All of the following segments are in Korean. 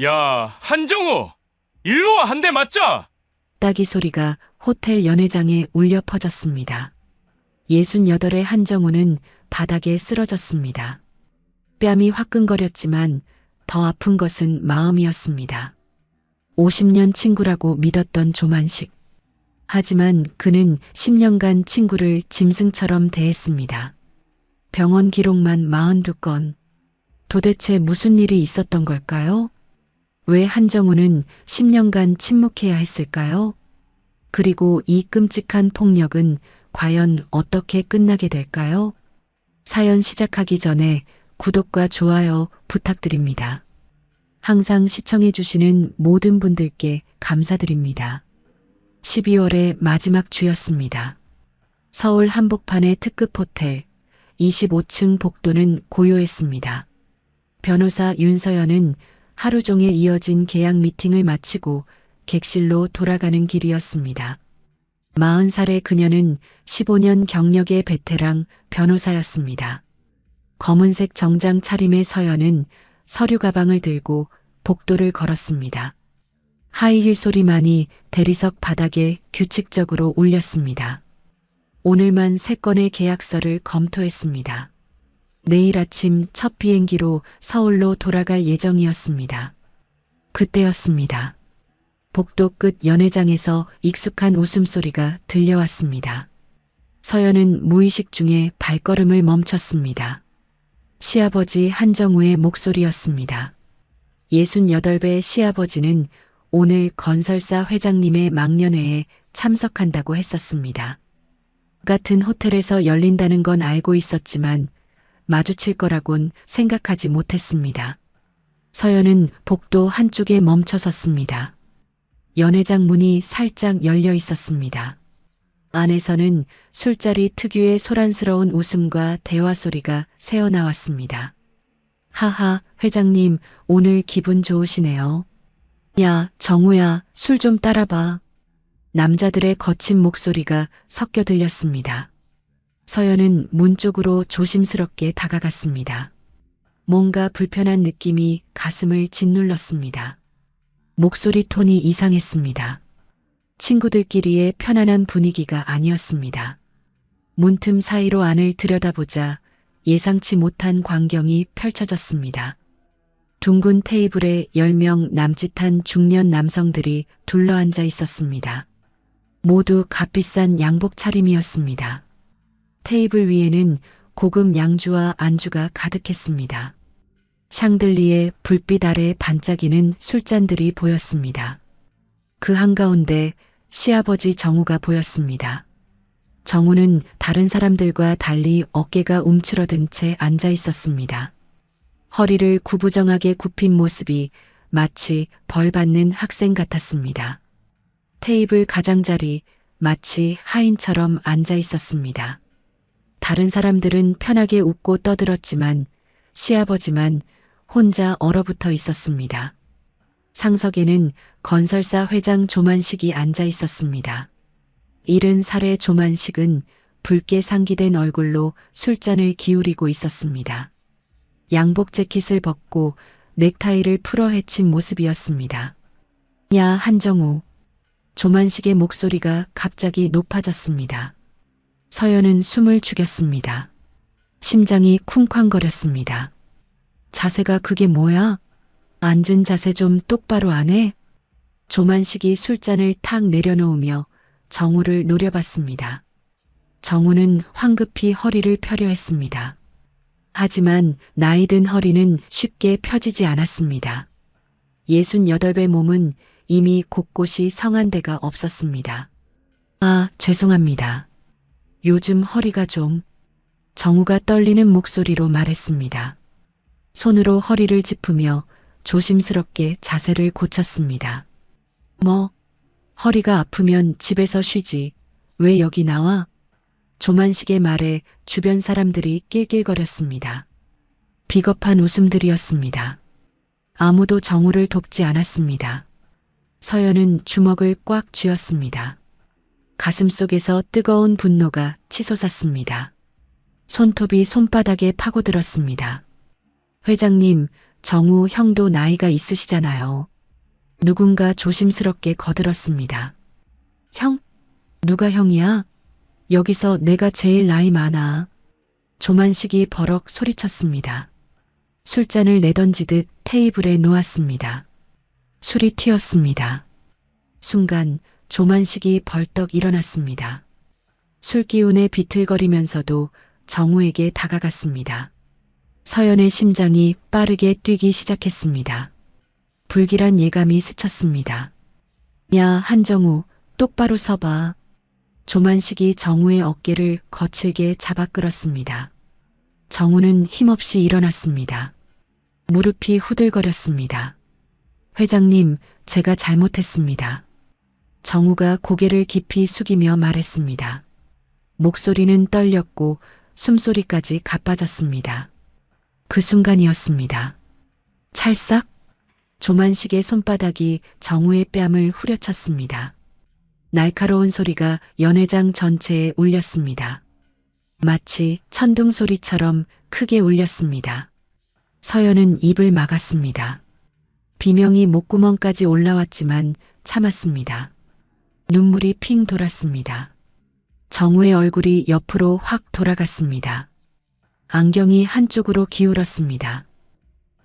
야, 한정우! 일로 와, 한 대 맞자! 따기 소리가 호텔 연회장에 울려 퍼졌습니다. 68의 한정우는 바닥에 쓰러졌습니다. 뺨이 화끈거렸지만 더 아픈 것은 마음이었습니다. 50년 친구라고 믿었던 조만식. 하지만 그는 10년간 친구를 짐승처럼 대했습니다. 병원 기록만 42건. 도대체 무슨 일이 있었던 걸까요? 왜 한정우는 10년간 침묵해야 했을까요? 그리고 이 끔찍한 폭력은 과연 어떻게 끝나게 될까요? 사연 시작하기 전에 구독과 좋아요 부탁드립니다. 항상 시청해주시는 모든 분들께 감사드립니다. 12월의 마지막 주였습니다. 서울 한복판의 특급 호텔 25층 복도는 고요했습니다. 변호사 윤서연은 하루 종일 이어진 계약 미팅을 마치고 객실로 돌아가는 길이었습니다. 40살의 그녀는 15년 경력의 베테랑 변호사였습니다. 검은색 정장 차림의 서연은 서류 가방을 들고 복도를 걸었습니다. 하이힐 소리만이 대리석 바닥에 규칙적으로 울렸습니다. 오늘만 3건의 계약서를 검토했습니다. 내일 아침 첫 비행기로 서울로 돌아갈 예정이었습니다. 그때였습니다. 복도 끝 연회장에서 익숙한 웃음소리가 들려왔습니다. 서연은 무의식 중에 발걸음을 멈췄습니다. 시아버지 한정우의 목소리였습니다. 68배 시아버지는 오늘 건설사 회장님의 망년회에 참석한다고 했었습니다. 같은 호텔에서 열린다는 건 알고 있었지만 마주칠 거라곤 생각하지 못했습니다. 서연은 복도 한쪽에 멈춰 섰습니다. 연회장 문이 살짝 열려 있었습니다. 안에서는 술자리 특유의 소란스러운 웃음과 대화 소리가 새어나왔습니다. 하하, 회장님, 오늘 기분 좋으시네요. 야, 정우야, 술 좀 따라봐. 남자들의 거친 목소리가 섞여 들렸습니다. 서연은 문 쪽으로 조심스럽게 다가갔습니다. 뭔가 불편한 느낌이 가슴을 짓눌렀습니다. 목소리 톤이 이상했습니다. 친구들끼리의 편안한 분위기가 아니었습니다. 문틈 사이로 안을 들여다보자 예상치 못한 광경이 펼쳐졌습니다. 둥근 테이블에 10명 남짓한 중년 남성들이 둘러앉아 있었습니다. 모두 값비싼 양복 차림이었습니다. 테이블 위에는 고급 양주와 안주가 가득했습니다. 샹들리에 불빛 아래 반짝이는 술잔들이 보였습니다. 그 한가운데 시아버지 정우가 보였습니다. 정우는 다른 사람들과 달리 어깨가 움츠러든 채 앉아 있었습니다. 허리를 구부정하게 굽힌 모습이 마치 벌 받는 학생 같았습니다. 테이블 가장자리 마치 하인처럼 앉아 있었습니다. 다른 사람들은 편하게 웃고 떠들었지만 시아버지만 혼자 얼어붙어 있었습니다. 상석에는 건설사 회장 조만식이 앉아 있었습니다. 70살의 조만식은 붉게 상기된 얼굴로 술잔을 기울이고 있었습니다. 양복 재킷을 벗고 넥타이를 풀어 헤친 모습이었습니다. 야, 한정우. 조만식의 목소리가 갑자기 높아졌습니다. 서연은 숨을 죽였습니다. 심장이 쿵쾅거렸습니다. 자세가 그게 뭐야? 앉은 자세 좀 똑바로 안 해? 조만식이 술잔을 탁 내려놓으며 정우를 노려봤습니다. 정우는 황급히 허리를 펴려 했습니다. 하지만 나이든 허리는 쉽게 펴지지 않았습니다. 68배 몸은 이미 곳곳이 성한 데가 없었습니다. 아, 죄송합니다. 요즘 허리가 좀... 정우가 떨리는 목소리로 말했습니다. 손으로 허리를 짚으며 조심스럽게 자세를 고쳤습니다. 뭐? 허리가 아프면 집에서 쉬지. 왜 여기 나와? 조만식의 말에 주변 사람들이 낄낄거렸습니다. 비겁한 웃음들이었습니다. 아무도 정우를 돕지 않았습니다. 서연은 주먹을 꽉 쥐었습니다. 가슴속에서 뜨거운 분노가 치솟았습니다. 손톱이 손바닥에 파고들었습니다. 회장님, 정우 형도 나이가 있으시잖아요. 누군가 조심스럽게 거들었습니다. 형? 누가 형이야? 여기서 내가 제일 나이 많아. 조만식이 버럭 소리쳤습니다. 술잔을 내던지듯 테이블에 놓았습니다. 술이 튀었습니다. 순간 조만식이 벌떡 일어났습니다. 술 기운에 비틀거리면서도 정우에게 다가갔습니다. 서연의 심장이 빠르게 뛰기 시작했습니다. 불길한 예감이 스쳤습니다. 야, 한정우, 똑바로 서봐. 조만식이 정우의 어깨를 거칠게 잡아 끌었습니다. 정우는 힘없이 일어났습니다. 무릎이 후들거렸습니다. 회장님, 제가 잘못했습니다. 정우가 고개를 깊이 숙이며 말했습니다. 목소리는 떨렸고 숨소리까지 가빠졌습니다. 그 순간이었습니다. 찰싹! 조만식의 손바닥이 정우의 뺨을 후려쳤습니다. 날카로운 소리가 연회장 전체에 울렸습니다. 마치 천둥 소리처럼 크게 울렸습니다. 서연은 입을 막았습니다. 비명이 목구멍까지 올라왔지만 참았습니다. 눈물이 핑 돌았습니다. 정우의 얼굴이 옆으로 확 돌아갔습니다. 안경이 한쪽으로 기울었습니다.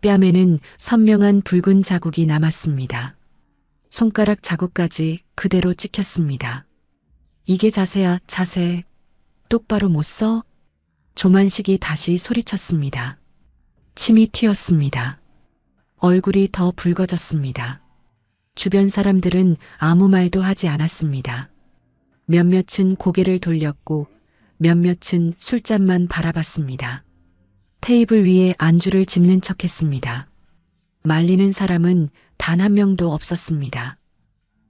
뺨에는 선명한 붉은 자국이 남았습니다. 손가락 자국까지 그대로 찍혔습니다. 이게 자세야, 자세. 똑바로 못 서? 조만식이 다시 소리쳤습니다. 침이 튀었습니다. 얼굴이 더 붉어졌습니다. 주변 사람들은 아무 말도 하지 않았습니다. 몇몇은 고개를 돌렸고 몇몇은 술잔만 바라봤습니다. 테이블 위에 안주를 짚는 척했습니다. 말리는 사람은 단 한 명도 없었습니다.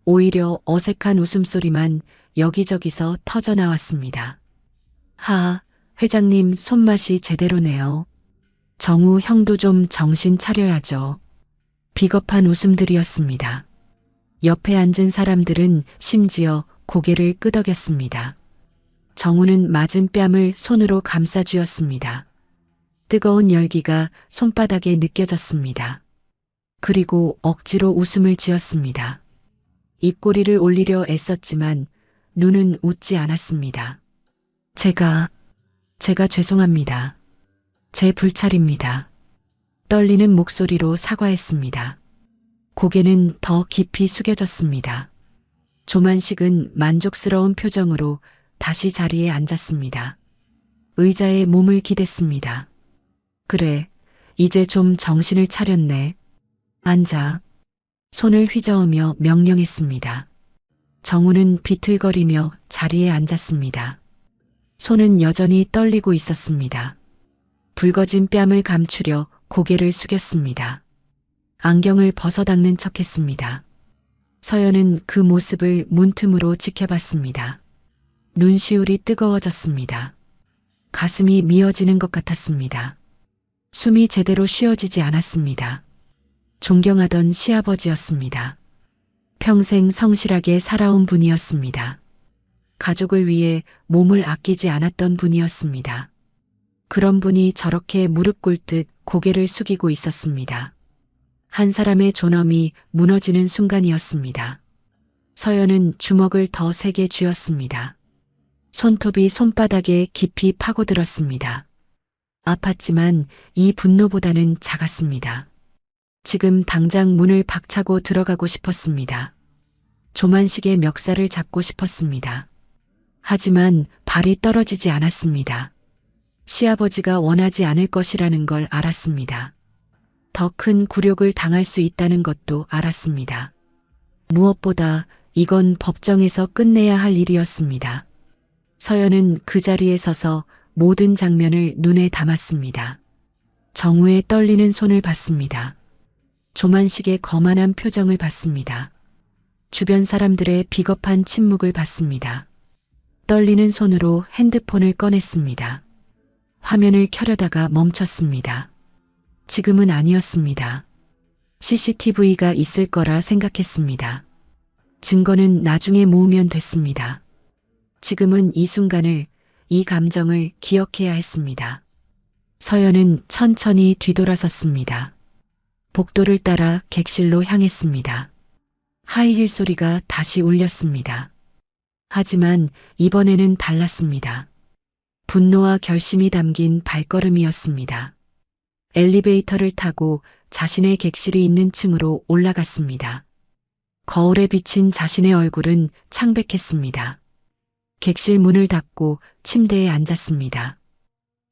오히려 어색한 웃음소리만 여기저기서 터져나왔습니다. 하, 회장님 손맛이 제대로네요. 정우 형도 좀 정신 차려야죠. 비겁한 웃음들이었습니다. 옆에 앉은 사람들은 심지어 고개를 끄덕였습니다. 정우는 맞은 뺨을 손으로 감싸쥐었습니다. 뜨거운 열기가 손바닥에 느껴졌습니다. 그리고 억지로 웃음을 지었습니다. 입꼬리를 올리려 애썼지만 눈은 웃지 않았습니다. 제가 죄송합니다. 제 불찰입니다. 떨리는 목소리로 사과했습니다. 고개는 더 깊이 숙여졌습니다. 조만식은 만족스러운 표정으로 다시 자리에 앉았습니다. 의자에 몸을 기댔습니다. 그래, 이제 좀 정신을 차렸네. 앉아. 손을 휘저으며 명령했습니다. 정우는 비틀거리며 자리에 앉았습니다. 손은 여전히 떨리고 있었습니다. 붉어진 뺨을 감추려 고개를 숙였습니다. 안경을 벗어닦는 척했습니다. 서연은 그 모습을 문틈으로 지켜봤습니다. 눈시울이 뜨거워졌습니다. 가슴이 미어지는 것 같았습니다. 숨이 제대로 쉬어지지 않았습니다. 존경하던 시아버지였습니다. 평생 성실하게 살아온 분이었습니다. 가족을 위해 몸을 아끼지 않았던 분이었습니다. 그런 분이 저렇게 무릎 꿇듯 고개를 숙이고 있었습니다. 한 사람의 존엄이 무너지는 순간이었습니다. 서연은 주먹을 더 세게 쥐었습니다. 손톱이 손바닥에 깊이 파고들었습니다. 아팠지만 이 분노보다는 작았습니다. 지금 당장 문을 박차고 들어가고 싶었습니다. 조만식의 멱살을 잡고 싶었습니다. 하지만 발이 떨어지지 않았습니다. 시아버지가 원하지 않을 것이라는 걸 알았습니다. 더 큰 굴욕을 당할 수 있다는 것도 알았습니다. 무엇보다 이건 법정에서 끝내야 할 일이었습니다. 서연은 그 자리에 서서 모든 장면을 눈에 담았습니다. 정우의 떨리는 손을 봤습니다. 조만식의 거만한 표정을 봤습니다. 주변 사람들의 비겁한 침묵을 봤습니다. 떨리는 손으로 핸드폰을 꺼냈습니다. 화면을 켜려다가 멈췄습니다. 지금은 아니었습니다. CCTV가 있을 거라 생각했습니다. 증거는 나중에 모으면 됐습니다. 지금은 이 순간을, 이 감정을 기억해야 했습니다. 서연은 천천히 뒤돌아섰습니다. 복도를 따라 객실로 향했습니다. 하이힐 소리가 다시 울렸습니다. 하지만 이번에는 달랐습니다. 분노와 결심이 담긴 발걸음이었습니다. 엘리베이터를 타고 자신의 객실이 있는 층으로 올라갔습니다. 거울에 비친 자신의 얼굴은 창백했습니다. 객실 문을 닫고 침대에 앉았습니다.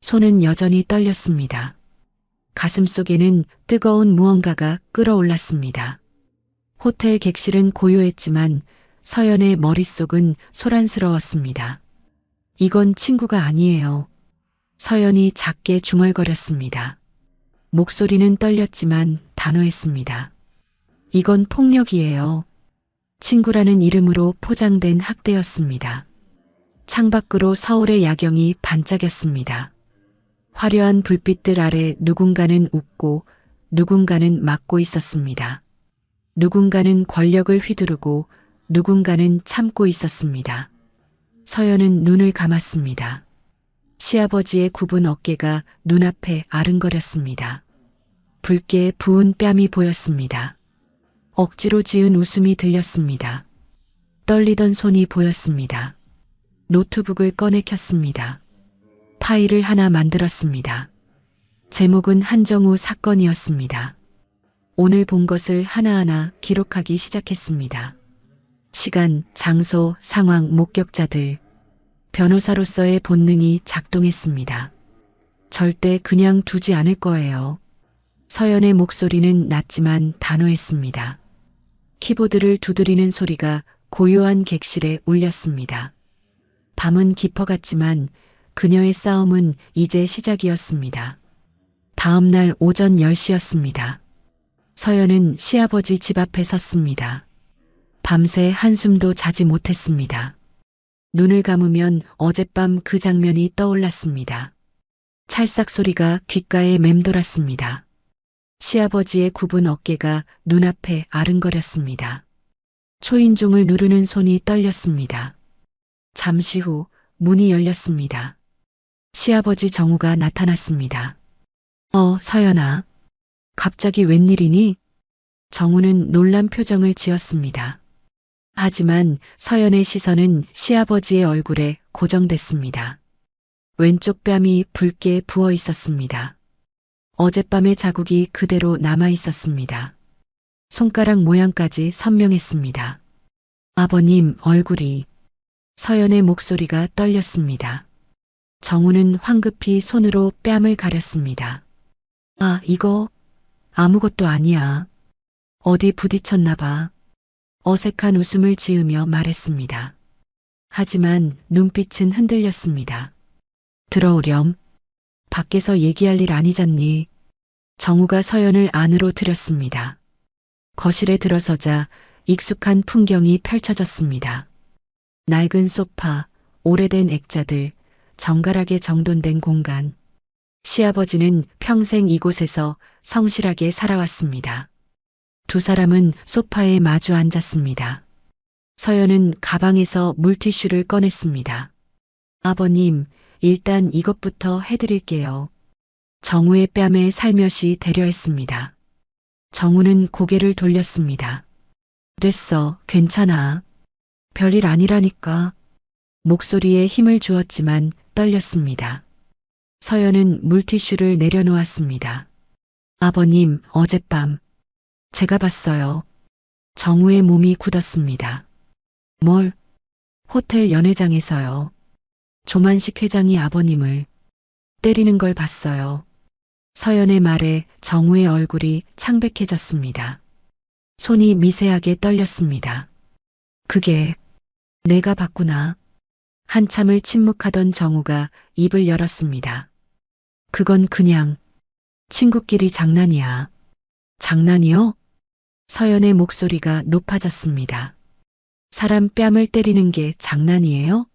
손은 여전히 떨렸습니다. 가슴 속에는 뜨거운 무언가가 끓어올랐습니다. 호텔 객실은 고요했지만 서연의 머릿속은 소란스러웠습니다. 이건 친구가 아니에요. 서연이 작게 중얼거렸습니다. 목소리는 떨렸지만 단호했습니다. 이건 폭력이에요. 친구라는 이름으로 포장된 학대였습니다. 창밖으로 서울의 야경이 반짝였습니다. 화려한 불빛들 아래 누군가는 웃고 누군가는 막고 있었습니다. 누군가는 권력을 휘두르고 누군가는 참고 있었습니다. 서연은 눈을 감았습니다. 시아버지의 굽은 어깨가 눈앞에 아른거렸습니다. 붉게 부은 뺨이 보였습니다. 억지로 지은 웃음이 들렸습니다. 떨리던 손이 보였습니다. 노트북을 꺼내 켰습니다. 파일을 하나 만들었습니다. 제목은 한정우 사건이었습니다. 오늘 본 것을 하나하나 기록하기 시작했습니다. 시간, 장소, 상황, 목격자들. 변호사로서의 본능이 작동했습니다. 절대 그냥 두지 않을 거예요. 서연의 목소리는 낮지만 단호했습니다. 키보드를 두드리는 소리가 고요한 객실에 울렸습니다. 밤은 깊어갔지만 그녀의 싸움은 이제 시작이었습니다. 다음 날 오전 10시였습니다. 서연은 시아버지 집 앞에 섰습니다. 밤새 한숨도 자지 못했습니다. 눈을 감으면 어젯밤 그 장면이 떠올랐습니다. 찰싹 소리가 귓가에 맴돌았습니다. 시아버지의 굽은 어깨가 눈앞에 아른거렸습니다. 초인종을 누르는 손이 떨렸습니다. 잠시 후 문이 열렸습니다. 시아버지 정우가 나타났습니다. 서연아. 갑자기 웬일이니? 정우는 놀란 표정을 지었습니다. 하지만 서연의 시선은 시아버지의 얼굴에 고정됐습니다. 왼쪽 뺨이 붉게 부어 있었습니다. 어젯밤의 자국이 그대로 남아 있었습니다. 손가락 모양까지 선명했습니다. 아버님 얼굴이. 서연의 목소리가 떨렸습니다. 정우는 황급히 손으로 뺨을 가렸습니다. 이거 아무것도 아니야. 어디 부딪혔나 봐. 어색한 웃음을 지으며 말했습니다. 하지만 눈빛은 흔들렸습니다. 들어오렴. 밖에서 얘기할 일 아니잖니. 정우가 서연을 안으로 들였습니다. 거실에 들어서자 익숙한 풍경이 펼쳐졌습니다. 낡은 소파, 오래된 액자들, 정갈하게 정돈된 공간. 시아버지는 평생 이곳에서 성실하게 살아왔습니다. 두 사람은 소파에 마주 앉았습니다. 서연은 가방에서 물티슈를 꺼냈습니다. 아버님, 일단 이것부터 해드릴게요. 정우의 뺨에 살며시 대려했습니다. 정우는 고개를 돌렸습니다. 됐어, 괜찮아. 별일 아니라니까. 목소리에 힘을 주었지만 떨렸습니다. 서연은 물티슈를 내려놓았습니다. 아버님, 어젯밤 제가 봤어요. 정우의 몸이 굳었습니다. 뭘? 호텔 연회장에서요. 조만식 회장이 아버님을 때리는 걸 봤어요. 서연의 말에 정우의 얼굴이 창백해졌습니다. 손이 미세하게 떨렸습니다. 그게 내가 봤구나. 한참을 침묵하던 정우가 입을 열었습니다. 그건 그냥 친구끼리 장난이야. 장난이요? 서연의 목소리가 높아졌습니다. 사람 뺨을 때리는 게 장난이에요?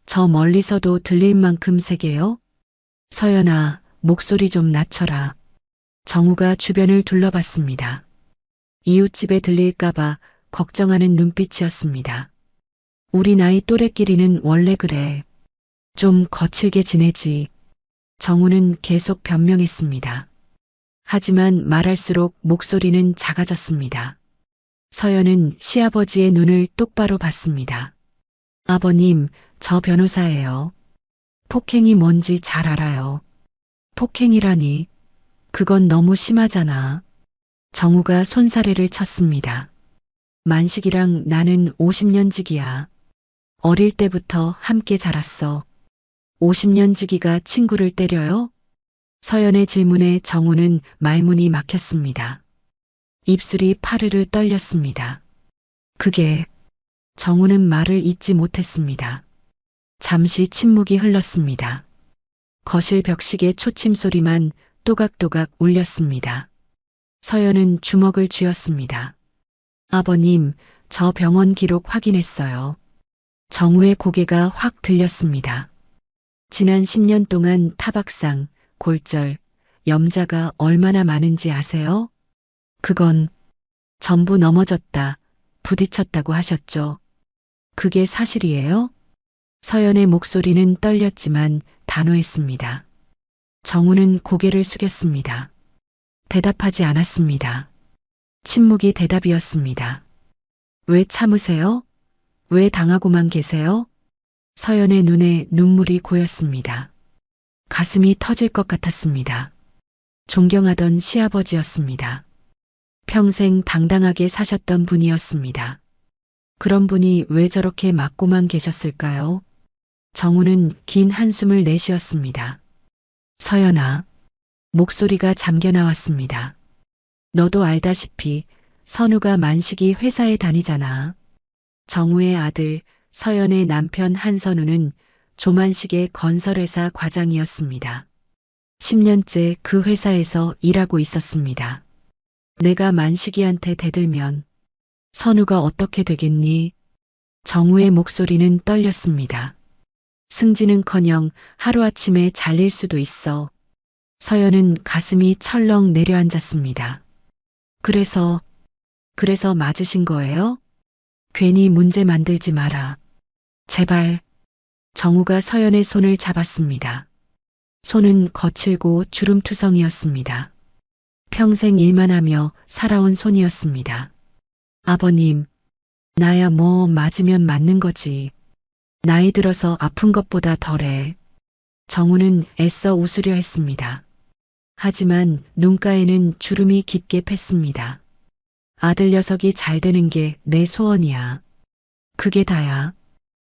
저 멀리서도 들릴 만큼 세게요? 서연아, 목소리 좀 낮춰라. 정우가 주변을 둘러봤습니다. 이웃집에 들릴까봐 걱정하는 눈빛이었습니다. 우리 나이 또래끼리는 원래 그래. 좀 거칠게 지내지. 정우는 계속 변명했습니다. 하지만 말할수록 목소리는 작아졌습니다. 서연은 시아버지의 눈을 똑바로 봤습니다. 아버님, 저 변호사예요. 폭행이 뭔지 잘 알아요. 폭행이라니. 그건 너무 심하잖아. 정우가 손사래를 쳤습니다. 만식이랑 나는 50년 지기야. 어릴 때부터 함께 자랐어. 50년 지기가 친구를 때려요? 서연의 질문에 정우는 말문이 막혔습니다. 입술이 파르르 떨렸습니다. 그게 정우는 말을 잇지 못했습니다. 잠시 침묵이 흘렀습니다. 거실 벽식의 초침 소리만 또각또각 울렸습니다. 서연은 주먹을 쥐었습니다. 아버님, 저 병원 기록 확인했어요. 정우의 고개가 확 들렸습니다. 지난 10년 동안 타박상, 골절, 염자가 얼마나 많은지 아세요? 그건 전부 넘어졌다, 부딪혔다고 하셨죠. 그게 사실이에요? 서연의 목소리는 떨렸지만 단호했습니다. 정우는 고개를 숙였습니다. 대답하지 않았습니다. 침묵이 대답이었습니다. 왜 참으세요? 왜 당하고만 계세요? 서연의 눈에 눈물이 고였습니다. 가슴이 터질 것 같았습니다. 존경하던 시아버지였습니다. 평생 당당하게 사셨던 분이었습니다. 그런 분이 왜 저렇게 맞고만 계셨을까요? 정우는 긴 한숨을 내쉬었습니다. 서연아, 목소리가 잠겨 나왔습니다. 너도 알다시피 선우가 만식이 회사에 다니잖아. 정우의 아들 서연의 남편 한선우는 조만식의 건설회사 과장이었습니다. 10년째 그 회사에서 일하고 있었습니다. 내가 만식이한테 대들면 선우가 어떻게 되겠니? 정우의 목소리는 떨렸습니다. 승진은커녕 하루아침에 잘릴 수도 있어. 서연은 가슴이 철렁 내려앉았습니다. 그래서 맞으신 거예요? 괜히 문제 만들지 마라. 제발. 정우가 서연의 손을 잡았습니다. 손은 거칠고 주름투성이었습니다. 평생 일만 하며 살아온 손이었습니다. 아버님, 나야 뭐 맞으면 맞는 거지. 나이 들어서 아픈 것보다 덜해. 정우는 애써 웃으려 했습니다. 하지만 눈가에는 주름이 깊게 팼습니다. 아들 녀석이 잘 되는 게 내 소원이야. 그게 다야.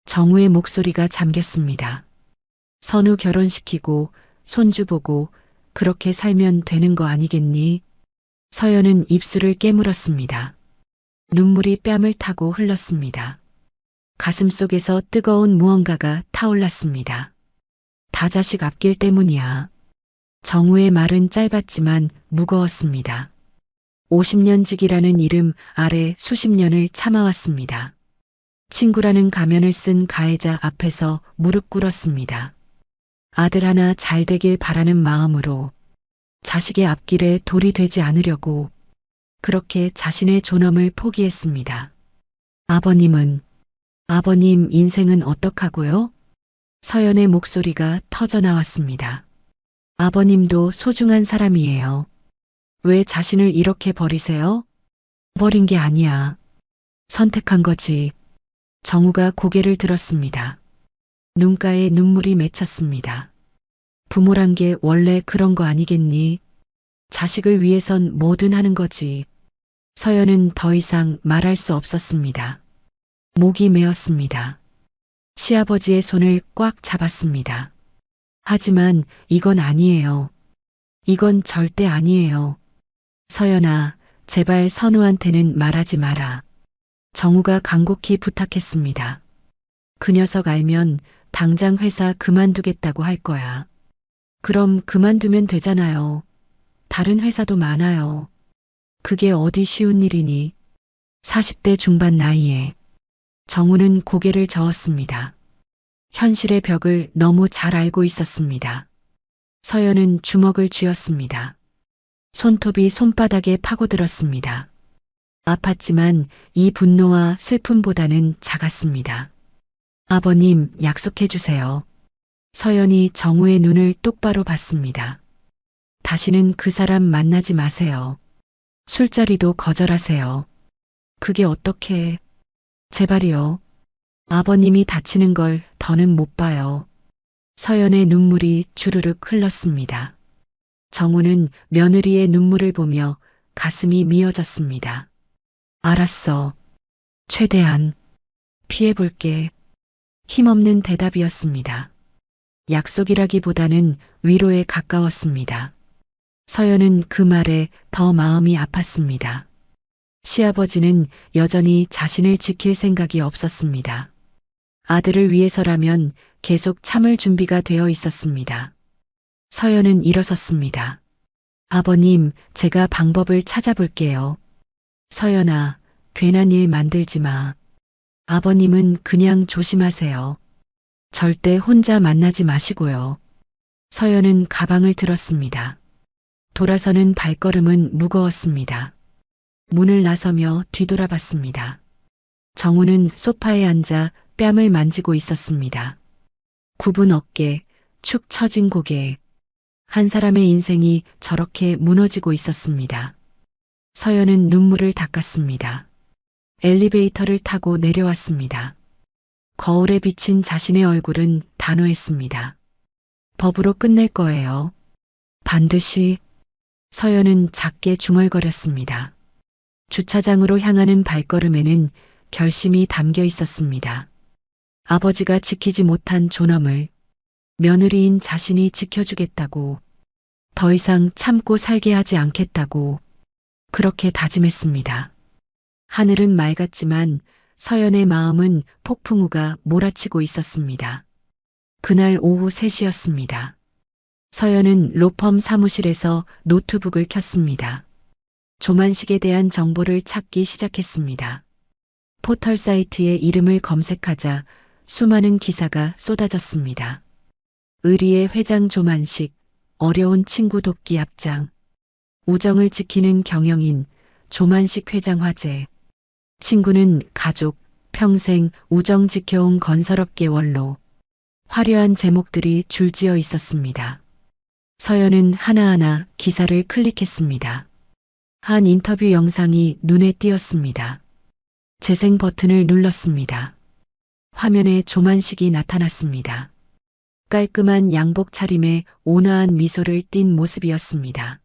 정우의 목소리가 잠겼습니다. 선우 결혼시키고 손주 보고 그렇게 살면 되는 거 아니겠니? 서연은 입술을 깨물었습니다. 눈물이 뺨을 타고 흘렀습니다. 가슴속에서 뜨거운 무언가가 타올랐습니다. 다 자식 앞길 때문이야. 정우의 말은 짧았지만 무거웠습니다. 50년 지기라는 이름 아래 수십 년을 참아왔습니다. 친구라는 가면을 쓴 가해자 앞에서 무릎 꿇었습니다. 아들 하나 잘 되길 바라는 마음으로 자식의 앞길에 돌이 되지 않으려고 그렇게 자신의 존엄을 포기했습니다. 아버님 인생은 어떡하고요? 서연의 목소리가 터져 나왔습니다. 아버님도 소중한 사람이에요. 왜 자신을 이렇게 버리세요? 버린 게 아니야. 선택한 거지. 정우가 고개를 들었습니다. 눈가에 눈물이 맺혔습니다. 부모란 게 원래 그런 거 아니겠니? 자식을 위해선 뭐든 하는 거지. 서연은 더 이상 말할 수 없었습니다. 목이 메었습니다. 시아버지의 손을 꽉 잡았습니다. 하지만 이건 아니에요. 이건 절대 아니에요. 서연아, 제발 선우한테는 말하지 마라. 정우가 간곡히 부탁했습니다. 그 녀석 알면 당장 회사 그만두겠다고 할 거야. 그럼 그만두면 되잖아요. 다른 회사도 많아요. 그게 어디 쉬운 일이니? 40대 중반 나이에. 정우는 고개를 저었습니다. 현실의 벽을 너무 잘 알고 있었습니다. 서연은 주먹을 쥐었습니다. 손톱이 손바닥에 파고들었습니다. 아팠지만 이 분노와 슬픔보다는 작았습니다. 아버님, 약속해 주세요. 서연이 정우의 눈을 똑바로 봤습니다. 다시는 그 사람 만나지 마세요. 술자리도 거절하세요. 그게 어떻게, 제발이요. 아버님이 다치는 걸 더는 못 봐요. 서연의 눈물이 주르륵 흘렀습니다. 정우는 며느리의 눈물을 보며 가슴이 미어졌습니다. 알았어. 최대한 피해볼게. 힘없는 대답이었습니다. 약속이라기보다는 위로에 가까웠습니다. 서연은 그 말에 더 마음이 아팠습니다. 시아버지는 여전히 자신을 지킬 생각이 없었습니다. 아들을 위해서라면 계속 참을 준비가 되어 있었습니다. 서연은 일어섰습니다. 아버님, 제가 방법을 찾아볼게요. 서연아, 괜한 일 만들지 마. 아버님은 그냥 조심하세요. 절대 혼자 만나지 마시고요. 서연은 가방을 들었습니다. 돌아서는 발걸음은 무거웠습니다. 문을 나서며 뒤돌아봤습니다. 정우는 소파에 앉아 뺨을 만지고 있었습니다. 굽은 어깨, 축 처진 고개. 한 사람의 인생이 저렇게 무너지고 있었습니다. 서연은 눈물을 닦았습니다. 엘리베이터를 타고 내려왔습니다. 거울에 비친 자신의 얼굴은 단호했습니다. 법으로 끝낼 거예요. 반드시. 서연은 작게 중얼거렸습니다. 주차장으로 향하는 발걸음에는 결심이 담겨 있었습니다. 아버지가 지키지 못한 존엄을 며느리인 자신이 지켜주겠다고, 더 이상 참고 살게 하지 않겠다고 그렇게 다짐했습니다. 하늘은 맑았지만 서연의 마음은 폭풍우가 몰아치고 있었습니다. 그날 오후 3시였습니다. 서연은 로펌 사무실에서 노트북을 켰습니다. 조만식에 대한 정보를 찾기 시작했습니다. 포털 사이트에 이름을 검색하자 수많은 기사가 쏟아졌습니다. 의리의 회장 조만식, 어려운 친구 돕기 앞장, 우정을 지키는 경영인 조만식 회장 화제, 친구는 가족, 평생 우정 지켜온 건설업계 원로. 화려한 제목들이 줄지어 있었습니다. 서연은 하나하나 기사를 클릭했습니다. 한 인터뷰 영상이 눈에 띄었습니다. 재생 버튼을 눌렀습니다. 화면에 조만식이 나타났습니다. 깔끔한 양복 차림에 온화한 미소를 띤 모습이었습니다.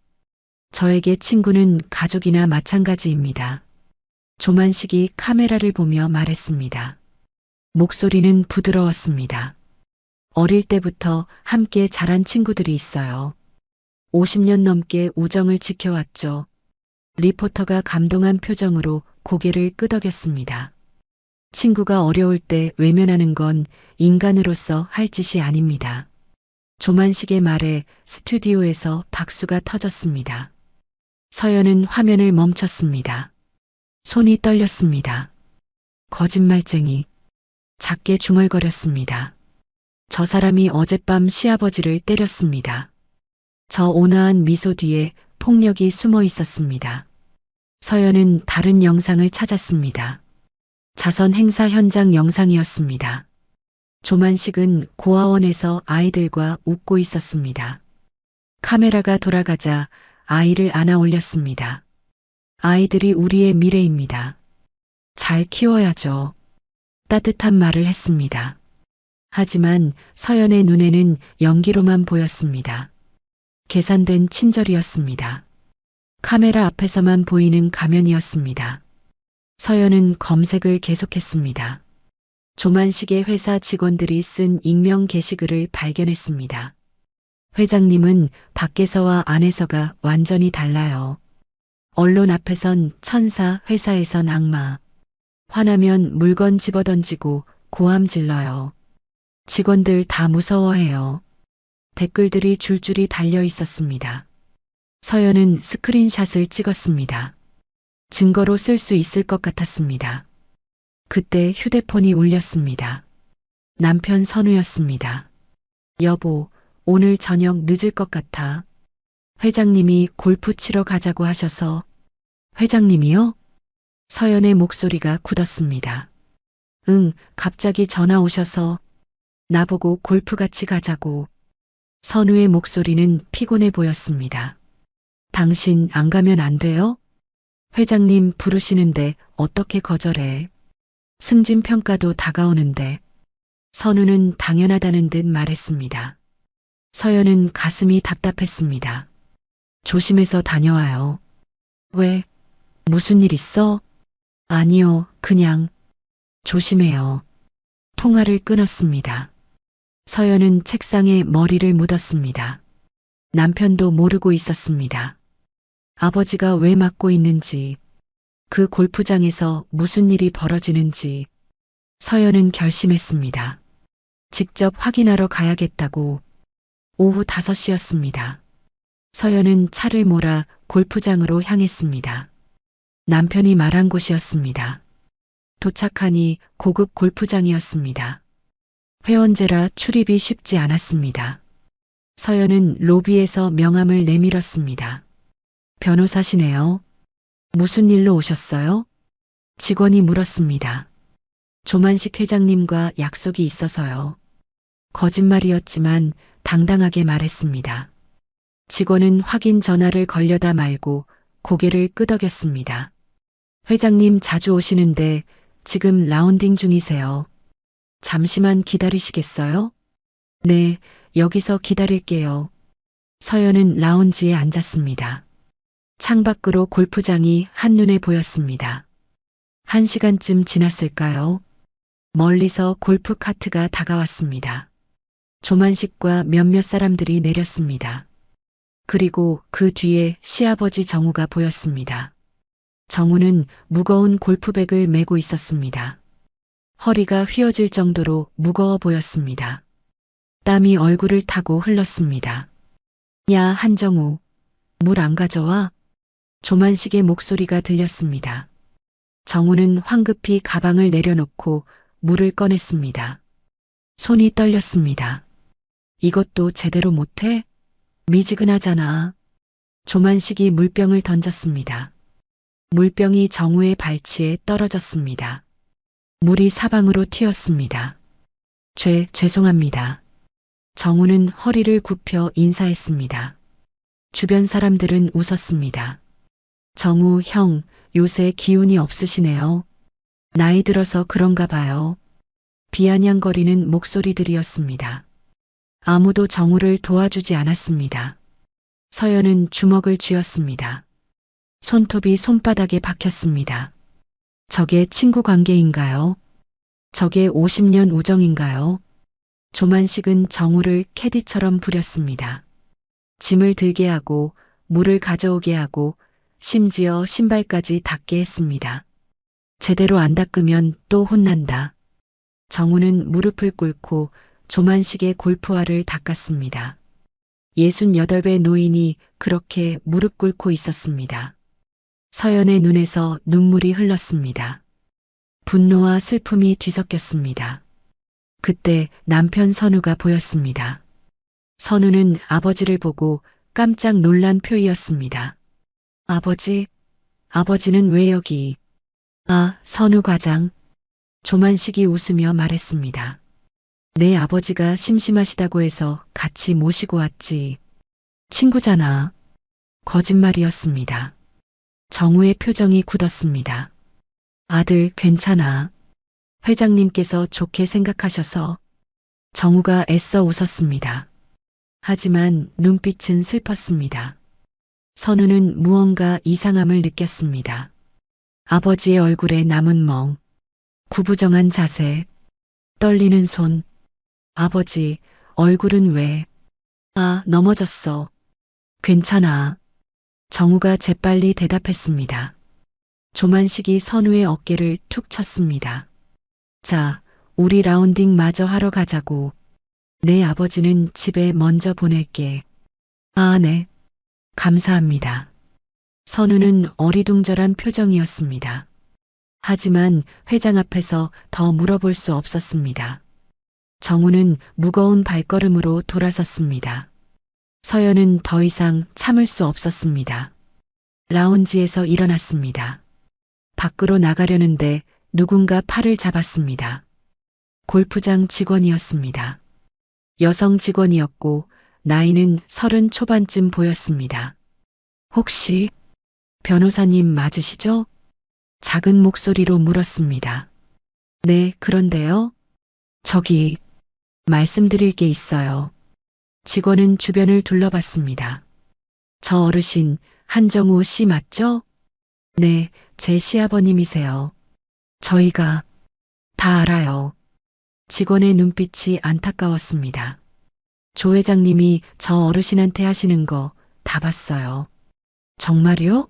저에게 친구는 가족이나 마찬가지입니다. 조만식이 카메라를 보며 말했습니다. 목소리는 부드러웠습니다. 어릴 때부터 함께 자란 친구들이 있어요. 50년 넘게 우정을 지켜왔죠. 리포터가 감동한 표정으로 고개를 끄덕였습니다. 친구가 어려울 때 외면하는 건 인간으로서 할 짓이 아닙니다. 조만식의 말에 스튜디오에서 박수가 터졌습니다. 서연은 화면을 멈췄습니다. 손이 떨렸습니다. 거짓말쟁이. 작게 중얼거렸습니다. 저 사람이 어젯밤 시아버지를 때렸습니다. 저 온화한 미소 뒤에 폭력이 숨어 있었습니다. 서연은 다른 영상을 찾았습니다. 자선 행사 현장 영상이었습니다. 조만식은 고아원에서 아이들과 웃고 있었습니다. 카메라가 돌아가자 아이를 안아 올렸습니다. 아이들이 우리의 미래입니다. 잘 키워야죠. 따뜻한 말을 했습니다. 하지만 서연의 눈에는 연기로만 보였습니다. 계산된 친절이었습니다. 카메라 앞에서만 보이는 가면이었습니다. 서연은 검색을 계속했습니다. 조만식의 회사 직원들이 쓴 익명 게시글을 발견했습니다. 회장님은 밖에서와 안에서가 완전히 달라요. 언론 앞에선 천사, 회사에선 악마. 화나면 물건 집어던지고 고함 질러요. 직원들 다 무서워해요. 댓글들이 줄줄이 달려 있었습니다. 서연은 스크린샷을 찍었습니다. 증거로 쓸 수 있을 것 같았습니다. 그때 휴대폰이 울렸습니다. 남편 선우였습니다. 여보, 오늘 저녁 늦을 것 같아. 회장님이 골프 치러 가자고 하셔서. 회장님이요? 서연의 목소리가 굳었습니다. 응, 갑자기 전화 오셔서 나보고 골프 같이 가자고. 선우의 목소리는 피곤해 보였습니다. 당신 안 가면 안 돼요? 회장님 부르시는데 어떻게 거절해? 승진 평가도 다가오는데. 선우는 당연하다는 듯 말했습니다. 서연은 가슴이 답답했습니다. 조심해서 다녀와요. 왜? 무슨 일 있어? 아니요, 그냥. 조심해요. 통화를 끊었습니다. 서연은 책상에 머리를 묻었습니다. 남편도 모르고 있었습니다. 아버지가 왜 맡고 있는지, 그 골프장에서 무슨 일이 벌어지는지 서연은 결심했습니다. 직접 확인하러 가야겠다고. 오후 5시였습니다. 서연은 차를 몰아 골프장으로 향했습니다. 남편이 말한 곳이었습니다. 도착하니 고급 골프장이었습니다. 회원제라 출입이 쉽지 않았습니다. 서연은 로비에서 명함을 내밀었습니다. 변호사시네요. 무슨 일로 오셨어요? 직원이 물었습니다. 조만식 회장님과 약속이 있어서요. 거짓말이었지만 당당하게 말했습니다. 직원은 확인 전화를 걸려다 말고 고개를 끄덕였습니다. 회장님 자주 오시는데 지금 라운딩 중이세요. 잠시만 기다리시겠어요? 네, 여기서 기다릴게요. 서연은 라운지에 앉았습니다. 창밖으로 골프장이 한눈에 보였습니다. 1시간쯤 지났을까요? 멀리서 골프 카트가 다가왔습니다. 조만식과 몇몇 사람들이 내렸습니다. 그리고 그 뒤에 시아버지 정우가 보였습니다. 정우는 무거운 골프백을 메고 있었습니다. 허리가 휘어질 정도로 무거워 보였습니다. 땀이 얼굴을 타고 흘렀습니다. 야, 한정우, 물 안 가져와? 조만식의 목소리가 들렸습니다. 정우는 황급히 가방을 내려놓고 물을 꺼냈습니다. 손이 떨렸습니다. 이것도 제대로 못해? 미지근하잖아. 조만식이 물병을 던졌습니다. 물병이 정우의 발치에 떨어졌습니다. 물이 사방으로 튀었습니다. 죄송합니다. 정우는 허리를 굽혀 인사했습니다. 주변 사람들은 웃었습니다. 정우 형, 요새 기운이 없으시네요. 나이 들어서 그런가 봐요. 비아냥거리는 목소리들이었습니다. 아무도 정우를 도와주지 않았습니다. 서연은 주먹을 쥐었습니다. 손톱이 손바닥에 박혔습니다. 저게 친구 관계인가요? 저게 50년 우정인가요? 조만식은 정우를 캐디처럼 부렸습니다. 짐을 들게 하고 물을 가져오게 하고 심지어 신발까지 닦게 했습니다. 제대로 안 닦으면 또 혼난다. 정우는 무릎을 꿇고 조만식의 골프화를 닦았습니다. 68배 노인이 그렇게 무릎 꿇고 있었습니다. 서연의 눈에서 눈물이 흘렀습니다. 분노와 슬픔이 뒤섞였습니다. 그때 남편 선우가 보였습니다. 선우는 아버지를 보고 깜짝 놀란 표이었습니다. 아버지는 왜 여기? 아, 선우 과장. 조만식이 웃으며 말했습니다. 내 아버지가 심심하시다고 해서 같이 모시고 왔지. 친구잖아. 거짓말이었습니다. 정우의 표정이 굳었습니다. 아들, 괜찮아. 회장님께서 좋게 생각하셔서. 정우가 애써 웃었습니다. 하지만 눈빛은 슬펐습니다. 선우는 무언가 이상함을 느꼈습니다. 아버지의 얼굴에 남은 멍, 구부정한 자세, 떨리는 손. 아버지, 얼굴은 왜? 아, 넘어졌어. 괜찮아. 정우가 재빨리 대답했습니다. 조만식이 선우의 어깨를 툭 쳤습니다. 자, 우리 라운딩 마저 하러 가자고. 내 아버지는 집에 먼저 보낼게. 아, 네. 감사합니다. 선우는 어리둥절한 표정이었습니다. 하지만 회장 앞에서 더 물어볼 수 없었습니다. 정우는 무거운 발걸음으로 돌아섰습니다. 서연은 더 이상 참을 수 없었습니다. 라운지에서 일어났습니다. 밖으로 나가려는데 누군가 팔을 잡았습니다. 골프장 직원이었습니다. 여성 직원이었고 나이는 30 초반쯤 보였습니다. 혹시 변호사님 맞으시죠? 작은 목소리로 물었습니다. 네, 그런데요. 저기 말씀드릴 게 있어요. 직원은 주변을 둘러봤습니다. 저 어르신 한정우 씨 맞죠? 네, 제 시아버님이세요. 저희가 다 알아요. 직원의 눈빛이 안타까웠습니다. 조 회장님이 저 어르신한테 하시는 거 다 봤어요. 정말요?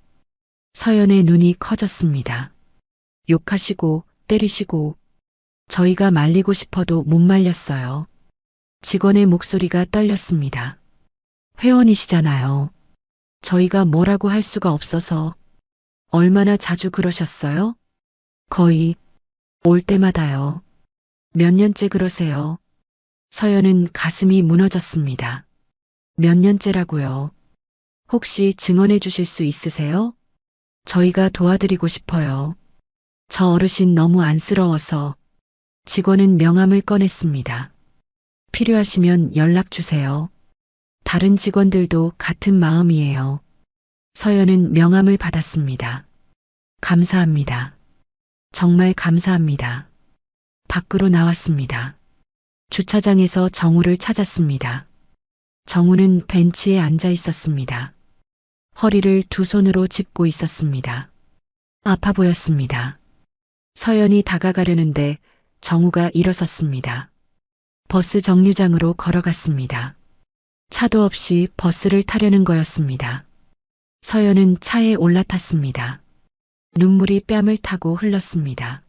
서연의 눈이 커졌습니다. 욕하시고 때리시고 저희가 말리고 싶어도 못 말렸어요. 직원의 목소리가 떨렸습니다. 회원이시잖아요. 저희가 뭐라고 할 수가 없어서. 얼마나 자주 그러셨어요? 거의 올 때마다요. 몇 년째 그러세요? 서연은 가슴이 무너졌습니다. 몇 년째라고요? 혹시 증언해 주실 수 있으세요? 저희가 도와드리고 싶어요. 저 어르신 너무 안쓰러워서. 직원은 명함을 꺼냈습니다. 필요하시면 연락 주세요. 다른 직원들도 같은 마음이에요. 서연은 명함을 받았습니다. 감사합니다. 정말 감사합니다. 밖으로 나왔습니다. 주차장에서 정우를 찾았습니다. 정우는 벤치에 앉아 있었습니다. 허리를 두 손으로 짚고 있었습니다. 아파 보였습니다. 서연이 다가가려는데 정우가 일어섰습니다. 버스 정류장으로 걸어갔습니다. 차도 없이 버스를 타려는 거였습니다. 서연은 차에 올라탔습니다. 눈물이 뺨을 타고 흘렀습니다.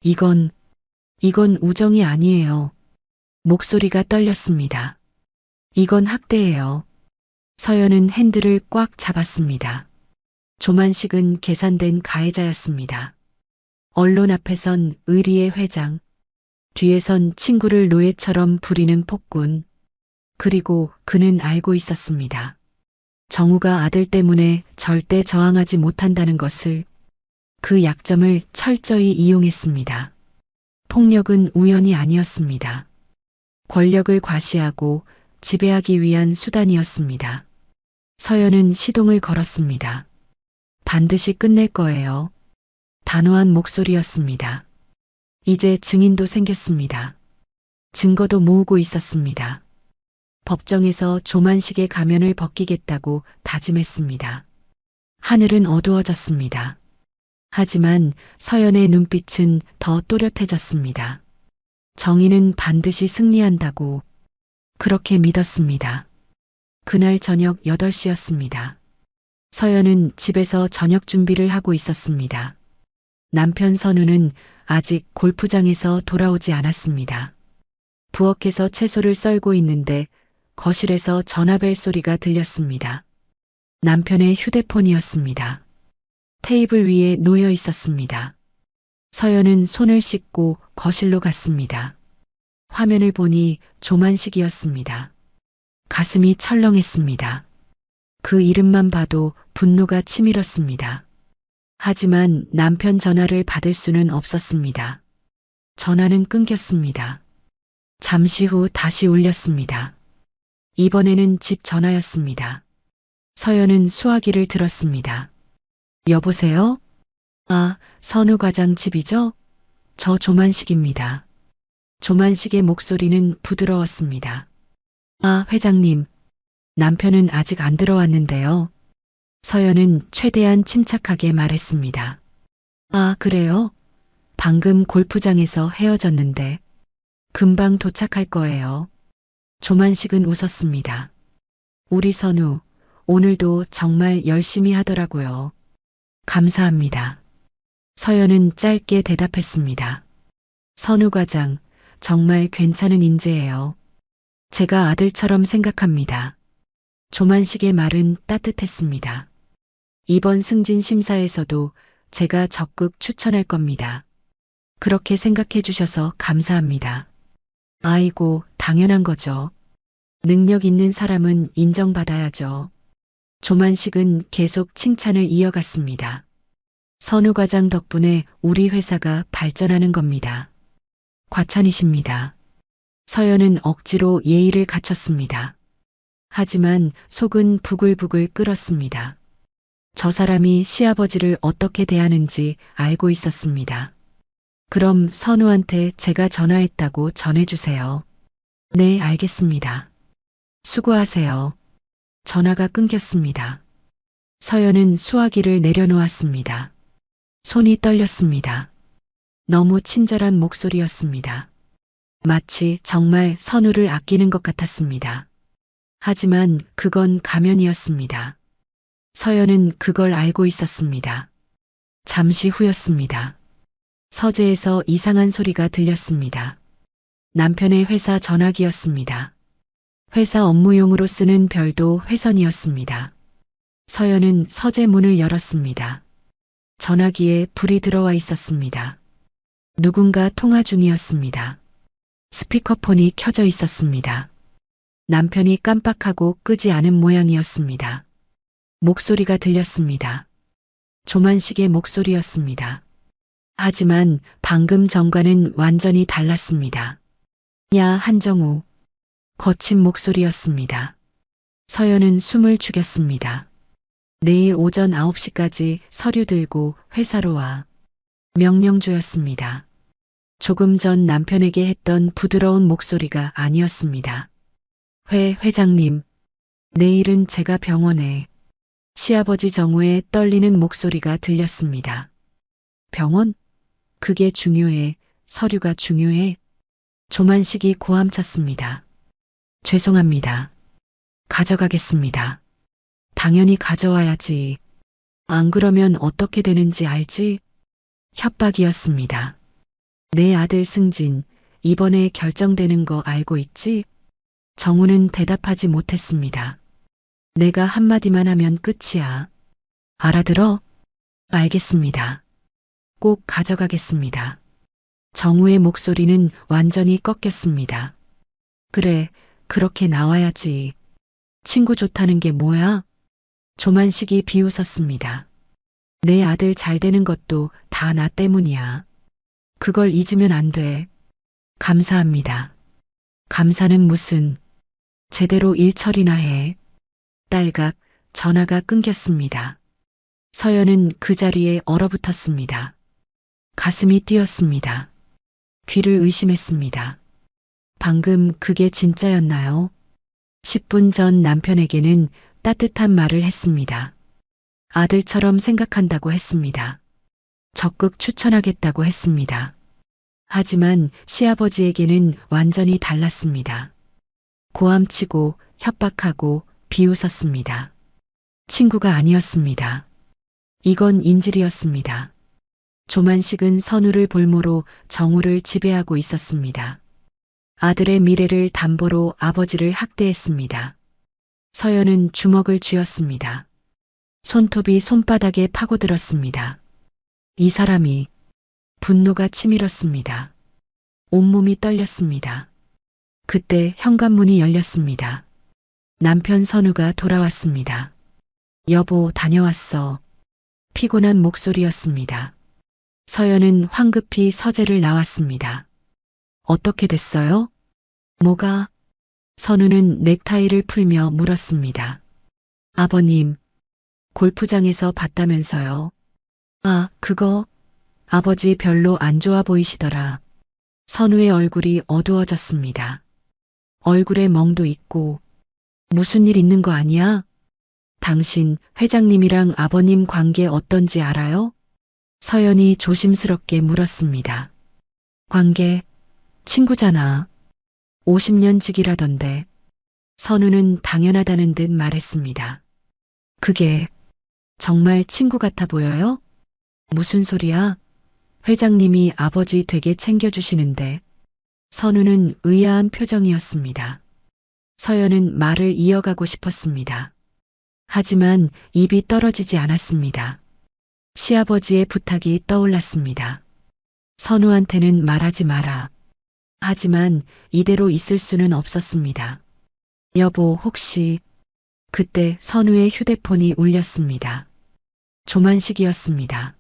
이건 우정이 아니에요. 목소리가 떨렸습니다. 이건 학대예요. 서연은 핸들을 꽉 잡았습니다. 조만식은 계산된 가해자였습니다. 언론 앞에선 의리의 회장, 뒤에선 친구를 노예처럼 부리는 폭군. 그리고 그는 알고 있었습니다. 정우가 아들 때문에 절대 저항하지 못한다는 것을, 그 약점을 철저히 이용했습니다. 폭력은 우연이 아니었습니다. 권력을 과시하고 지배하기 위한 수단이었습니다. 서연은 시동을 걸었습니다. 반드시 끝낼 거예요. 단호한 목소리였습니다. 이제 증인도 생겼습니다. 증거도 모으고 있었습니다. 법정에서 조만식의 가면을 벗기겠다고 다짐했습니다. 하늘은 어두워졌습니다. 하지만 서연의 눈빛은 더 또렷해졌습니다. 정의는 반드시 승리한다고 그렇게 믿었습니다. 그날 저녁 8시였습니다. 서연은 집에서 저녁 준비를 하고 있었습니다. 남편 선우는 아직 골프장에서 돌아오지 않았습니다. 부엌에서 채소를 썰고 있는데 거실에서 전화벨 소리가 들렸습니다. 남편의 휴대폰이었습니다. 테이블 위에 놓여 있었습니다. 서연은 손을 씻고 거실로 갔습니다. 화면을 보니 조만식이었습니다. 가슴이 철렁했습니다. 그 이름만 봐도 분노가 치밀었습니다. 하지만 남편 전화를 받을 수는 없었습니다. 전화는 끊겼습니다. 잠시 후 다시 울렸습니다. 이번에는 집 전화였습니다. 서연은 수화기를 들었습니다. 여보세요? 아, 선우 과장 집이죠? 저 조만식입니다. 조만식의 목소리는 부드러웠습니다. 아, 회장님. 남편은 아직 안 들어왔는데요. 서연은 최대한 침착하게 말했습니다. 아, 그래요? 방금 골프장에서 헤어졌는데 금방 도착할 거예요. 조만식은 웃었습니다. 우리 선우, 오늘도 정말 열심히 하더라고요. 감사합니다. 서연은 짧게 대답했습니다. 선우 과장, 정말 괜찮은 인재예요. 제가 아들처럼 생각합니다. 조만식의 말은 따뜻했습니다. 이번 승진 심사에서도 제가 적극 추천할 겁니다. 그렇게 생각해 주셔서 감사합니다. 아이고, 당연한 거죠. 능력 있는 사람은 인정받아야죠. 조만식은 계속 칭찬을 이어갔습니다. 선우 과장 덕분에 우리 회사가 발전하는 겁니다. 과찬이십니다. 서연은 억지로 예의를 갖췄습니다. 하지만 속은 부글부글 끓었습니다. 저 사람이 시아버지를 어떻게 대하는지 알고 있었습니다. 그럼 선우한테 제가 전화했다고 전해주세요. 네, 알겠습니다. 수고하세요. 전화가 끊겼습니다. 서연은 수화기를 내려놓았습니다. 손이 떨렸습니다. 너무 친절한 목소리였습니다. 마치 정말 선우를 아끼는 것 같았습니다. 하지만 그건 가면이었습니다. 서연은 그걸 알고 있었습니다. 잠시 후였습니다. 서재에서 이상한 소리가 들렸습니다. 남편의 회사 전화기였습니다. 회사 업무용으로 쓰는 별도 회선이었습니다. 서연은 서재 문을 열었습니다. 전화기에 불이 들어와 있었습니다. 누군가 통화 중이었습니다. 스피커폰이 켜져 있었습니다. 남편이 깜빡하고 끄지 않은 모양이었습니다. 목소리가 들렸습니다. 조만식의 목소리였습니다. 하지만 방금 전과는 완전히 달랐습니다. 야, 한정우. 거친 목소리였습니다. 서연은 숨을 죽였습니다. 내일 오전 9시까지 서류 들고 회사로 와. 명령조였습니다. 조금 전 남편에게 했던 부드러운 목소리가 아니었습니다. 회장님, 내일은 제가 병원에. 시아버지 정우의 떨리는 목소리가 들렸습니다. 병원? 그게 중요해. 서류가 중요해. 조만식이 고함쳤습니다. 죄송합니다. 가져가겠습니다. 당연히 가져와야지. 안 그러면 어떻게 되는지 알지? 협박이었습니다. 내 아들 승진, 이번에 결정되는 거 알고 있지? 정우는 대답하지 못했습니다. 내가 한마디만 하면 끝이야. 알아들어? 알겠습니다. 꼭 가져가겠습니다. 정우의 목소리는 완전히 꺾였습니다. 그래, 그렇게 나와야지. 친구 좋다는 게 뭐야? 조만식이 비웃었습니다. 내 아들 잘 되는 것도 다 나 때문이야. 그걸 잊으면 안 돼. 감사합니다. 감사는 무슨. 제대로 일 처리나 해. 딸각, 전화가 끊겼습니다. 서연은 그 자리에 얼어붙었습니다. 가슴이 뛰었습니다. 귀를 의심했습니다. 방금 그게 진짜였나요? 10분 전 남편에게는 따뜻한 말을 했습니다. 아들처럼 생각한다고 했습니다. 적극 추천하겠다고 했습니다. 하지만 시아버지에게는 완전히 달랐습니다. 고함치고 협박하고 비웃었습니다. 친구가 아니었습니다. 이건 인질이었습니다. 조만식은 선우를 볼모로 정우를 지배하고 있었습니다. 아들의 미래를 담보로 아버지를 학대했습니다. 서연은 주먹을 쥐었습니다. 손톱이 손바닥에 파고들었습니다. 이 사람이. 분노가 치밀었습니다. 온몸이 떨렸습니다. 그때 현관문이 열렸습니다. 남편 선우가 돌아왔습니다. 여보, 다녀왔어. 피곤한 목소리였습니다. 서연은 황급히 서재를 나왔습니다. 어떻게 됐어요? 뭐가? 선우는 넥타이를 풀며 물었습니다. 아버님, 골프장에서 봤다면서요. 아, 그거? 아버지 별로 안 좋아 보이시더라. 선우의 얼굴이 어두워졌습니다. 얼굴에 멍도 있고. 무슨 일 있는 거 아니야? 당신 회장님이랑 아버님 관계 어떤지 알아요? 서연이 조심스럽게 물었습니다. 관계? 친구잖아. 50년 지기라던데. 선우는 당연하다는 듯 말했습니다. 그게 정말 친구 같아 보여요? 무슨 소리야? 회장님이 아버지 되게 챙겨주시는데. 선우는 의아한 표정이었습니다. 서연은 말을 이어가고 싶었습니다. 하지만 입이 떨어지지 않았습니다. 시아버지의 부탁이 떠올랐습니다. 선우한테는 말하지 마라. 하지만 이대로 있을 수는 없었습니다. 여보, 혹시. 그때 선우의 휴대폰이 울렸습니다. 조만식이었습니다.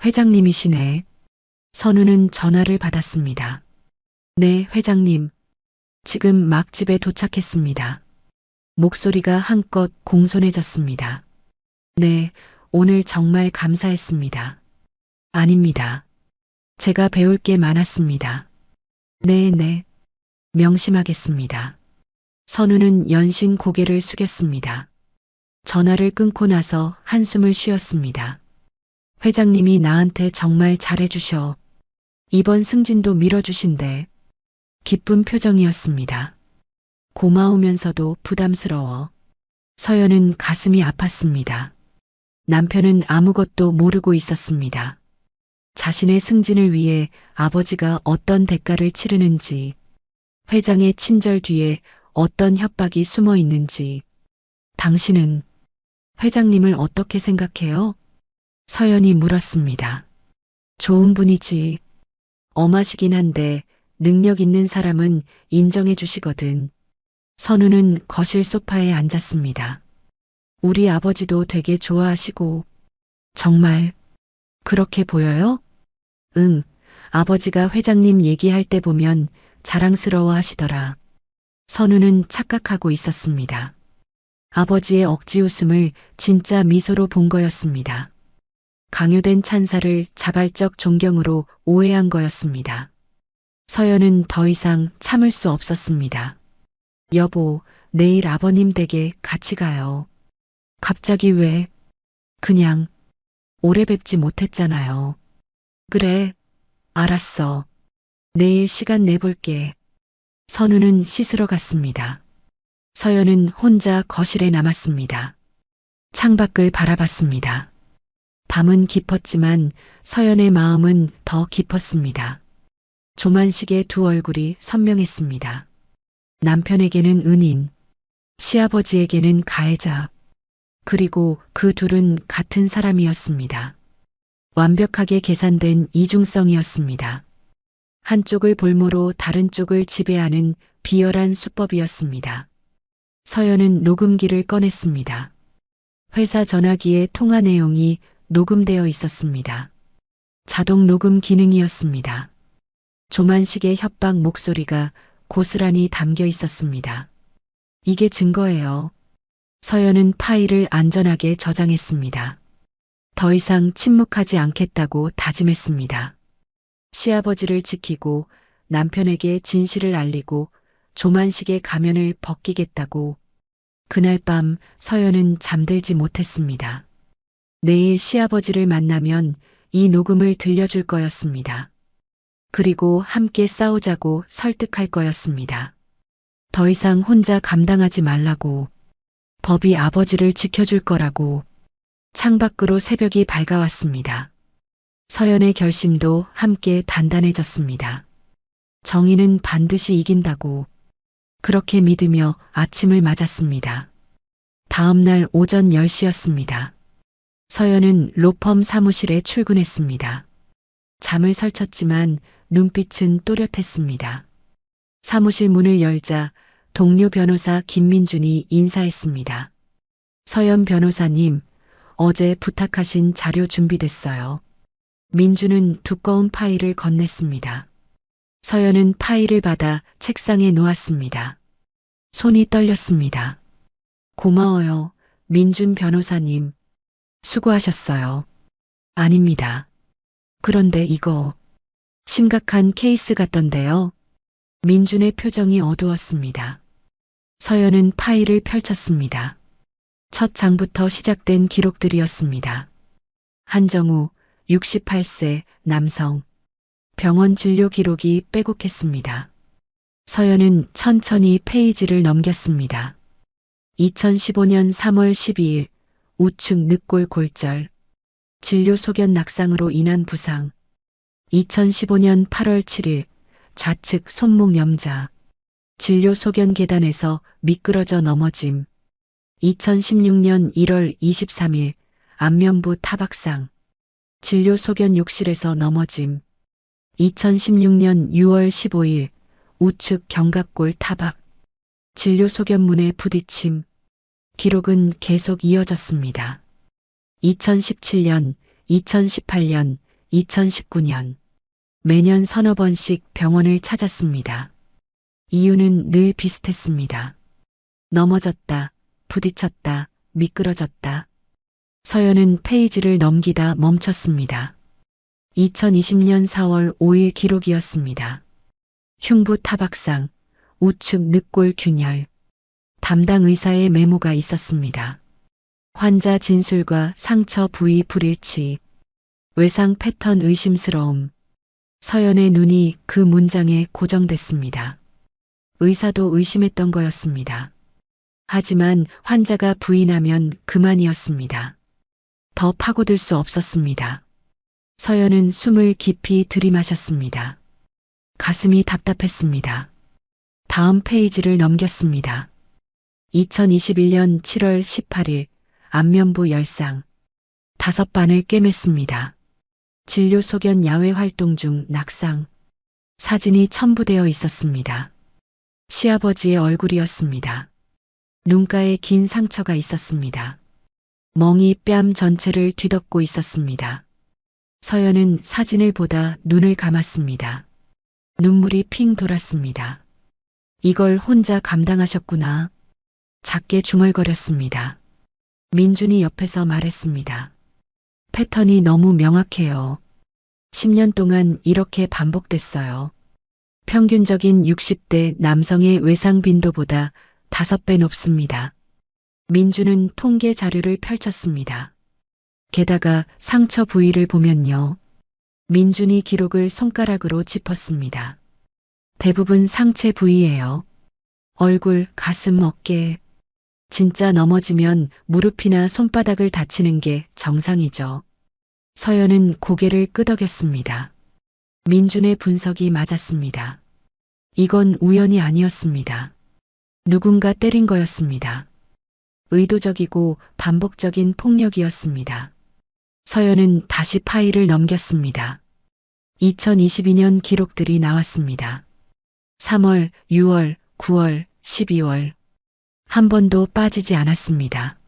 회장님이시네. 선우는 전화를 받았습니다. 네, 회장님. 지금 막 집에 도착했습니다. 목소리가 한껏 공손해졌습니다. 네, 오늘 정말 감사했습니다. 아닙니다. 제가 배울 게 많았습니다. 네. 명심하겠습니다. 선우는 연신 고개를 숙였습니다. 전화를 끊고 나서 한숨을 쉬었습니다. 회장님이 나한테 정말 잘해주셔. 이번 승진도 밀어주신대. 기쁜 표정이었습니다. 고마우면서도 부담스러워. 서연은 가슴이 아팠습니다. 남편은 아무것도 모르고 있었습니다. 자신의 승진을 위해 아버지가 어떤 대가를 치르는지, 회장의 친절 뒤에 어떤 협박이 숨어 있는지. 당신은 회장님을 어떻게 생각해요? 서연이 물었습니다. 좋은 분이지. 엄하시긴 한데 능력 있는 사람은 인정해 주시거든. 선우는 거실 소파에 앉았습니다. 우리 아버지도 되게 좋아하시고. 정말 그렇게 보여요? 응, 아버지가 회장님 얘기할 때 보면 자랑스러워 하시더라. 선우는 착각하고 있었습니다. 아버지의 억지 웃음을 진짜 미소로 본 거였습니다. 강요된 찬사를 자발적 존경으로 오해한 거였습니다. 서연은 더 이상 참을 수 없었습니다. 여보, 내일 아버님 댁에 같이 가요. 갑자기 왜? 그냥 오래 뵙지 못했잖아요. 그래, 알았어. 내일 시간 내볼게. 선우는 씻으러 갔습니다. 서연은 혼자 거실에 남았습니다. 창밖을 바라봤습니다. 밤은 깊었지만 서연의 마음은 더 깊었습니다. 조만식의 두 얼굴이 선명했습니다. 남편에게는 은인, 시아버지에게는 가해자, 그리고 그 둘은 같은 사람이었습니다. 완벽하게 계산된 이중성이었습니다. 한쪽을 볼모로 다른 쪽을 지배하는 비열한 수법이었습니다. 서연은 녹음기를 꺼냈습니다. 회사 전화기의 통화 내용이 녹음되어 있었습니다. 자동 녹음 기능이었습니다. 조만식의 협박 목소리가 고스란히 담겨 있었습니다. 이게 증거예요. 서연은 파일을 안전하게 저장했습니다. 더 이상 침묵하지 않겠다고 다짐했습니다. 시아버지를 지키고 남편에게 진실을 알리고 조만식의 가면을 벗기겠다고. 그날 밤 서연은 잠들지 못했습니다. 내일 시아버지를 만나면 이 녹음을 들려줄 거였습니다. 그리고 함께 싸우자고 설득할 거였습니다. 더 이상 혼자 감당하지 말라고. 법이 아버지를 지켜줄 거라고. 창밖으로 새벽이 밝아왔습니다. 서연의 결심도 함께 단단해졌습니다. 정의는 반드시 이긴다고. 그렇게 믿으며 아침을 맞았습니다. 다음 날 오전 10시였습니다. 서연은 로펌 사무실에 출근했습니다. 잠을 설쳤지만 눈빛은 또렷했습니다. 사무실 문을 열자 동료 변호사 김민준이 인사했습니다. 서연 변호사님, 어제 부탁하신 자료 준비됐어요. 민준은 두꺼운 파일을 건넸습니다. 서연은 파일을 받아 책상에 놓았습니다. 손이 떨렸습니다. 고마워요, 민준 변호사님. 수고하셨어요. 아닙니다. 그런데 이거 심각한 케이스 같던데요. 민준의 표정이 어두웠습니다. 서연은 파일을 펼쳤습니다. 첫 장부터 시작된 기록들이었습니다. 한정우, 68세, 남성. 병원 진료 기록이 빼곡했습니다. 서연은 천천히 페이지를 넘겼습니다. 2015년 3월 12일, 우측 늑골 골절. 진료 소견 낙상으로 인한 부상. 2015년 8월 7일, 좌측 손목 염자. 진료 소견 계단에서 미끄러져 넘어짐. 2016년 1월 23일, 안면부 타박상. 진료 소견 욕실에서 넘어짐. 2016년 6월 15일, 우측 견갑골 타박. 진료 소견문에 부딪힘. 기록은 계속 이어졌습니다. 2017년, 2018년, 2019년. 매년 서너 번씩 병원을 찾았습니다. 이유는 늘 비슷했습니다. 넘어졌다, 부딪혔다, 미끄러졌다. 서연은 페이지를 넘기다 멈췄습니다. 2020년 4월 5일 기록이었습니다. 흉부 타박상, 우측 늑골 균열. 담당 의사의 메모가 있었습니다. 환자 진술과 상처 부위 불일치, 외상 패턴 의심스러움. 서연의 눈이 그 문장에 고정됐습니다. 의사도 의심했던 거였습니다. 하지만 환자가 부인하면 그만이었습니다. 더 파고들 수 없었습니다. 서연은 숨을 깊이 들이마셨습니다. 가슴이 답답했습니다. 다음 페이지를 넘겼습니다. 2021년 7월 18일 안면부 열상. 5반을 꿰맸습니다. 진료 소견 야외 활동 중 낙상. 사진이 첨부되어 있었습니다. 시아버지의 얼굴이었습니다. 눈가에 긴 상처가 있었습니다. 멍이 뺨 전체를 뒤덮고 있었습니다. 서연은 사진을 보다 눈을 감았습니다. 눈물이 핑 돌았습니다. 이걸 혼자 감당하셨구나. 작게 중얼거렸습니다. 민준이 옆에서 말했습니다. 패턴이 너무 명확해요. 10년 동안 이렇게 반복됐어요. 평균적인 60대 남성의 외상 빈도보다 5배 높습니다. 민준은 통계 자료를 펼쳤습니다. 게다가 상처 부위를 보면요. 민준이 기록을 손가락으로 짚었습니다. 대부분 상체 부위예요. 얼굴, 가슴, 어깨. 진짜 넘어지면 무릎이나 손바닥을 다치는 게 정상이죠. 서연은 고개를 끄덕였습니다. 민준의 분석이 맞았습니다. 이건 우연이 아니었습니다. 누군가 때린 거였습니다. 의도적이고 반복적인 폭력이었습니다. 서연은 다시 파일을 넘겼습니다. 2022년 기록들이 나왔습니다. 3월, 6월, 9월, 12월. 한 번도 빠지지 않았습니다.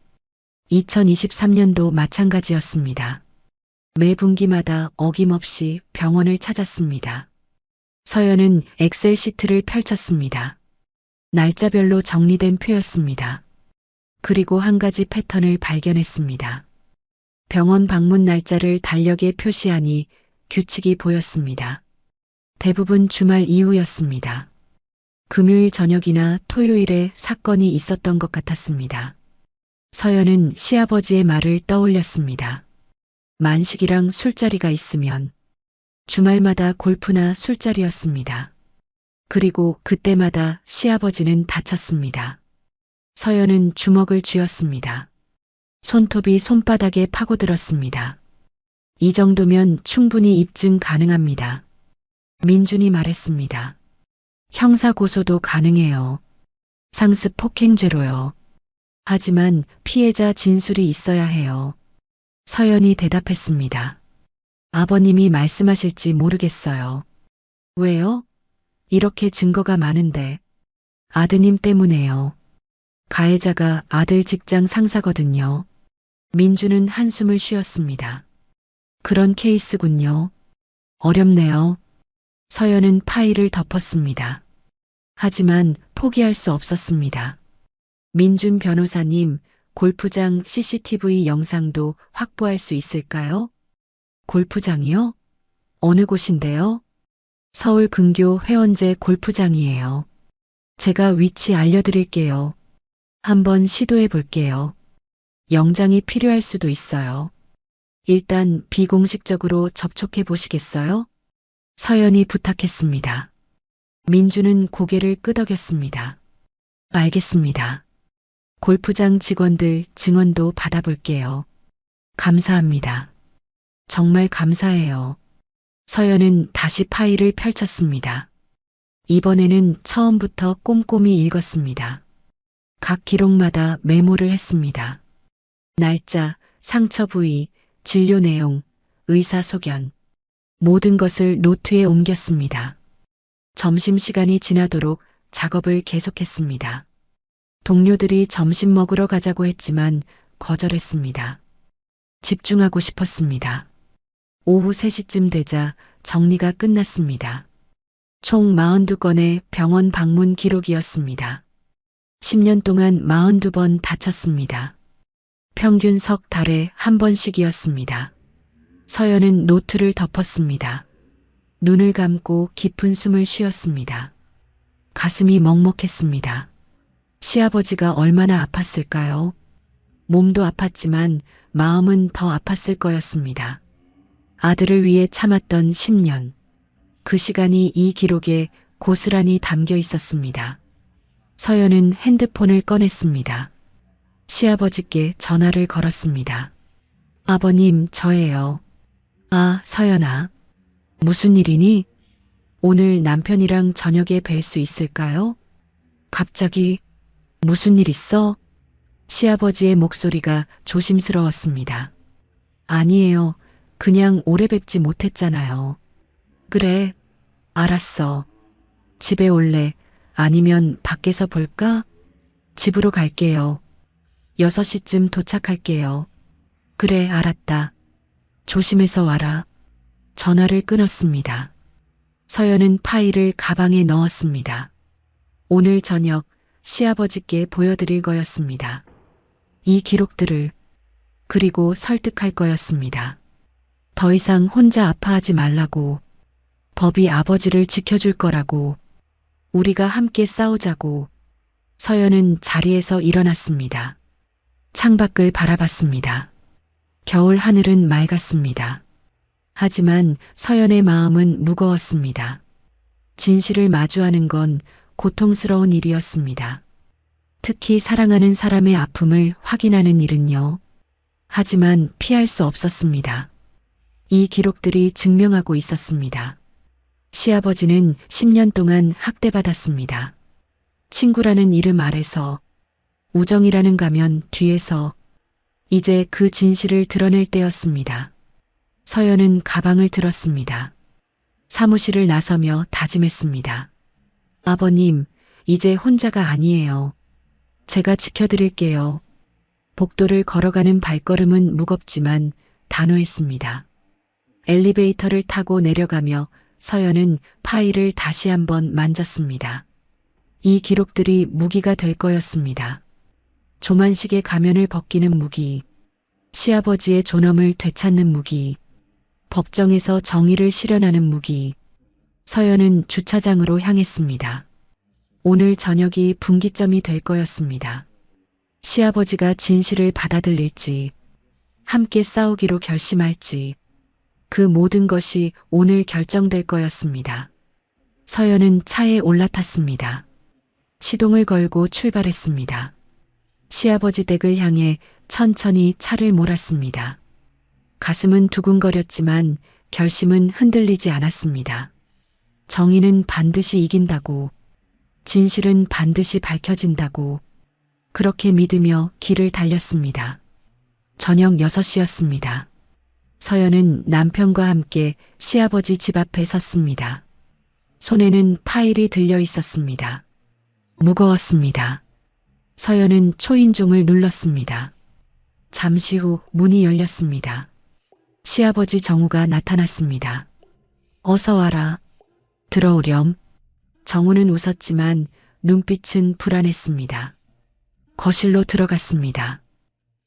2023년도 마찬가지였습니다. 매 분기마다 어김없이 병원을 찾았습니다. 서연은 엑셀 시트를 펼쳤습니다. 날짜별로 정리된 표였습니다. 그리고 한 가지 패턴을 발견했습니다. 병원 방문 날짜를 달력에 표시하니 규칙이 보였습니다. 대부분 주말 이후였습니다. 금요일 저녁이나 토요일에 사건이 있었던 것 같았습니다. 서연은 시아버지의 말을 떠올렸습니다. 만식이랑 술자리가 있으면 주말마다 골프나 술자리였습니다. 그리고 그때마다 시아버지는 다쳤습니다. 서연은 주먹을 쥐었습니다. 손톱이 손바닥에 파고들었습니다. 이 정도면 충분히 입증 가능합니다. 민준이 말했습니다. 형사 고소도 가능해요. 상습 폭행죄로요. 하지만 피해자 진술이 있어야 해요. 서연이 대답했습니다. 아버님이 말씀하실지 모르겠어요. 왜요? 이렇게 증거가 많은데. 아드님 때문에요. 가해자가 아들 직장 상사거든요. 민주는 한숨을 쉬었습니다. 그런 케이스군요. 어렵네요. 서연은 파일을 덮었습니다. 하지만 포기할 수 없었습니다. 민준 변호사님, 골프장 CCTV 영상도 확보할 수 있을까요? 골프장이요? 어느 곳인데요? 서울 근교 회원제 골프장이에요. 제가 위치 알려드릴게요. 한번 시도해 볼게요. 영장이 필요할 수도 있어요. 일단 비공식적으로 접촉해 보시겠어요? 서연이 부탁했습니다. 민주는 고개를 끄덕였습니다. 알겠습니다. 골프장 직원들 증언도 받아볼게요. 감사합니다. 정말 감사해요. 서연은 다시 파일을 펼쳤습니다. 이번에는 처음부터 꼼꼼히 읽었습니다. 각 기록마다 메모를 했습니다. 날짜, 상처 부위, 진료 내용, 의사 소견. 모든 것을 노트에 옮겼습니다. 점심시간이 지나도록 작업을 계속했습니다. 동료들이 점심 먹으러 가자고 했지만 거절했습니다. 집중하고 싶었습니다. 오후 3시쯤 되자 정리가 끝났습니다. 총 42건의 병원 방문 기록이었습니다. 10년 동안 42번 다쳤습니다. 평균 석 달에 한 번씩이었습니다. 서연은 노트를 덮었습니다. 눈을 감고 깊은 숨을 쉬었습니다. 가슴이 먹먹했습니다. 시아버지가 얼마나 아팠을까요? 몸도 아팠지만 마음은 더 아팠을 거였습니다. 아들을 위해 참았던 10년. 그 시간이 이 기록에 고스란히 담겨 있었습니다. 서연은 핸드폰을 꺼냈습니다. 시아버지께 전화를 걸었습니다. 아버님, 저예요. 아, 서연아. 무슨 일이니? 오늘 남편이랑 저녁에 뵐 수 있을까요? 갑자기 무슨 일 있어? 시아버지의 목소리가 조심스러웠습니다. 아니에요. 그냥 오래 뵙지 못했잖아요. 그래, 알았어. 집에 올래? 아니면 밖에서 볼까? 집으로 갈게요. 6시쯤 도착할게요. 그래, 알았다. 조심해서 와라. 전화를 끊었습니다. 서연은 파일을 가방에 넣었습니다. 오늘 저녁 시아버지께 보여드릴 거였습니다. 이 기록들을, 그리고 설득할 거였습니다. 더 이상 혼자 아파하지 말라고, 법이 아버지를 지켜줄 거라고, 우리가 함께 싸우자고. 서연은 자리에서 일어났습니다. 창밖을 바라봤습니다. 겨울 하늘은 맑았습니다. 하지만 서연의 마음은 무거웠습니다. 진실을 마주하는 건 고통스러운 일이었습니다. 특히 사랑하는 사람의 아픔을 확인하는 일은요. 하지만 피할 수 없었습니다. 이 기록들이 증명하고 있었습니다. 시아버지는 10년 동안 학대받았습니다. 친구라는 이름 아래서, 우정이라는 가면 뒤에서. 이제 그 진실을 드러낼 때였습니다. 서연은 가방을 들었습니다. 사무실을 나서며 다짐했습니다. 아버님, 이제 혼자가 아니에요. 제가 지켜드릴게요. 복도를 걸어가는 발걸음은 무겁지만 단호했습니다. 엘리베이터를 타고 내려가며 서연은 파일을 다시 한번 만졌습니다. 이 기록들이 무기가 될 거였습니다. 조만식의 가면을 벗기는 무기, 시아버지의 존엄을 되찾는 무기, 법정에서 정의를 실현하는 무기. 서연은 주차장으로 향했습니다. 오늘 저녁이 분기점이 될 거였습니다. 시아버지가 진실을 받아들일지, 함께 싸우기로 결심할지, 그 모든 것이 오늘 결정될 거였습니다. 서연은 차에 올라탔습니다. 시동을 걸고 출발했습니다. 시아버지 댁을 향해 천천히 차를 몰았습니다. 가슴은 두근거렸지만 결심은 흔들리지 않았습니다. 정의는 반드시 이긴다고, 진실은 반드시 밝혀진다고, 그렇게 믿으며 길을 달렸습니다. 저녁 6시였습니다. 서연은 남편과 함께 시아버지 집 앞에 섰습니다. 손에는 파일이 들려 있었습니다. 무거웠습니다. 서연은 초인종을 눌렀습니다. 잠시 후 문이 열렸습니다. 시아버지 정우가 나타났습니다. 어서 와라. 들어오렴. 정우는 웃었지만 눈빛은 불안했습니다. 거실로 들어갔습니다.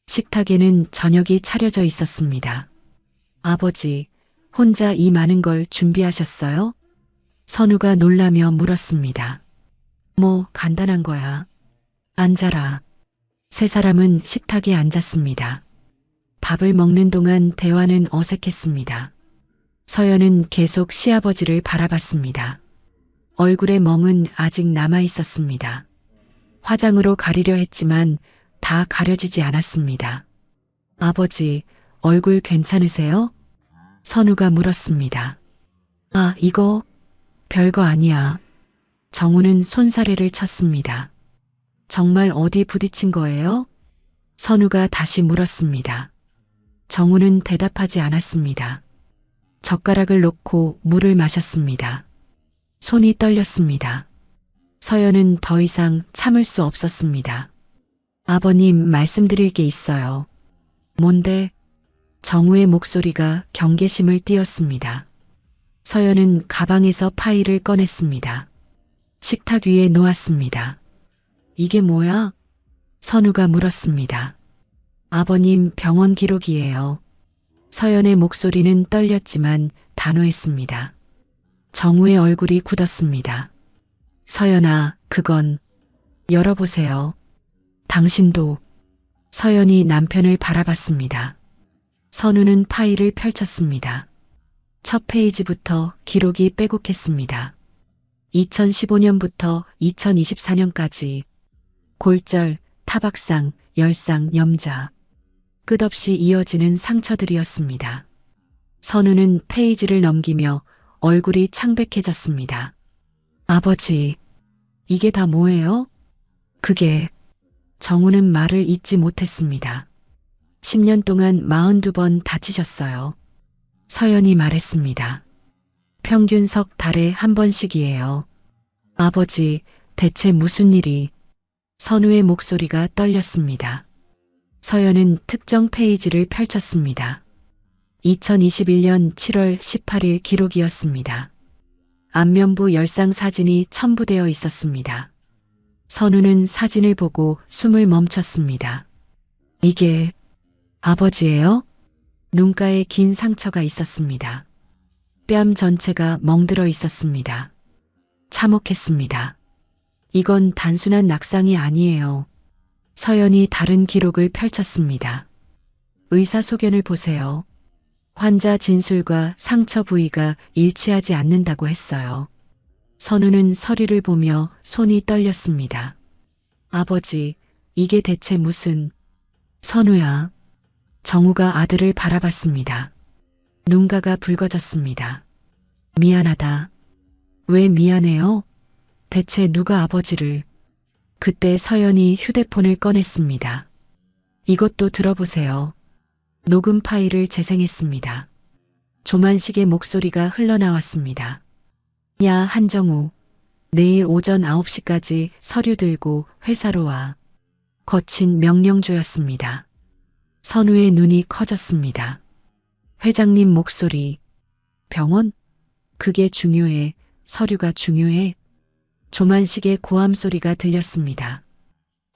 식탁에는 저녁이 차려져 있었습니다. 아버지, 혼자 이 많은 걸 준비하셨어요? 선우가 놀라며 물었습니다. 뭐 간단한 거야. 앉아라. 세 사람은 식탁에 앉았습니다. 밥을 먹는 동안 대화는 어색했습니다. 서연은 계속 시아버지를 바라봤습니다. 얼굴의 멍은 아직 남아 있었습니다. 화장으로 가리려 했지만 다 가려지지 않았습니다. 아버지, 얼굴 괜찮으세요? 선우가 물었습니다. 아, 이거 별거 아니야. 정우는 손사래를 쳤습니다. 정말 어디 부딪힌 거예요? 선우가 다시 물었습니다. 정우는 대답하지 않았습니다. 젓가락을 놓고 물을 마셨습니다. 손이 떨렸습니다. 서연은 더 이상 참을 수 없었습니다. 아버님, 말씀드릴 게 있어요. 뭔데? 정우의 목소리가 경계심을 띄었습니다. 서연은 가방에서 파일을 꺼냈습니다. 식탁 위에 놓았습니다. 이게 뭐야? 선우가 물었습니다. 아버님 병원 기록이에요. 서연의 목소리는 떨렸지만 단호했습니다. 정우의 얼굴이 굳었습니다. 서연아, 그건 열어보세요. 당신도. 서연이 남편을 바라봤습니다. 선우는 파일을 펼쳤습니다. 첫 페이지부터 기록이 빼곡했습니다. 2015년부터 2024년까지 골절, 타박상, 열상, 염자. 끝없이 이어지는 상처들이었습니다. 선우는 페이지를 넘기며 얼굴이 창백해졌습니다. 아버지, 이게 다 뭐예요? 그게. 정우는 말을 잇지 못했습니다. 10년 동안 42번 다치셨어요. 서연이 말했습니다. 평균 석 달에 한 번씩이에요. 아버지, 대체 무슨 일이? 선우의 목소리가 떨렸습니다. 서연은 특정 페이지를 펼쳤습니다. 2021년 7월 18일 기록이었습니다. 안면부 열상 사진이 첨부되어 있었습니다. 선우는 사진을 보고 숨을 멈췄습니다. 이게 아버지예요? 눈가에 긴 상처가 있었습니다. 뺨 전체가 멍들어 있었습니다. 참혹했습니다. 이건 단순한 낙상이 아니에요. 서연이 다른 기록을 펼쳤습니다. 의사소견을 보세요. 환자 진술과 상처 부위가 일치하지 않는다고 했어요. 선우는 서류를 보며 손이 떨렸습니다. 아버지, 이게 대체 무슨... 선우야. 정우가 아들을 바라봤습니다. 눈가가 붉어졌습니다. 미안하다. 왜 미안해요? 대체 누가 아버지를... 그때 서연이 휴대폰을 꺼냈습니다. 이것도 들어보세요. 녹음 파일을 재생했습니다. 조만식의 목소리가 흘러나왔습니다. 야, 한정우. 내일 오전 9시까지 서류 들고 회사로 와. 거친 명령조였습니다. 선우의 눈이 커졌습니다. 회장님 목소리. 병원? 그게 중요해. 서류가 중요해. 조만식의 고함 소리가 들렸습니다.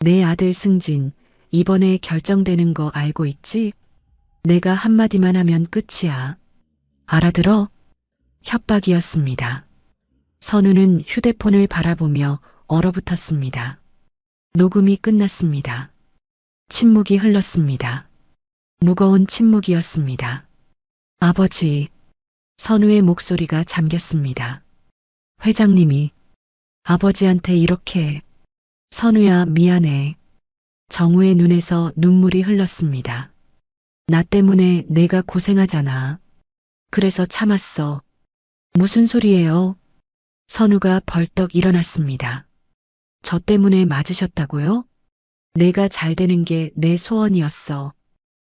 내 아들 승진, 이번에 결정되는 거 알고 있지? 내가 한마디만 하면 끝이야. 알아들어? 협박이었습니다. 선우는 휴대폰을 바라보며 얼어붙었습니다. 녹음이 끝났습니다. 침묵이 흘렀습니다. 무거운 침묵이었습니다. 아버지, 선우의 목소리가 잠겼습니다. 회장님이 아버지한테 이렇게... 선우야, 미안해. 정우의 눈에서 눈물이 흘렀습니다. 나 때문에 내가 고생하잖아. 그래서 참았어. 무슨 소리예요? 선우가 벌떡 일어났습니다. 저 때문에 맞으셨다고요? 내가 잘 되는 게 내 소원이었어.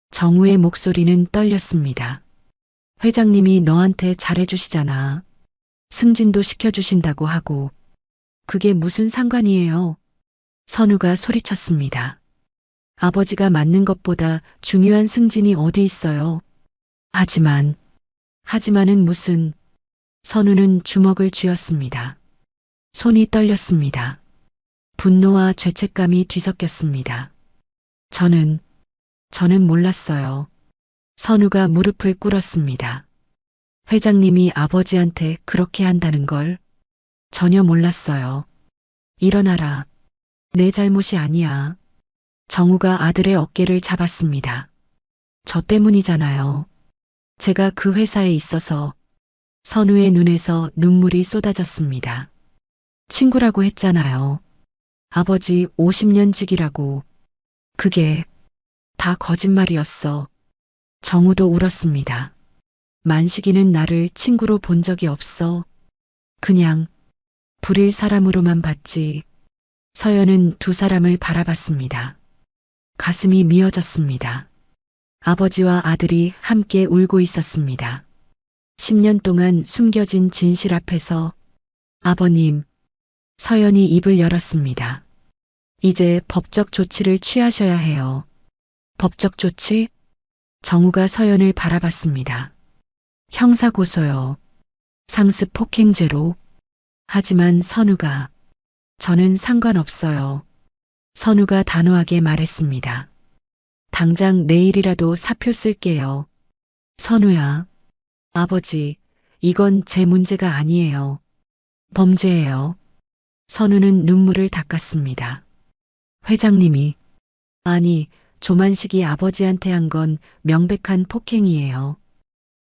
정우의 목소리는 떨렸습니다. 회장님이 너한테 잘해주시잖아. 승진도 시켜주신다고 하고. 그게 무슨 상관이에요? 선우가 소리쳤습니다. 아버지가 맞는 것보다 중요한 승진이 어디 있어요? 하지만은 무슨... 선우는 주먹을 쥐었습니다. 손이 떨렸습니다. 분노와 죄책감이 뒤섞였습니다. 저는 몰랐어요. 선우가 무릎을 꿇었습니다. 회장님이 아버지한테 그렇게 한다는 걸 전혀 몰랐어요. 일어나라. 내 잘못이 아니야. 정우가 아들의 어깨를 잡았습니다. 저 때문이잖아요. 제가 그 회사에 있어서. 선우의 눈에서 눈물이 쏟아졌습니다. 친구라고 했잖아요. 아버지 50년 직이라고. 그게 다 거짓말이었어. 정우도 울었습니다. 만식이는 나를 친구로 본 적이 없어. 그냥 불일 사람으로만 봤지. 서연은 두 사람을 바라봤습니다. 가슴이 미어졌습니다. 아버지와 아들이 함께 울고 있었습니다. 10년 동안 숨겨진 진실 앞에서 아버님, 서연이 입을 열었습니다. 이제 법적 조치를 취하셔야 해요. 법적 조치? 정우가 서연을 바라봤습니다. 형사고소요. 상습 폭행죄로. 하지만 선우가 저는 상관없어요. 선우가 단호하게 말했습니다. 당장 내일이라도 사표 쓸게요. 선우야, 아버지, 이건 제 문제가 아니에요. 범죄예요. 선우는 눈물을 닦았습니다. 회장님이, 아니, 조만식이 아버지한테 한 건 명백한 폭행이에요.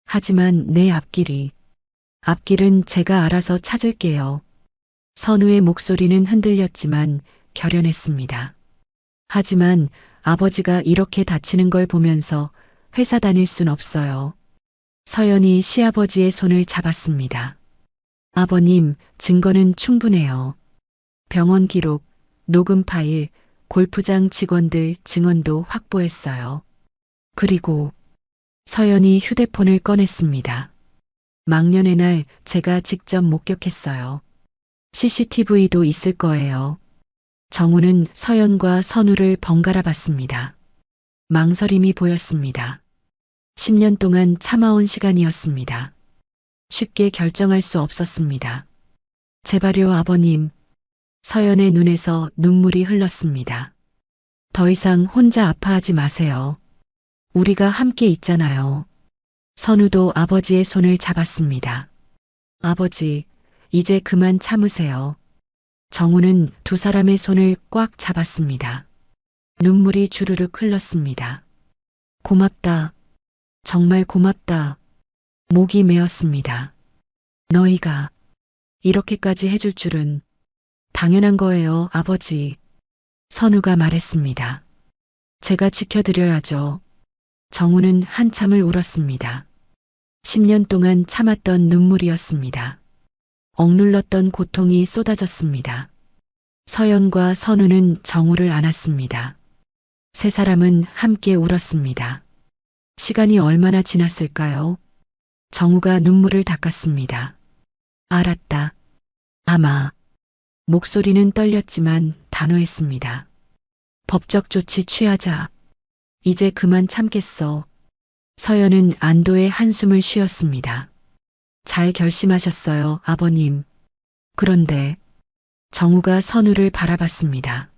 하지만 내 앞길은 제가 알아서 찾을게요. 선우의 목소리는 흔들렸지만 결연했습니다. 하지만 아버지가 이렇게 다치는 걸 보면서 회사 다닐 순 없어요. 서연이 시아버지의 손을 잡았습니다. 아버님, 증거는 충분해요. 병원 기록, 녹음 파일, 골프장 직원들 증언도 확보했어요. 그리고 서연이 휴대폰을 꺼냈습니다. 망년의 날 제가 직접 목격했어요. CCTV도 있을 거예요. 정우는 서연과 선우를 번갈아 봤습니다. 망설임이 보였습니다. 10년 동안 참아온 시간이었습니다. 쉽게 결정할 수 없었습니다. 제발요, 아버님. 서연의 눈에서 눈물이 흘렀습니다. 더 이상 혼자 아파하지 마세요. 우리가 함께 있잖아요. 선우도 아버지의 손을 잡았습니다. 아버지, 이제 그만 참으세요. 정우는 두 사람의 손을 꽉 잡았습니다. 눈물이 주르륵 흘렀습니다. 고맙다. 정말 고맙다. 목이 메었습니다. 너희가 이렇게까지 해줄 줄은 당연한 거예요, 아버지. 선우가 말했습니다. 제가 지켜드려야죠. 정우는 한참을 울었습니다. 10년 동안 참았던 눈물이었습니다. 억눌렀던 고통이 쏟아졌습니다. 서연과 선우는 정우를 안았습니다. 세 사람은 함께 울었습니다. 시간이 얼마나 지났을까요? 정우가 눈물을 닦았습니다. 알았다. 아마. 목소리는 떨렸지만 단호했습니다. 법적 조치 취하자. 이제 그만 참겠어. 서연은 안도의 한숨을 쉬었습니다. 잘 결심하셨어요, 아버님. 그런데 정우가 선우를 바라봤습니다.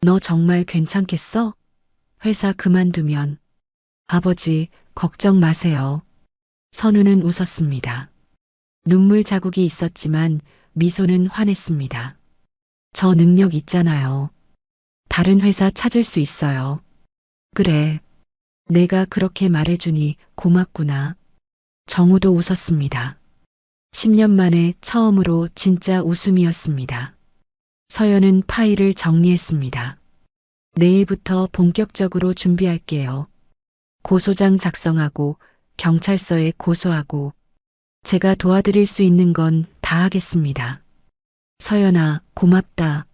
너 정말 괜찮겠어? 회사 그만두면. 아버지, 걱정 마세요. 선우는 웃었습니다. 눈물 자국이 있었지만 미소는 환했습니다. 저 능력 있잖아요. 다른 회사 찾을 수 있어요. 그래. 내가 그렇게 말해주니 고맙구나. 정우도 웃었습니다. 10년 만에 처음으로 진짜 웃음이었습니다. 서연은 파일을 정리했습니다. 내일부터 본격적으로 준비할게요. 고소장 작성하고 경찰서에 고소하고 제가 도와드릴 수 있는 건 다 하겠습니다. 서연아, 고맙다.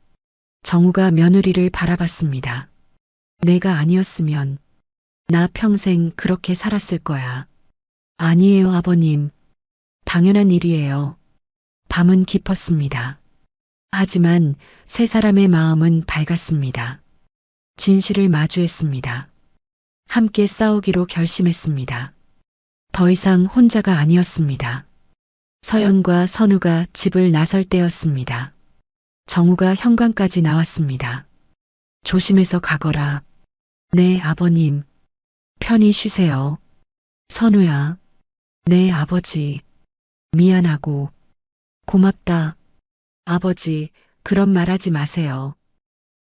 정우가 며느리를 바라봤습니다. 내가 아니었으면 나 평생 그렇게 살았을 거야. 아니에요, 아버님. 당연한 일이에요. 밤은 깊었습니다. 하지만 세 사람의 마음은 밝았습니다. 진실을 마주했습니다. 함께 싸우기로 결심했습니다. 더 이상 혼자가 아니었습니다. 서연과 선우가 집을 나설 때였습니다. 정우가 현관까지 나왔습니다. 조심해서 가거라. 네, 아버님. 편히 쉬세요. 선우야. 네, 아버지. 미안하고 고맙다. 아버지, 그런 말하지 마세요.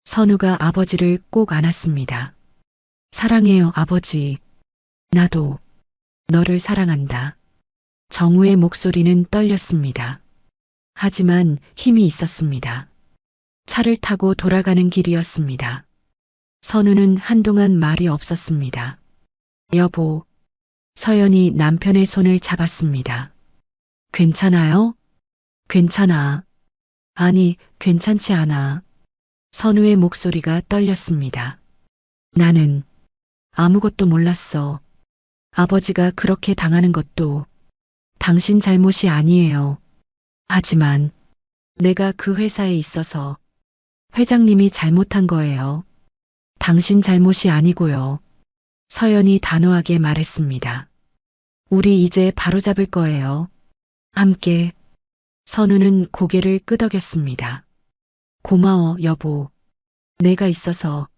선우가 아버지를 꼭 안았습니다. 사랑해요, 아버지. 나도 너를 사랑한다. 정우의 목소리는 떨렸습니다. 하지만 힘이 있었습니다. 차를 타고 돌아가는 길이었습니다. 선우는 한동안 말이 없었습니다. 여보. 서연이 남편의 손을 잡았습니다. 괜찮아요? 괜찮아. 아니, 괜찮지 않아. 선우의 목소리가 떨렸습니다. 나는 아무것도 몰랐어. 아버지가 그렇게 당하는 것도 당신 잘못이 아니에요. 하지만 내가 그 회사에 있어서 회장님이 잘못한 거예요. 당신 잘못이 아니고요. 서연이 단호하게 말했습니다. 우리 이제 바로잡을 거예요. 함께. 선우는 고개를 끄덕였습니다. 고마워, 여보. 내가 있어서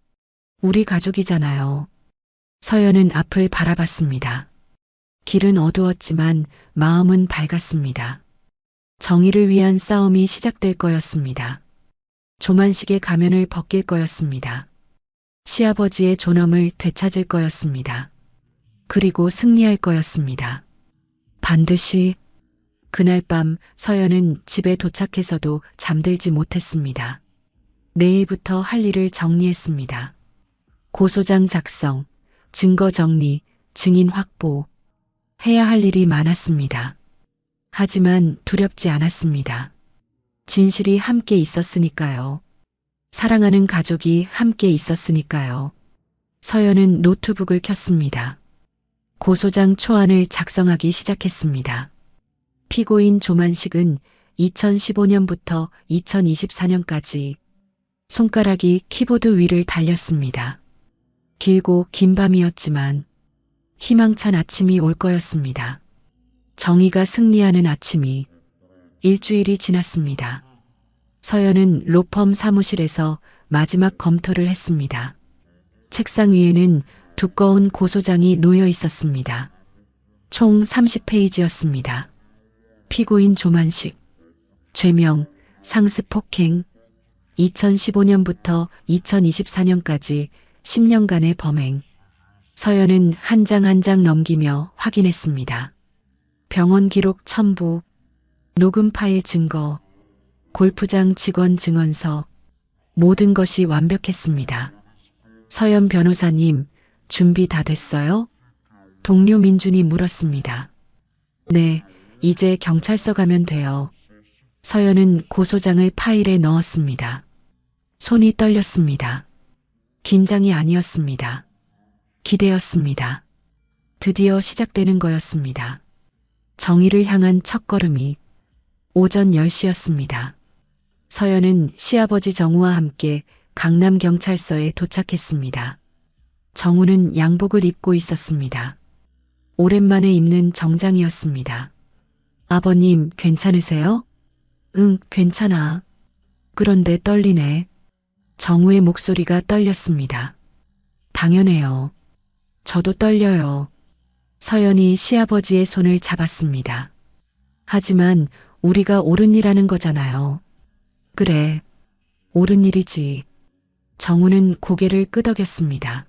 우리 가족이잖아요. 서연은 앞을 바라봤습니다. 길은 어두웠지만 마음은 밝았습니다. 정의를 위한 싸움이 시작될 거였습니다. 조만식의 가면을 벗길 거였습니다. 시아버지의 존엄을 되찾을 거였습니다. 그리고 승리할 거였습니다. 반드시. 그날 밤 서연은 집에 도착해서도 잠들지 못했습니다. 내일부터 할 일을 정리했습니다. 고소장 작성, 증거 정리, 증인 확보. 해야 할 일이 많았습니다. 하지만 두렵지 않았습니다. 진실이 함께 있었으니까요. 사랑하는 가족이 함께 있었으니까요. 서연은 노트북을 켰습니다. 고소장 초안을 작성하기 시작했습니다. 피고인 조만식은 2015년부터 2024년까지 손가락이 키보드 위를 달렸습니다. 길고 긴 밤이었지만 희망찬 아침이 올 거였습니다. 정의가 승리하는 아침이. 일주일이 지났습니다. 서연은 로펌 사무실에서 마지막 검토를 했습니다. 책상 위에는 두꺼운 고소장이 놓여 있었습니다. 총 30페이지였습니다. 피고인 조만식. 죄명, 상습 폭행. 2015년부터 2024년까지 10년간의 범행. 서연은 한 장 한 장 넘기며 확인했습니다. 병원 기록 첨부, 녹음 파일 증거, 골프장 직원 증언서, 모든 것이 완벽했습니다. 서연 변호사님, 준비 다 됐어요? 동료 민준이 물었습니다. 네, 이제 경찰서 가면 돼요. 서연은 고소장을 파일에 넣었습니다. 손이 떨렸습니다. 긴장이 아니었습니다. 기대였습니다. 드디어 시작되는 거였습니다. 정의를 향한 첫걸음이. 오전 10시였습니다. 서연은 시아버지 정우와 함께 강남경찰서에 도착했습니다. 정우는 양복을 입고 있었습니다. 오랜만에 입는 정장이었습니다. 아버님, 괜찮으세요? 응, 괜찮아. 그런데 떨리네. 정우의 목소리가 떨렸습니다. 당연해요. 저도 떨려요. 서연이 시아버지의 손을 잡았습니다. 하지만 우리가 옳은 일하는 거잖아요. 그래, 옳은 일이지. 정우는 고개를 끄덕였습니다.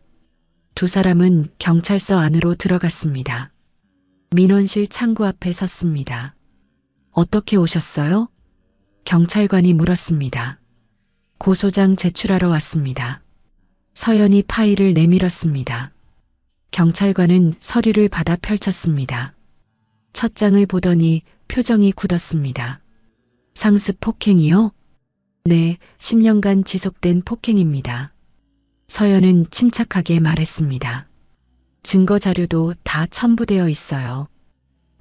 두 사람은 경찰서 안으로 들어갔습니다. 민원실 창구 앞에 섰습니다. 어떻게 오셨어요? 경찰관이 물었습니다. 고소장 제출하러 왔습니다. 서연이 파일을 내밀었습니다. 경찰관은 서류를 받아 펼쳤습니다. 첫 장을 보더니 표정이 굳었습니다. 상습 폭행이요? 네, 10년간 지속된 폭행입니다. 서연은 침착하게 말했습니다. 증거 자료도 다 첨부되어 있어요.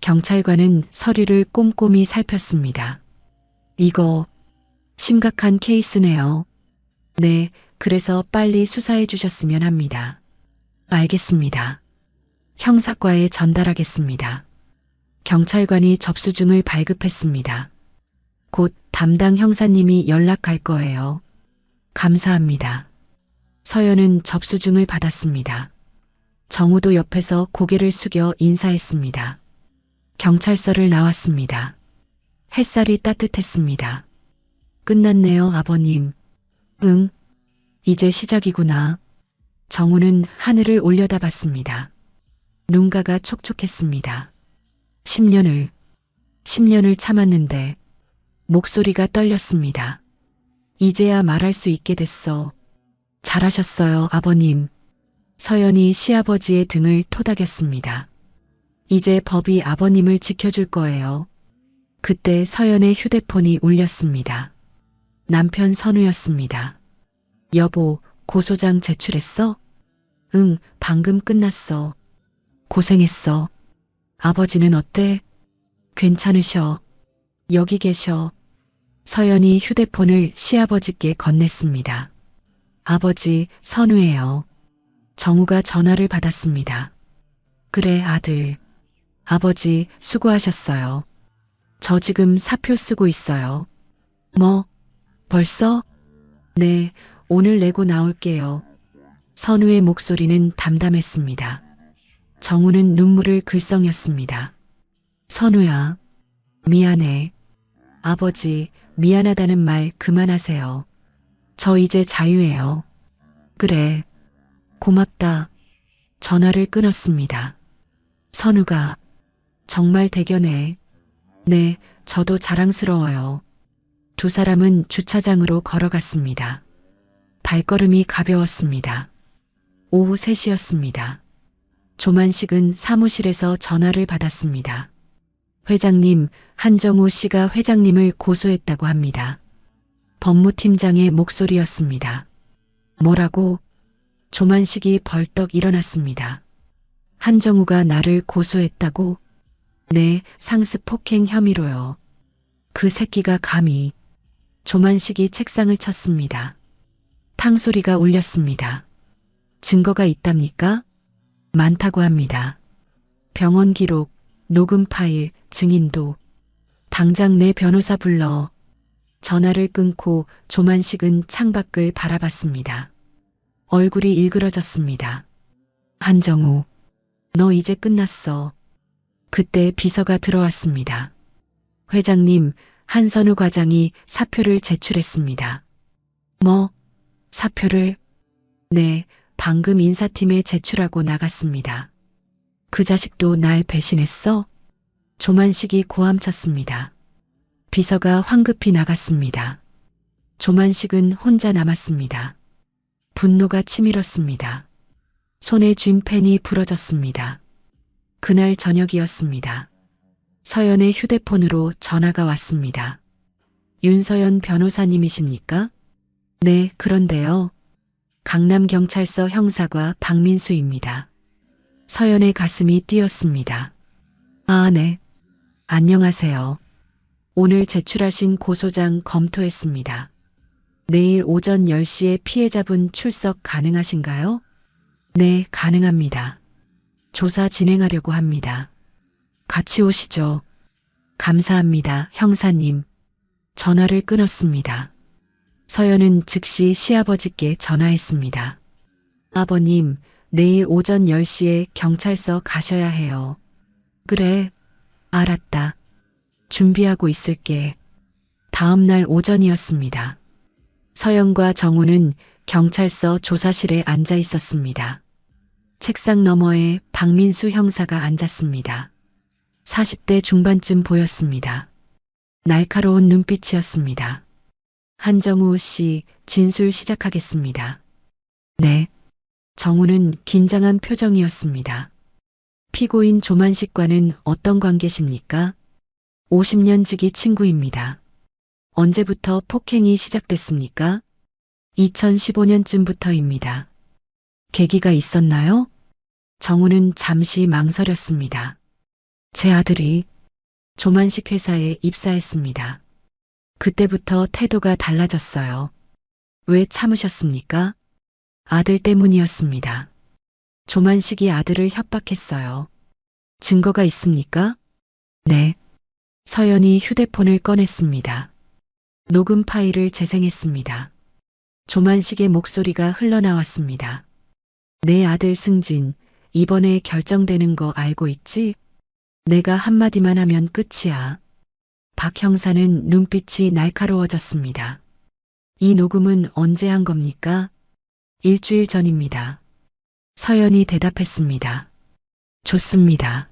경찰관은 서류를 꼼꼼히 살폈습니다. 이거 심각한 케이스네요. 네, 그래서 빨리 수사해 주셨으면 합니다. 알겠습니다. 형사과에 전달하겠습니다. 경찰관이 접수중을 발급했습니다. 곧 담당 형사님이 연락할 거예요. 감사합니다. 서연은 접수중을 받았습니다. 정우도 옆에서 고개를 숙여 인사했습니다. 경찰서를 나왔습니다. 햇살이 따뜻했습니다. 끝났네요, 아버님. 응, 이제 시작이구나. 정우는 하늘을 올려다봤습니다. 눈가가 촉촉했습니다. 10년을 참았는데 목소리가 떨렸습니다. 이제야 말할 수 있게 됐어. 잘하셨어요, 아버님. 서연이 시아버지의 등을 토닥였습니다. 이제 법이 아버님을 지켜줄 거예요. 그때 서연의 휴대폰이 울렸습니다. 남편 선우였습니다. 여보, 고소장 제출했어? 응, 방금 끝났어. 고생했어. 아버지는 어때? 괜찮으셔. 여기 계셔. 서연이 휴대폰을 시아버지께 건넸습니다. 아버지, 선우예요. 정우가 전화를 받았습니다. 그래, 아들. 아버지, 수고하셨어요. 저 지금 사표 쓰고 있어요. 뭐? 벌써? 네, 오늘 내고 나올게요. 선우의 목소리는 담담했습니다. 정우는 눈물을 글썽였습니다. 선우야, 미안해. 아버지, 미안하다는 말 그만하세요. 저 이제 자유해요. 그래, 고맙다. 전화를 끊었습니다. 선우가 정말 대견해. 네, 저도 자랑스러워요. 두 사람은 주차장으로 걸어갔습니다. 발걸음이 가벼웠습니다. 오후 3시였습니다. 조만식은 사무실에서 전화를 받았습니다. 회장님, 한정우 씨가 회장님을 고소했다고 합니다. 법무팀장의 목소리였습니다. 뭐라고? 조만식이 벌떡 일어났습니다. 한정우가 나를 고소했다고? 네, 상습 폭행 혐의로요. 그 새끼가 감히. 조만식이 책상을 쳤습니다. 탕소리가 울렸습니다. 증거가 있답니까? 많다고 합니다. 병원 기록, 녹음 파일, 증인도. 당장 내 변호사 불러. 전화를 끊고 조만식은 창밖을 바라봤습니다. 얼굴이 일그러졌습니다. 한정우, 너 이제 끝났어. 그때 비서가 들어왔습니다. 회장님, 한선우 과장이 사표를 제출했습니다. 뭐? 사표를? 네, 방금 인사팀에 제출하고 나갔습니다. 그 자식도 날 배신했어? 조만식이 고함쳤습니다. 비서가 황급히 나갔습니다. 조만식은 혼자 남았습니다. 분노가 치밀었습니다. 손에 쥔 펜이 부러졌습니다. 그날 저녁이었습니다. 서연의 휴대폰으로 전화가 왔습니다. 윤서연 변호사님이십니까? 네, 그런데요. 강남경찰서 형사과 박민수입니다. 서연의 가슴이 뛰었습니다. 아, 네. 안녕하세요. 오늘 제출하신 고소장 검토했습니다. 내일 오전 10시에 피해자분 출석 가능하신가요? 네, 가능합니다. 조사 진행하려고 합니다. 같이 오시죠. 감사합니다, 형사님. 전화를 끊었습니다. 서연은 즉시 시아버지께 전화했습니다. 아버님, 내일 오전 10시에 경찰서 가셔야 해요. 그래, 알았다. 준비하고 있을게. 다음 날 오전이었습니다. 서연과 정우는 경찰서 조사실에 앉아 있었습니다. 책상 너머에 박민수 형사가 앉았습니다. 40대 중반쯤 보였습니다. 날카로운 눈빛이었습니다. 한정우 씨, 진술 시작하겠습니다. 네. 정우는 긴장한 표정이었습니다. 피고인 조만식과는 어떤 관계십니까? 50년 지기 친구입니다. 언제부터 폭행이 시작됐습니까? 2015년쯤부터입니다. 계기가 있었나요? 정우는 잠시 망설였습니다. 제 아들이 조만식 회사에 입사했습니다. 그때부터 태도가 달라졌어요. 왜 참으셨습니까? 아들 때문이었습니다. 조만식이 아들을 협박했어요. 증거가 있습니까? 네. 서연이 휴대폰을 꺼냈습니다. 녹음 파일을 재생했습니다. 조만식의 목소리가 흘러나왔습니다. 내 아들 승진, 이번에 결정되는 거 알고 있지? 내가 한마디만 하면 끝이야. 박 형사는 눈빛이 날카로워졌습니다. 이 녹음은 언제 한 겁니까? 일주일 전입니다. 서연이 대답했습니다. 좋습니다.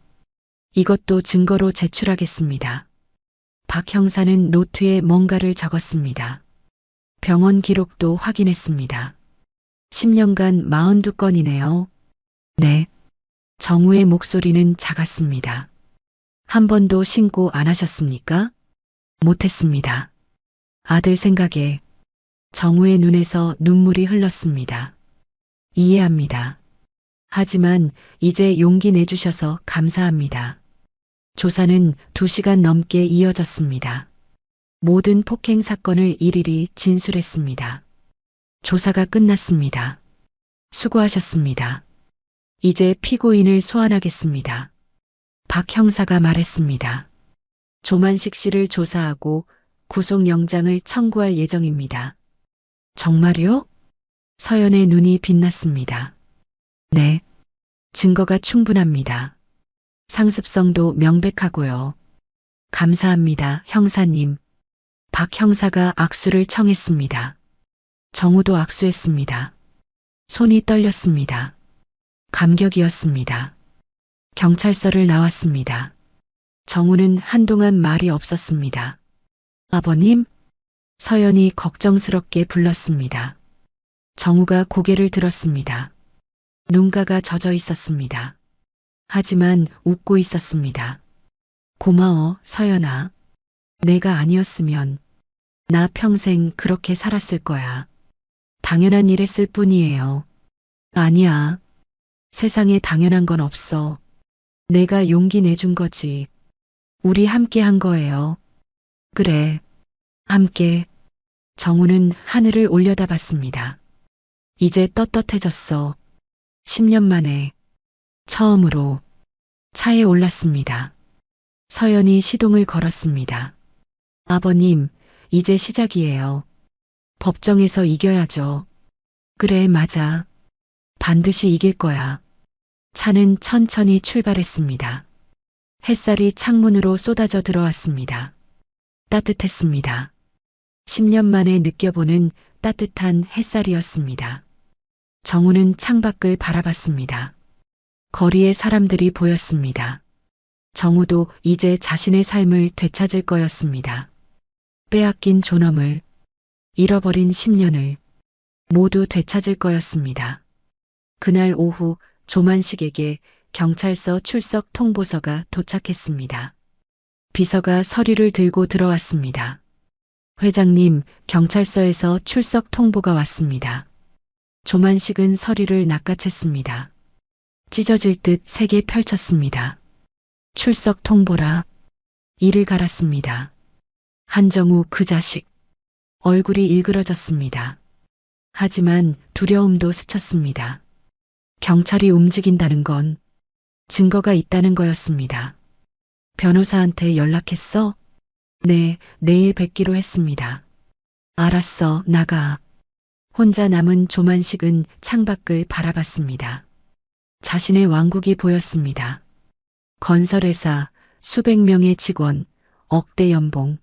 이것도 증거로 제출하겠습니다. 박 형사는 노트에 뭔가를 적었습니다. 병원 기록도 확인했습니다. 10년간 42건이네요. 네. 정우의 목소리는 작았습니다. 한 번도 신고 안 하셨습니까? 못했습니다. 아들 생각에 정우의 눈에서 눈물이 흘렀습니다. 이해합니다. 하지만 이제 용기 내주셔서 감사합니다. 조사는 2시간 넘게 이어졌습니다. 모든 폭행 사건을 일일이 진술했습니다. 조사가 끝났습니다. 수고하셨습니다. 이제 피고인을 소환하겠습니다. 박 형사가 말했습니다. 조만식 씨를 조사하고 구속영장을 청구할 예정입니다. 정말요? 서연의 눈이 빛났습니다. 네, 증거가 충분합니다. 상습성도 명백하고요. 감사합니다, 형사님. 박 형사가 악수를 청했습니다. 정우도 악수했습니다. 손이 떨렸습니다. 감격이었습니다. 경찰서를 나왔습니다. 정우는 한동안 말이 없었습니다. 아버님? 서연이 걱정스럽게 불렀습니다. 정우가 고개를 들었습니다. 눈가가 젖어 있었습니다. 하지만 웃고 있었습니다. 고마워, 서연아. 내가 아니었으면 나 평생 그렇게 살았을 거야. 당연한 일했을 뿐이에요. 아니야. 세상에 당연한 건 없어. 내가 용기 내준 거지. 우리 함께 한 거예요. 그래. 함께. 정우는 하늘을 올려다봤습니다. 이제 떳떳해졌어. 10년 만에 처음으로 차에 올랐습니다. 서연이 시동을 걸었습니다. 아버님, 이제 시작이에요. 법정에서 이겨야죠. 그래, 맞아. 반드시 이길 거야. 차는 천천히 출발했습니다. 햇살이 창문으로 쏟아져 들어왔습니다. 따뜻했습니다. 10년 만에 느껴보는 따뜻한 햇살이었습니다. 정우는 창밖을 바라봤습니다. 거리에 사람들이 보였습니다. 정우도 이제 자신의 삶을 되찾을 거였습니다. 빼앗긴 존엄을, 잃어버린 10년을 모두 되찾을 거였습니다. 그날 오후 조만식에게 경찰서 출석 통보서가 도착했습니다. 비서가 서류를 들고 들어왔습니다. 회장님, 경찰서에서 출석 통보가 왔습니다. 조만식은 서류를 낚아챘습니다. 찢어질 듯 세게 펼쳤습니다. 출석 통보라. 이를 갈았습니다. 한정우 그 자식. 얼굴이 일그러졌습니다. 하지만 두려움도 스쳤습니다. 경찰이 움직인다는 건 증거가 있다는 거였습니다. 변호사한테 연락했어? 네, 내일 뵙기로 했습니다. 알았어, 나가. 혼자 남은 조만식은 창밖을 바라봤습니다. 자신의 왕국이 보였습니다. 건설회사, 수백 명의 직원, 억대 연봉.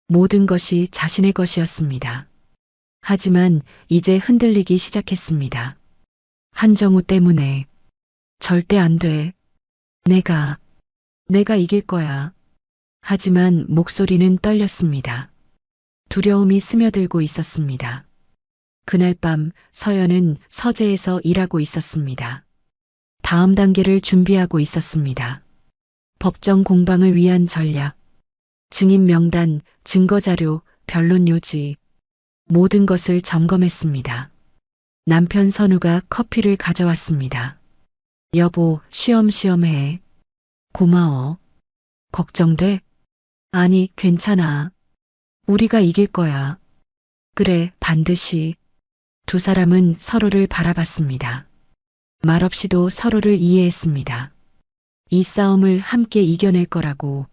모든 것이 자신의 것이었습니다. 하지만 이제 흔들리기 시작했습니다. 한정우 때문에. 절대 안 돼. 내가 이길 거야. 하지만 목소리는 떨렸습니다. 두려움이 스며들고 있었습니다. 그날 밤 서연은 서재에서 일하고 있었습니다. 다음 단계를 준비하고 있었습니다. 법정 공방을 위한 전략, 증인 명단, 증거자료, 변론 요지, 모든 것을 점검했습니다. 남편 선우가 커피를 가져왔습니다. 여보, 쉬엄쉬엄 해. 고마워. 걱정돼? 아니, 괜찮아. 우리가 이길 거야. 그래, 반드시. 두 사람은 서로를 바라봤습니다. 말없이도 서로를 이해했습니다. 이 싸움을 함께 이겨낼 거라고,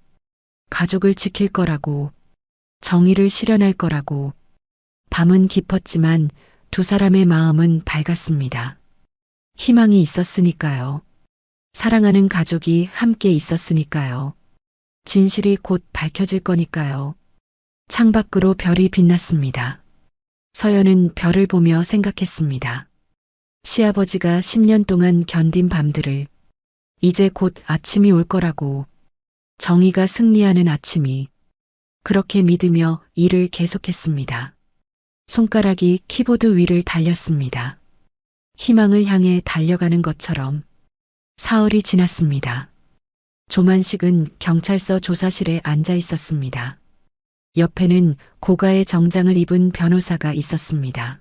가족을 지킬 거라고, 정의를 실현할 거라고. 밤은 깊었지만 두 사람의 마음은 밝았습니다. 희망이 있었으니까요. 사랑하는 가족이 함께 있었으니까요. 진실이 곧 밝혀질 거니까요. 창밖으로 별이 빛났습니다. 서연은 별을 보며 생각했습니다. 시아버지가 10년 동안 견딘 밤들을 이제 곧 아침이 올 거라고, 정의가 승리하는 아침이. 그렇게 믿으며 일을 계속했습니다. 손가락이 키보드 위를 달렸습니다. 희망을 향해 달려가는 것처럼. 사흘이 지났습니다. 조만식은 경찰서 조사실에 앉아 있었습니다. 옆에는 고가의 정장을 입은 변호사가 있었습니다.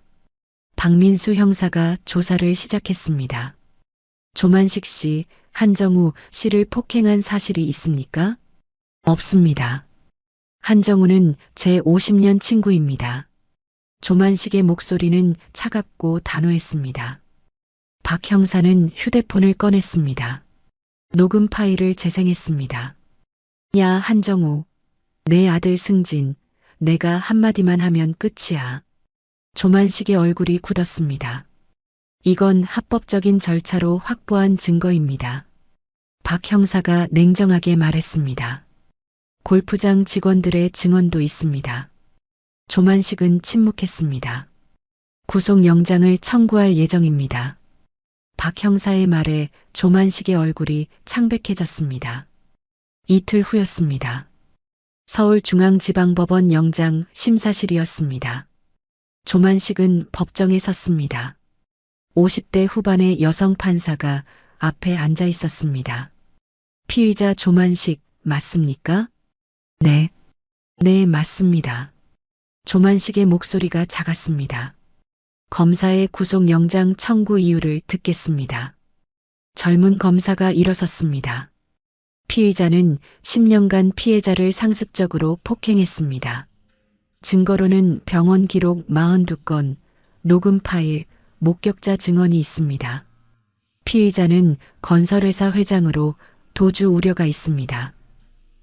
박민수 형사가 조사를 시작했습니다. 조만식 씨, 한정우 씨를 폭행한 사실이 있습니까? 없습니다. 한정우는 제 50년 친구입니다. 조만식의 목소리는 차갑고 단호했습니다. 박 형사는 휴대폰을 꺼냈습니다. 녹음 파일을 재생했습니다. 야, 한정우. 내 아들 승진. 내가 한마디만 하면 끝이야. 조만식의 얼굴이 굳었습니다. 이건 합법적인 절차로 확보한 증거입니다. 박 형사가 냉정하게 말했습니다. 골프장 직원들의 증언도 있습니다. 조만식은 침묵했습니다. 구속영장을 청구할 예정입니다. 박 형사의 말에 조만식의 얼굴이 창백해졌습니다. 이틀 후였습니다. 서울중앙지방법원 영장 심사실이었습니다. 조만식은 법정에 섰습니다. 50대 후반의 여성 판사가 앞에 앉아 있었습니다. 피의자 조만식 맞습니까? 네. 네, 맞습니다. 조만식의 목소리가 작았습니다. 검사의 구속영장 청구 이유를 듣겠습니다. 젊은 검사가 일어섰습니다. 피의자는 10년간 피해자를 상습적으로 폭행했습니다. 증거로는 병원 기록 42건, 녹음 파일, 목격자 증언이 있습니다. 피의자는 건설회사 회장으로 도주 우려가 있습니다.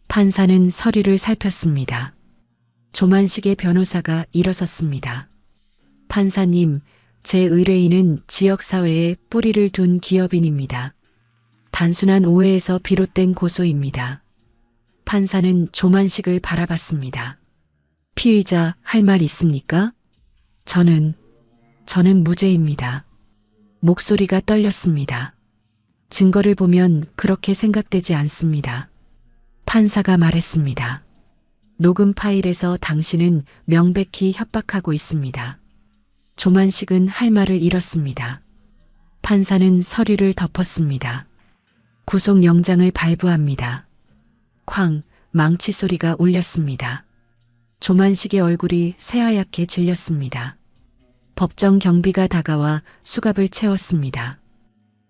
판사는 서류를 살폈습니다. 조만식의 변호사가 일어섰습니다. 판사님, 제 의뢰인은 지역사회에 뿌리를 둔 기업인입니다. 단순한 오해에서 비롯된 고소입니다. 판사는 조만식을 바라봤습니다. 피의자 할 말 있습니까? 저는 무죄입니다. 목소리가 떨렸습니다. 증거를 보면 그렇게 생각되지 않습니다. 판사가 말했습니다. 녹음 파일에서 당신은 명백히 협박하고 있습니다. 조만식은 할 말을 잃었습니다. 판사는 서류를 덮었습니다. 구속영장을 발부합니다. 쾅, 망치 소리가 울렸습니다. 조만식의 얼굴이 새하얗게 질렸습니다. 법정 경비가 다가와 수갑을 채웠습니다.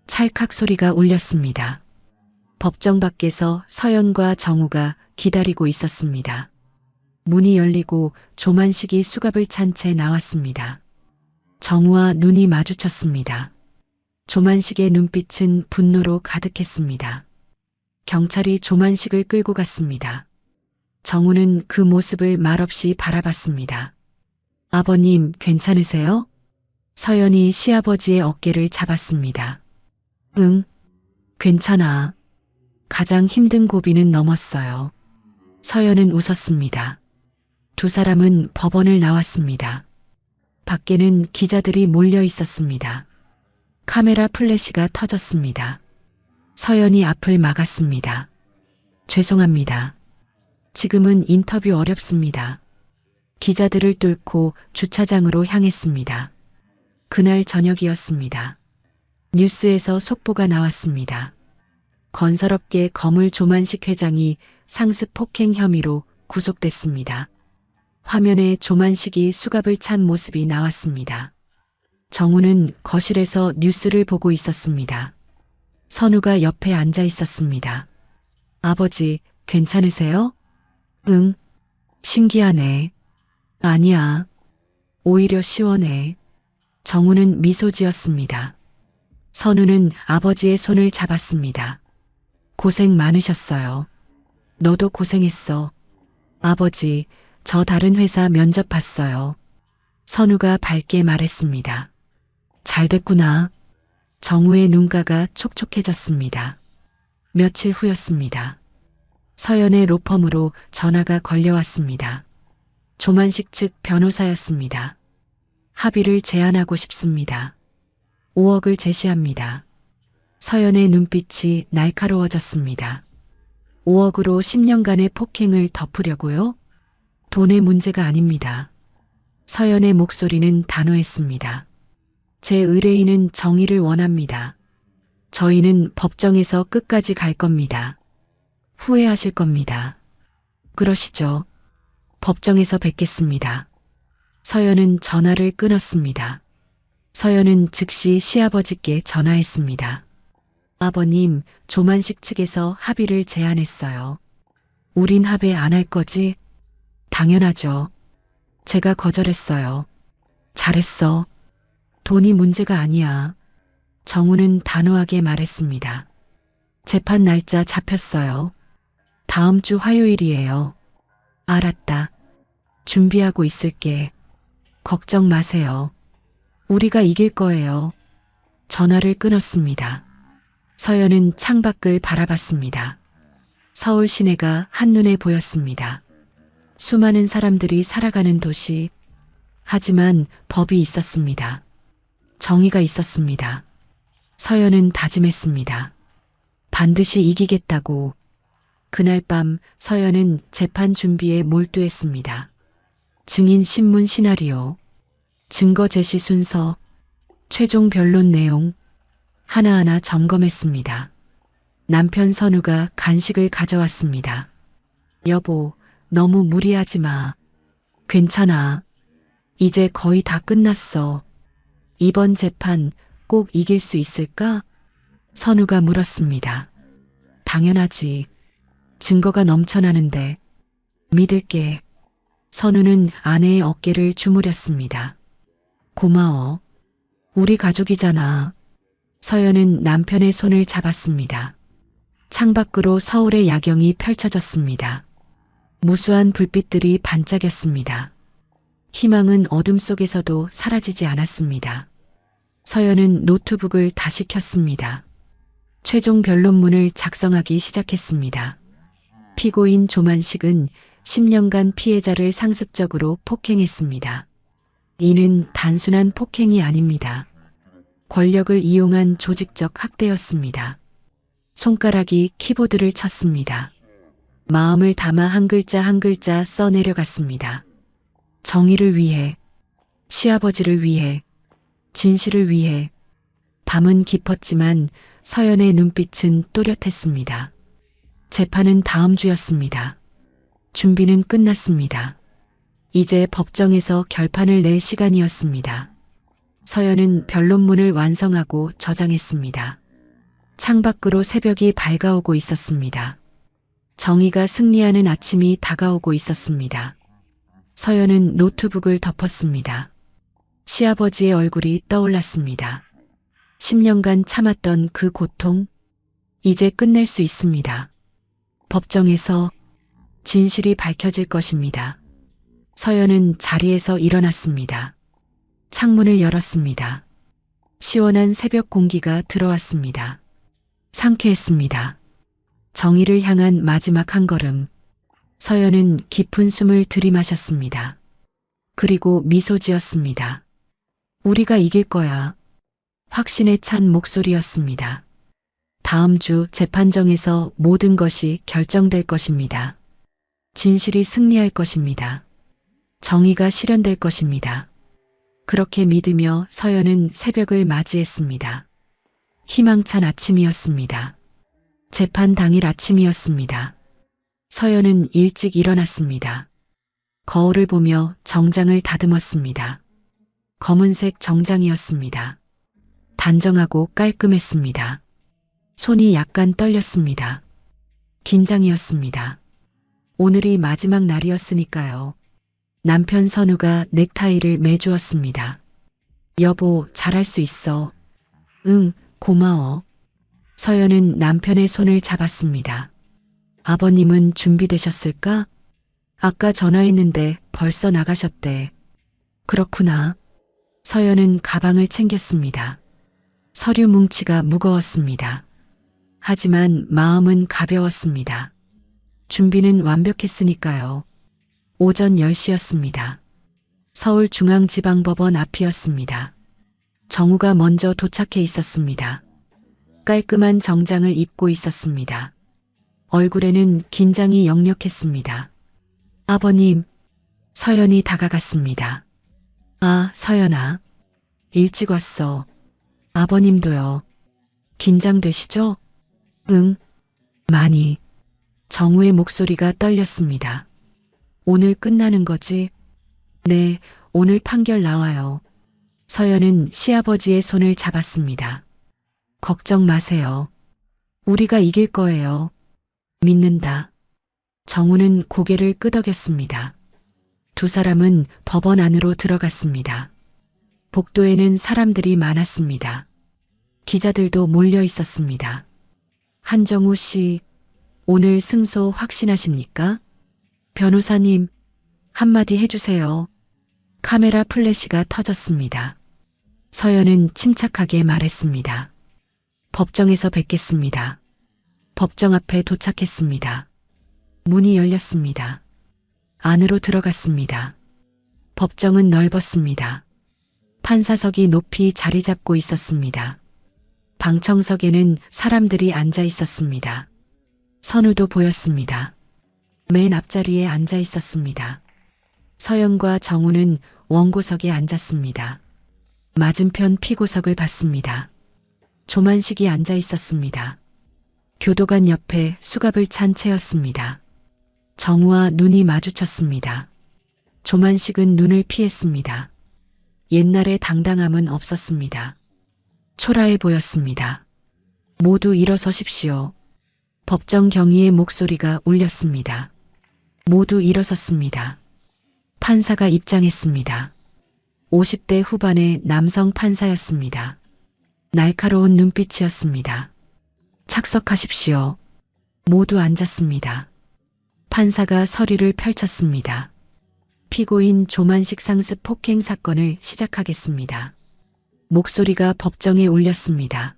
찰칵 소리가 울렸습니다. 법정 밖에서 서연과 정우가 기다리고 있었습니다. 문이 열리고 조만식이 수갑을 찬 채 나왔습니다. 정우와 눈이 마주쳤습니다. 조만식의 눈빛은 분노로 가득했습니다. 경찰이 조만식을 끌고 갔습니다. 정우는 그 모습을 말없이 바라봤습니다. 아버님, 괜찮으세요? 서연이 시아버지의 어깨를 잡았습니다. 응, 괜찮아. 가장 힘든 고비는 넘었어요. 서연은 웃었습니다. 두 사람은 법원을 나왔습니다. 밖에는 기자들이 몰려 있었습니다. 카메라 플래시가 터졌습니다. 서연이 앞을 막았습니다. 죄송합니다. 지금은 인터뷰 어렵습니다. 기자들을 뚫고 주차장으로 향했습니다. 그날 저녁이었습니다. 뉴스에서 속보가 나왔습니다. 건설업계 거물 조만식 회장이 상습 폭행 혐의로 구속됐습니다. 화면에 조만식이 수갑을 찬 모습이 나왔습니다. 정우는 거실에서 뉴스를 보고 있었습니다. 선우가 옆에 앉아 있었습니다. 아버지, 괜찮으세요? 응. 신기하네. 아니야. 오히려 시원해. 정우는 미소 지었습니다. 선우는 아버지의 손을 잡았습니다. 고생 많으셨어요. 너도 고생했어. 아버지, 저 다른 회사 면접 봤어요. 선우가 밝게 말했습니다. 잘 됐구나. 정우의 눈가가 촉촉해졌습니다. 며칠 후였습니다. 서연의 로펌으로 전화가 걸려왔습니다. 조만식 측 변호사였습니다. 합의를 제안하고 싶습니다. 5억을 제시합니다. 서연의 눈빛이 날카로워졌습니다. 5억으로 10년간의 폭행을 덮으려고요? 돈의 문제가 아닙니다. 서연의 목소리는 단호했습니다. 제 의뢰인은 정의를 원합니다. 저희는 법정에서 끝까지 갈 겁니다. 후회하실 겁니다. 그러시죠. 법정에서 뵙겠습니다. 서연은 전화를 끊었습니다. 서연은 즉시 시아버지께 전화했습니다. 아버님, 조만식 측에서 합의를 제안했어요. 우린 합의 안 할 거지? 당연하죠. 제가 거절했어요. 잘했어. 돈이 문제가 아니야. 정우는 단호하게 말했습니다. 재판 날짜 잡혔어요. 다음 주 화요일이에요. 알았다. 준비하고 있을게. 걱정 마세요. 우리가 이길 거예요. 전화를 끊었습니다. 서연은 창밖을 바라봤습니다. 서울 시내가 한눈에 보였습니다. 수많은 사람들이 살아가는 도시. 하지만 법이 있었습니다. 정의가 있었습니다. 서연은 다짐했습니다. 반드시 이기겠다고. 그날 밤 서연은 재판 준비에 몰두했습니다. 증인 신문 시나리오, 증거 제시 순서, 최종 변론 내용 하나하나 점검했습니다. 남편 선우가 간식을 가져왔습니다. 여보, 너무 무리하지 마. 괜찮아. 이제 거의 다 끝났어. 이번 재판 꼭 이길 수 있을까? 선우가 물었습니다. 당연하지. 증거가 넘쳐나는데. 믿을게. 선우는 아내의 어깨를 주무렸습니다. 고마워. 우리 가족이잖아. 서연은 남편의 손을 잡았습니다. 창밖으로 서울의 야경이 펼쳐졌습니다. 무수한 불빛들이 반짝였습니다. 희망은 어둠 속에서도 사라지지 않았습니다. 서연은 노트북을 다시 켰습니다. 최종 변론문을 작성하기 시작했습니다. 피고인 조만식은 10년간 피해자를 상습적으로 폭행했습니다. 이는 단순한 폭행이 아닙니다. 권력을 이용한 조직적 학대였습니다. 손가락이 키보드를 쳤습니다. 마음을 담아 한 글자 한 글자 써내려갔습니다. 정의를 위해, 시아버지를 위해, 진실을 위해. 밤은 깊었지만 서연의 눈빛은 또렷했습니다. 재판은 다음 주였습니다. 준비는 끝났습니다. 이제 법정에서 결판을 낼 시간이었습니다. 서연은 변론문을 완성하고 저장했습니다. 창밖으로 새벽이 밝아오고 있었습니다. 정의가 승리하는 아침이 다가오고 있었습니다. 서연은 노트북을 덮었습니다. 시아버지의 얼굴이 떠올랐습니다. 10년간 참았던 그 고통, 이제 끝낼 수 있습니다. 법정에서 진실이 밝혀질 것입니다. 서연은 자리에서 일어났습니다. 창문을 열었습니다. 시원한 새벽 공기가 들어왔습니다. 상쾌했습니다. 정의를 향한 마지막 한 걸음. 서연은 깊은 숨을 들이마셨습니다. 그리고 미소 지었습니다. 우리가 이길 거야. 확신에 찬 목소리였습니다. 다음 주 재판정에서 모든 것이 결정될 것입니다. 진실이 승리할 것입니다. 정의가 실현될 것입니다. 그렇게 믿으며 서연은 새벽을 맞이했습니다. 희망찬 아침이었습니다. 재판 당일 아침이었습니다. 서연은 일찍 일어났습니다. 거울을 보며 정장을 다듬었습니다. 검은색 정장이었습니다. 단정하고 깔끔했습니다. 손이 약간 떨렸습니다. 긴장이었습니다. 오늘이 마지막 날이었으니까요. 남편 선우가 넥타이를 매주었습니다. 여보, 잘할 수 있어. 응, 고마워. 서연은 남편의 손을 잡았습니다. 아버님은 준비되셨을까? 아까 전화했는데 벌써 나가셨대. 그렇구나. 서연은 가방을 챙겼습니다. 서류 뭉치가 무거웠습니다. 하지만 마음은 가벼웠습니다. 준비는 완벽했으니까요. 오전 10시였습니다. 서울중앙지방법원 앞이었습니다. 정우가 먼저 도착해 있었습니다. 깔끔한 정장을 입고 있었습니다. 얼굴에는 긴장이 역력했습니다. 아버님, 서연이 다가갔습니다. 아, 서연아. 일찍 왔어. 아버님도요. 긴장되시죠? 응, 많이. 정우의 목소리가 떨렸습니다. 오늘 끝나는 거지? 네, 오늘 판결 나와요. 서연은 시아버지의 손을 잡았습니다. 걱정 마세요. 우리가 이길 거예요. 믿는다. 정우는 고개를 끄덕였습니다. 두 사람은 법원 안으로 들어갔습니다. 복도에는 사람들이 많았습니다. 기자들도 몰려 있었습니다. 한정우 씨, 오늘 승소 확신하십니까? 변호사님, 한마디 해주세요. 카메라 플래시가 터졌습니다. 서연은 침착하게 말했습니다. 법정에서 뵙겠습니다. 법정 앞에 도착했습니다. 문이 열렸습니다. 안으로 들어갔습니다. 법정은 넓었습니다. 판사석이 높이 자리 잡고 있었습니다. 방청석에는 사람들이 앉아 있었습니다. 선우도 보였습니다. 맨 앞자리에 앉아 있었습니다. 서연과 정우는 원고석에 앉았습니다. 맞은편 피고석을 봤습니다. 조만식이 앉아 있었습니다. 교도관 옆에 수갑을 찬 채였습니다. 정우와 눈이 마주쳤습니다. 조만식은 눈을 피했습니다. 옛날의 당당함은 없었습니다. 초라해 보였습니다. 모두 일어서십시오. 법정 경위의 목소리가 울렸습니다. 모두 일어섰습니다. 판사가 입장했습니다. 50대 후반의 남성 판사였습니다. 날카로운 눈빛이었습니다. 착석하십시오. 모두 앉았습니다. 판사가 서류를 펼쳤습니다. 피고인 조만식 상습 폭행 사건을 시작하겠습니다. 목소리가 법정에 울렸습니다.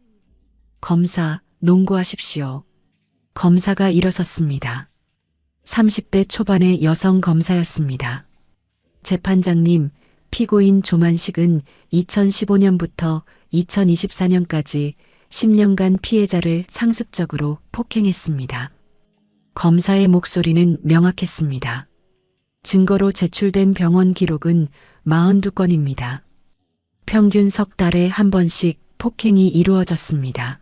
검사, 논고하십시오. 검사가 일어섰습니다. 30대 초반의 여성 검사였습니다. 재판장님, 피고인 조만식은 2015년부터 2024년까지 10년간 피해자를 상습적으로 폭행했습니다. 검사의 목소리는 명확했습니다. 증거로 제출된 병원 기록은 42건입니다. 평균 석 달에 한 번씩 폭행이 이루어졌습니다.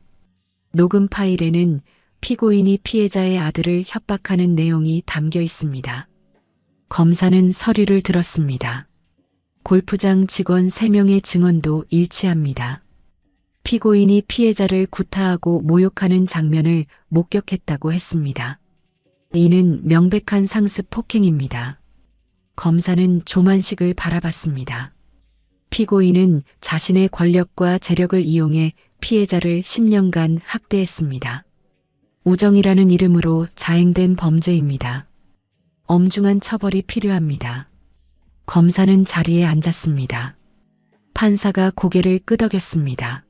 녹음 파일에는 피고인이 피해자의 아들을 협박하는 내용이 담겨 있습니다. 검사는 서류를 들었습니다. 골프장 직원 3명의 증언도 일치합니다. 피고인이 피해자를 구타하고 모욕하는 장면을 목격했다고 했습니다. 이는 명백한 상습 폭행입니다. 검사는 조만식을 바라봤습니다. 피고인은 자신의 권력과 재력을 이용해 피해자를 10년간 학대했습니다. 우정이라는 이름으로 자행된 범죄입니다. 엄중한 처벌이 필요합니다. 검사는 자리에 앉았습니다. 판사가 고개를 끄덕였습니다.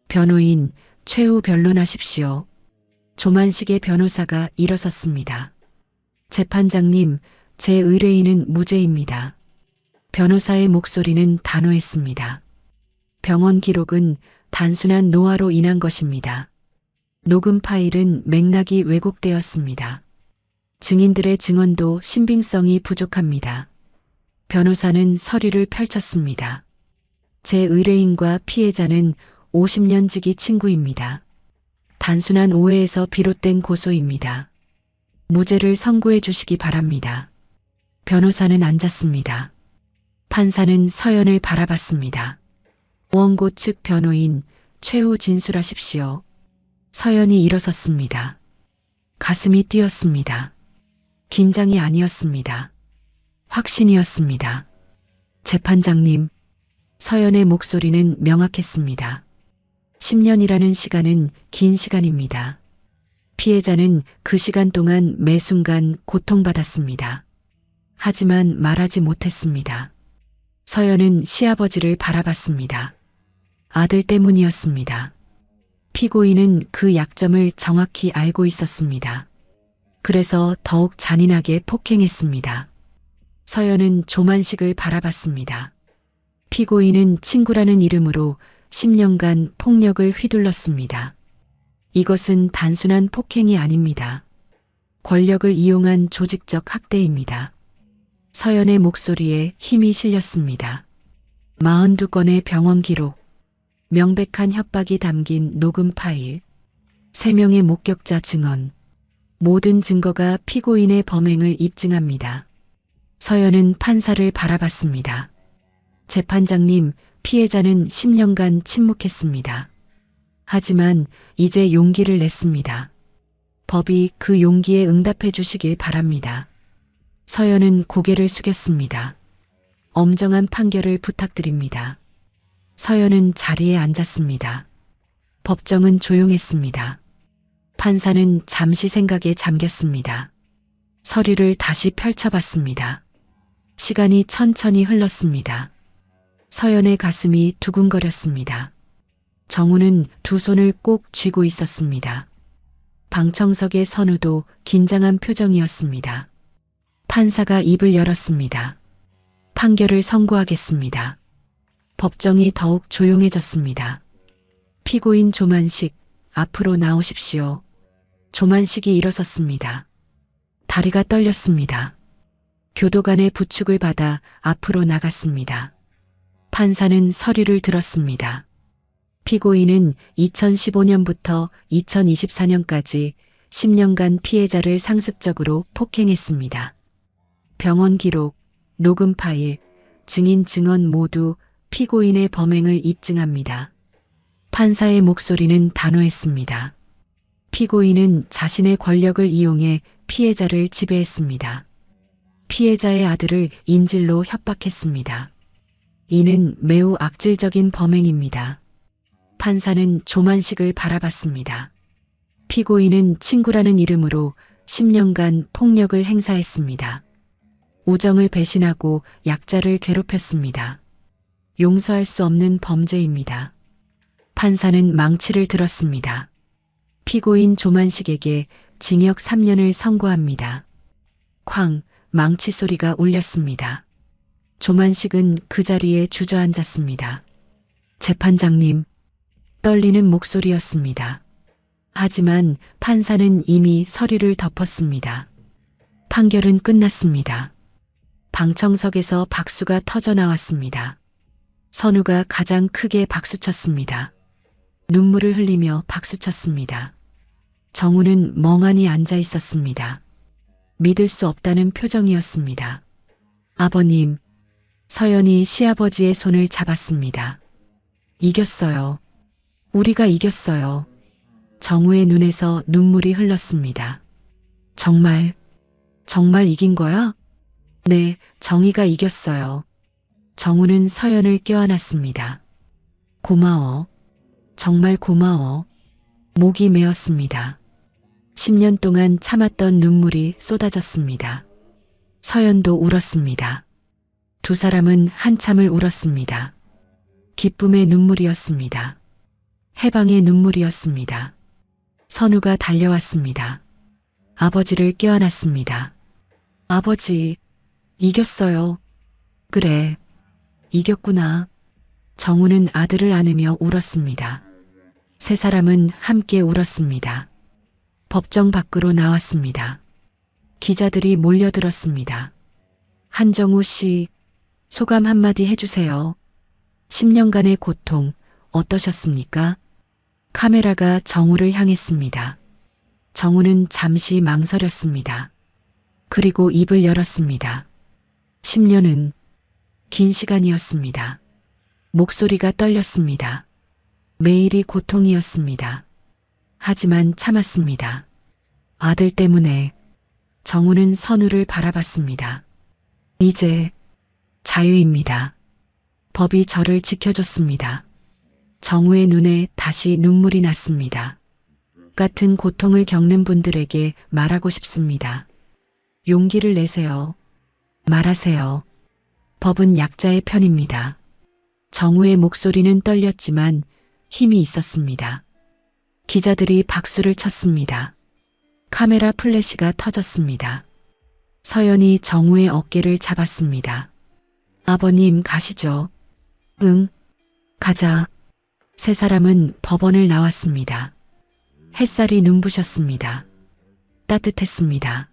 변호인, 최후 변론하십시오. 조만식의 변호사가 일어섰습니다. 재판장님, 제 의뢰인은 무죄입니다. 변호사의 목소리는 단호했습니다. 병원 기록은 단순한 노화로 인한 것입니다. 녹음 파일은 맥락이 왜곡되었습니다. 증인들의 증언도 신빙성이 부족합니다. 변호사는 서류를 펼쳤습니다. 제 의뢰인과 피해자는 50년 지기 친구입니다. 단순한 오해에서 비롯된 고소입니다. 무죄를 선고해 주시기 바랍니다. 변호사는 앉았습니다. 판사는 서연을 바라봤습니다. 원고 측 변호인, 최후 진술하십시오. 서연이 일어섰습니다. 가슴이 뛰었습니다. 긴장이 아니었습니다. 확신이었습니다. 재판장님, 서연의 목소리는 명확했습니다. 10년이라는 시간은 긴 시간입니다. 피해자는 그 시간 동안 매 순간 고통받았습니다. 하지만 말하지 못했습니다. 서연은 시아버지를 바라봤습니다. 아들 때문이었습니다. 피고인은 그 약점을 정확히 알고 있었습니다. 그래서 더욱 잔인하게 폭행했습니다. 서연은 조만식을 바라봤습니다. 피고인은 친구라는 이름으로 10년간 폭력을 휘둘렀습니다. 이것은 단순한 폭행이 아닙니다. 권력을 이용한 조직적 학대입니다. 서연의 목소리에 힘이 실렸습니다. 42건의 병원 기록, 명백한 협박이 담긴 녹음 파일, 3명의 목격자 증언, 모든 증거가 피고인의 범행을 입증합니다. 서연은 판사를 바라봤습니다. 재판장님, 피해자는 10년간 침묵했습니다. 하지만 이제 용기를 냈습니다. 법이 그 용기에 응답해 주시길 바랍니다. 서연은 고개를 숙였습니다. 엄정한 판결을 부탁드립니다. 서연은 자리에 앉았습니다. 법정은 조용했습니다. 판사는 잠시 생각에 잠겼습니다. 서류를 다시 펼쳐봤습니다. 시간이 천천히 흘렀습니다. 서연의 가슴이 두근거렸습니다. 정우는 두 손을 꼭 쥐고 있었습니다. 방청석의 선우도 긴장한 표정이었습니다. 판사가 입을 열었습니다. 판결을 선고하겠습니다. 법정이 더욱 조용해졌습니다. 피고인 조만식, 앞으로 나오십시오. 조만식이 일어섰습니다. 다리가 떨렸습니다. 교도관의 부축을 받아 앞으로 나갔습니다. 판사는 서류를 들었습니다. 피고인은 2015년부터 2024년까지 10년간 피해자를 상습적으로 폭행했습니다. 병원 기록, 녹음 파일, 증인 증언 모두 피고인의 범행을 입증합니다. 판사의 목소리는 단호했습니다. 피고인은 자신의 권력을 이용해 피해자를 지배했습니다. 피해자의 아들을 인질로 협박했습니다. 이는 매우 악질적인 범행입니다. 판사는 조만식을 바라봤습니다. 피고인은 친구라는 이름으로 10년간 폭력을 행사했습니다. 우정을 배신하고 약자를 괴롭혔습니다. 용서할 수 없는 범죄입니다. 판사는 망치를 들었습니다. 피고인 조만식에게 징역 3년을 선고합니다. 쾅, 망치 소리가 울렸습니다. 조만식은 그 자리에 주저앉았습니다. 재판장님, 떨리는 목소리였습니다. 하지만 판사는 이미 서류를 덮었습니다. 판결은 끝났습니다. 방청석에서 박수가 터져 나왔습니다. 선우가 가장 크게 박수쳤습니다. 눈물을 흘리며 박수쳤습니다. 정우는 멍하니 앉아 있었습니다. 믿을 수 없다는 표정이었습니다. 아버님, 서연이 시아버지의 손을 잡았습니다. 이겼어요. 우리가 이겼어요. 정우의 눈에서 눈물이 흘렀습니다. 정말 이긴 거야? 네, 정의가 이겼어요. 정우는 서연을 껴안았습니다. 고마워. 정말 고마워. 목이 메었습니다. 10년 동안 참았던 눈물이 쏟아졌습니다. 서연도 울었습니다. 두 사람은 한참을 울었습니다. 기쁨의 눈물이었습니다. 해방의 눈물이었습니다. 선우가 달려왔습니다. 아버지를 껴안았습니다. 아버지, 이겼어요. 그래, 이겼구나. 정우는 아들을 안으며 울었습니다. 세 사람은 함께 울었습니다. 법정 밖으로 나왔습니다. 기자들이 몰려들었습니다. 한정우 씨, 소감 한마디 해주세요. 10년간의 고통 어떠셨습니까? 카메라가 정우를 향했습니다. 정우는 잠시 망설였습니다. 그리고 입을 열었습니다. 10년은 긴 시간이었습니다. 목소리가 떨렸습니다. 매일이 고통이었습니다. 하지만 참았습니다. 아들 때문에. 정우는 선우를 바라봤습니다. 이제 자유입니다. 법이 저를 지켜줬습니다. 정우의 눈에 다시 눈물이 났습니다. 같은 고통을 겪는 분들에게 말하고 싶습니다. 용기를 내세요. 말하세요. 법은 약자의 편입니다. 정우의 목소리는 떨렸지만 힘이 있었습니다. 기자들이 박수를 쳤습니다. 카메라 플래시가 터졌습니다. 서연이 정우의 어깨를 잡았습니다. 아버님 가시죠. 응, 가자. 세 사람은 법원을 나왔습니다. 햇살이 눈부셨습니다. 따뜻했습니다.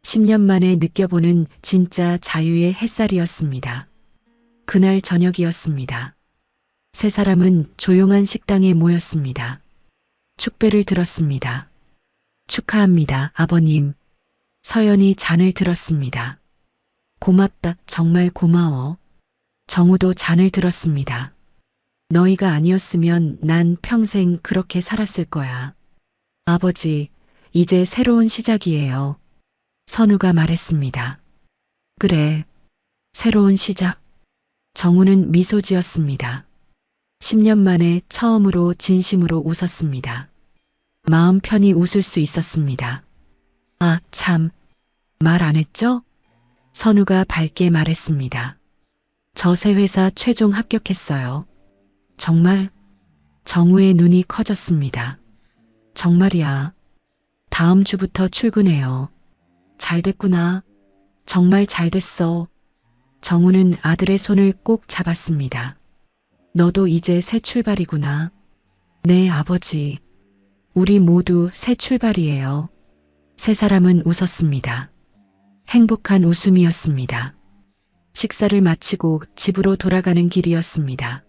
10년 만에 느껴보는 진짜 자유의 햇살이었습니다. 그날 저녁이었습니다. 세 사람은 조용한 식당에 모였습니다. 축배를 들었습니다. 축하합니다, 아버님. 서연이 잔을 들었습니다. 고맙다, 정말 고마워. 정우도 잔을 들었습니다. 너희가 아니었으면 난 평생 그렇게 살았을 거야. 아버지, 이제 새로운 시작이에요. 선우가 말했습니다. 그래, 새로운 시작. 정우는 미소 지었습니다. 10년 만에 처음으로 진심으로 웃었습니다. 마음 편히 웃을 수 있었습니다. 아, 참, 말 안 했죠? 선우가 밝게 말했습니다. 저 새 회사 최종 합격했어요. 정말? 정우의 눈이 커졌습니다. 정말이야. 다음 주부터 출근해요. 잘 됐구나. 정말 잘 됐어. 정우는 아들의 손을 꼭 잡았습니다. 너도 이제 새 출발이구나. 네, 아버지. 우리 모두 새 출발이에요. 세 사람은 웃었습니다. 행복한 웃음이었습니다. 식사를 마치고 집으로 돌아가는 길이었습니다.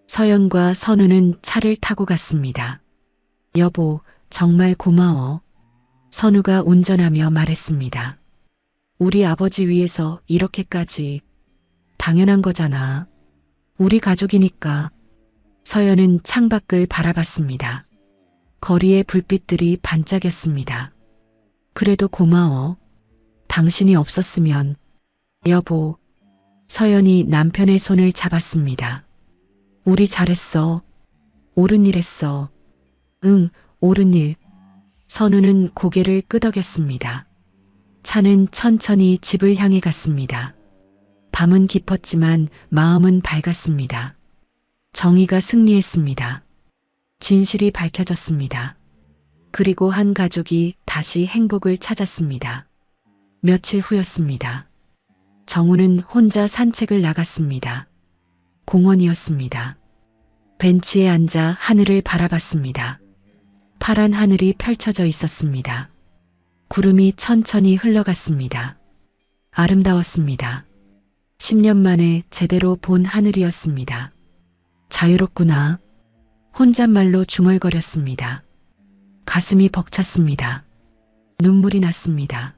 서연과 선우는 차를 타고 갔습니다. 여보, 정말 고마워. 선우가 운전하며 말했습니다. 우리 아버지 위해서 이렇게까지. 당연한 거잖아. 우리 가족이니까. 서연은 창밖을 바라봤습니다. 거리의 불빛들이 반짝였습니다. 그래도 고마워. 당신이 없었으면. 여보. 서연이 남편의 손을 잡았습니다. 우리 잘했어. 옳은 일 했어. 응, 옳은 일. 선우는 고개를 끄덕였습니다. 차는 천천히 집을 향해 갔습니다. 밤은 깊었지만 마음은 밝았습니다. 정의가 승리했습니다. 진실이 밝혀졌습니다. 그리고 한 가족이 다시 행복을 찾았습니다. 며칠 후였습니다. 정우는 혼자 산책을 나갔습니다. 공원이었습니다. 벤치에 앉아 하늘을 바라봤습니다. 파란 하늘이 펼쳐져 있었습니다. 구름이 천천히 흘러갔습니다. 아름다웠습니다. 10년 만에 제대로 본 하늘이었습니다. 자유롭구나. 혼잣말로 중얼거렸습니다. 가슴이 벅찼습니다. 눈물이 났습니다.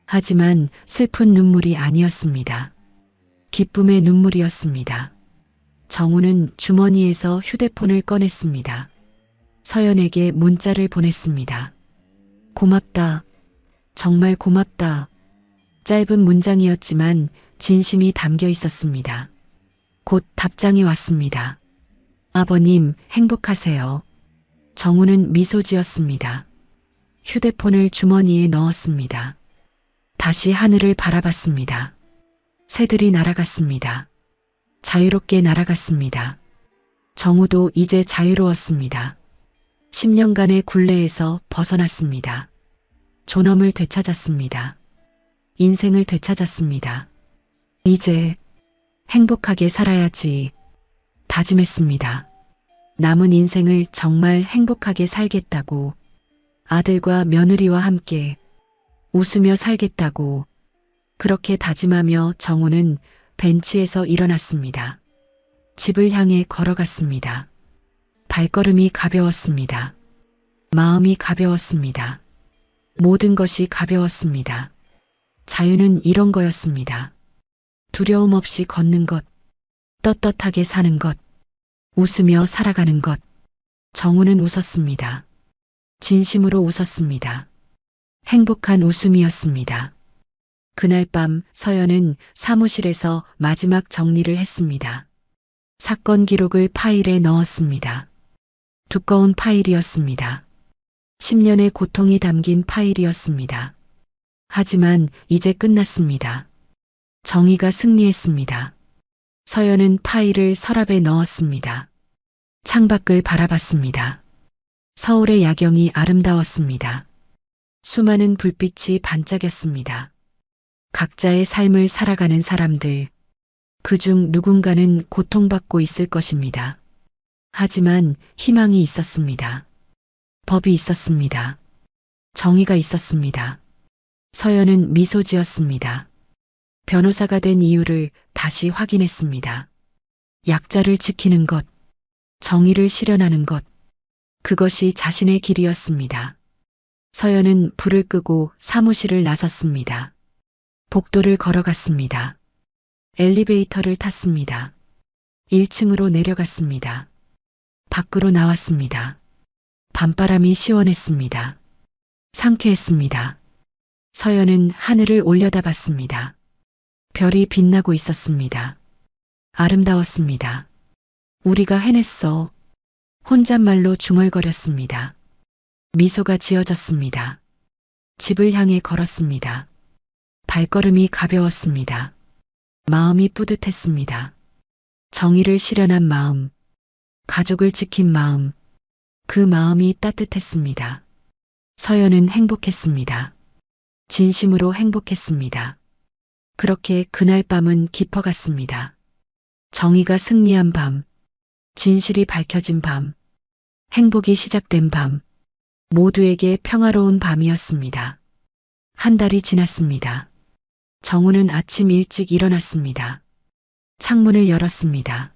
하지만 슬픈 눈물이 아니었습니다. 기쁨의 눈물이었습니다. 정우는 주머니에서 휴대폰을 꺼냈습니다. 서연에게 문자를 보냈습니다. 고맙다. 정말 고맙다. 짧은 문장이었지만 진심이 담겨 있었습니다. 곧 답장이 왔습니다. 아버님, 행복하세요. 정우는 미소 지었습니다. 휴대폰을 주머니에 넣었습니다. 다시 하늘을 바라봤습니다. 새들이 날아갔습니다. 자유롭게 날아갔습니다. 정우도 이제 자유로웠습니다. 10년간의 굴레에서 벗어났습니다. 존엄을 되찾았습니다. 인생을 되찾았습니다. 이제 행복하게 살아야지 다짐했습니다. 남은 인생을 정말 행복하게 살겠다고, 아들과 며느리와 함께 웃으며 살겠다고, 그렇게 다짐하며 정우는 벤치에서 일어났습니다. 집을 향해 걸어갔습니다. 발걸음이 가벼웠습니다. 마음이 가벼웠습니다. 모든 것이 가벼웠습니다. 자유는 이런 거였습니다. 두려움 없이 걷는 것, 떳떳하게 사는 것, 웃으며 살아가는 것. 정우는 웃었습니다. 진심으로 웃었습니다. 행복한 웃음이었습니다. 그날 밤 서연은 사무실에서 마지막 정리를 했습니다. 사건 기록을 파일에 넣었습니다. 두꺼운 파일이었습니다. 10년의 고통이 담긴 파일이었습니다. 하지만 이제 끝났습니다. 정의가 승리했습니다. 서연은 파일을 서랍에 넣었습니다. 창밖을 바라봤습니다. 서울의 야경이 아름다웠습니다. 수많은 불빛이 반짝였습니다. 각자의 삶을 살아가는 사람들, 그중 누군가는 고통받고 있을 것입니다. 하지만 희망이 있었습니다. 법이 있었습니다. 정의가 있었습니다. 서연은 미소 지었습니다. 변호사가 된 이유를 다시 확인했습니다. 약자를 지키는 것, 정의를 실현하는 것, 그것이 자신의 길이었습니다. 서연은 불을 끄고 사무실을 나섰습니다. 복도를 걸어갔습니다. 엘리베이터를 탔습니다. 1층으로 내려갔습니다. 밖으로 나왔습니다. 밤바람이 시원했습니다. 상쾌했습니다. 서연은 하늘을 올려다봤습니다. 별이 빛나고 있었습니다. 아름다웠습니다. 우리가 해냈어. 혼잣말로 중얼거렸습니다. 미소가 지어졌습니다. 집을 향해 걸었습니다. 발걸음이 가벼웠습니다. 마음이 뿌듯했습니다. 정의를 실현한 마음, 가족을 지킨 마음, 그 마음이 따뜻했습니다. 서연은 행복했습니다. 진심으로 행복했습니다. 그렇게 그날 밤은 깊어갔습니다. 정의가 승리한 밤, 진실이 밝혀진 밤, 행복이 시작된 밤, 모두에게 평화로운 밤이었습니다. 한 달이 지났습니다. 정우는 아침 일찍 일어났습니다. 창문을 열었습니다.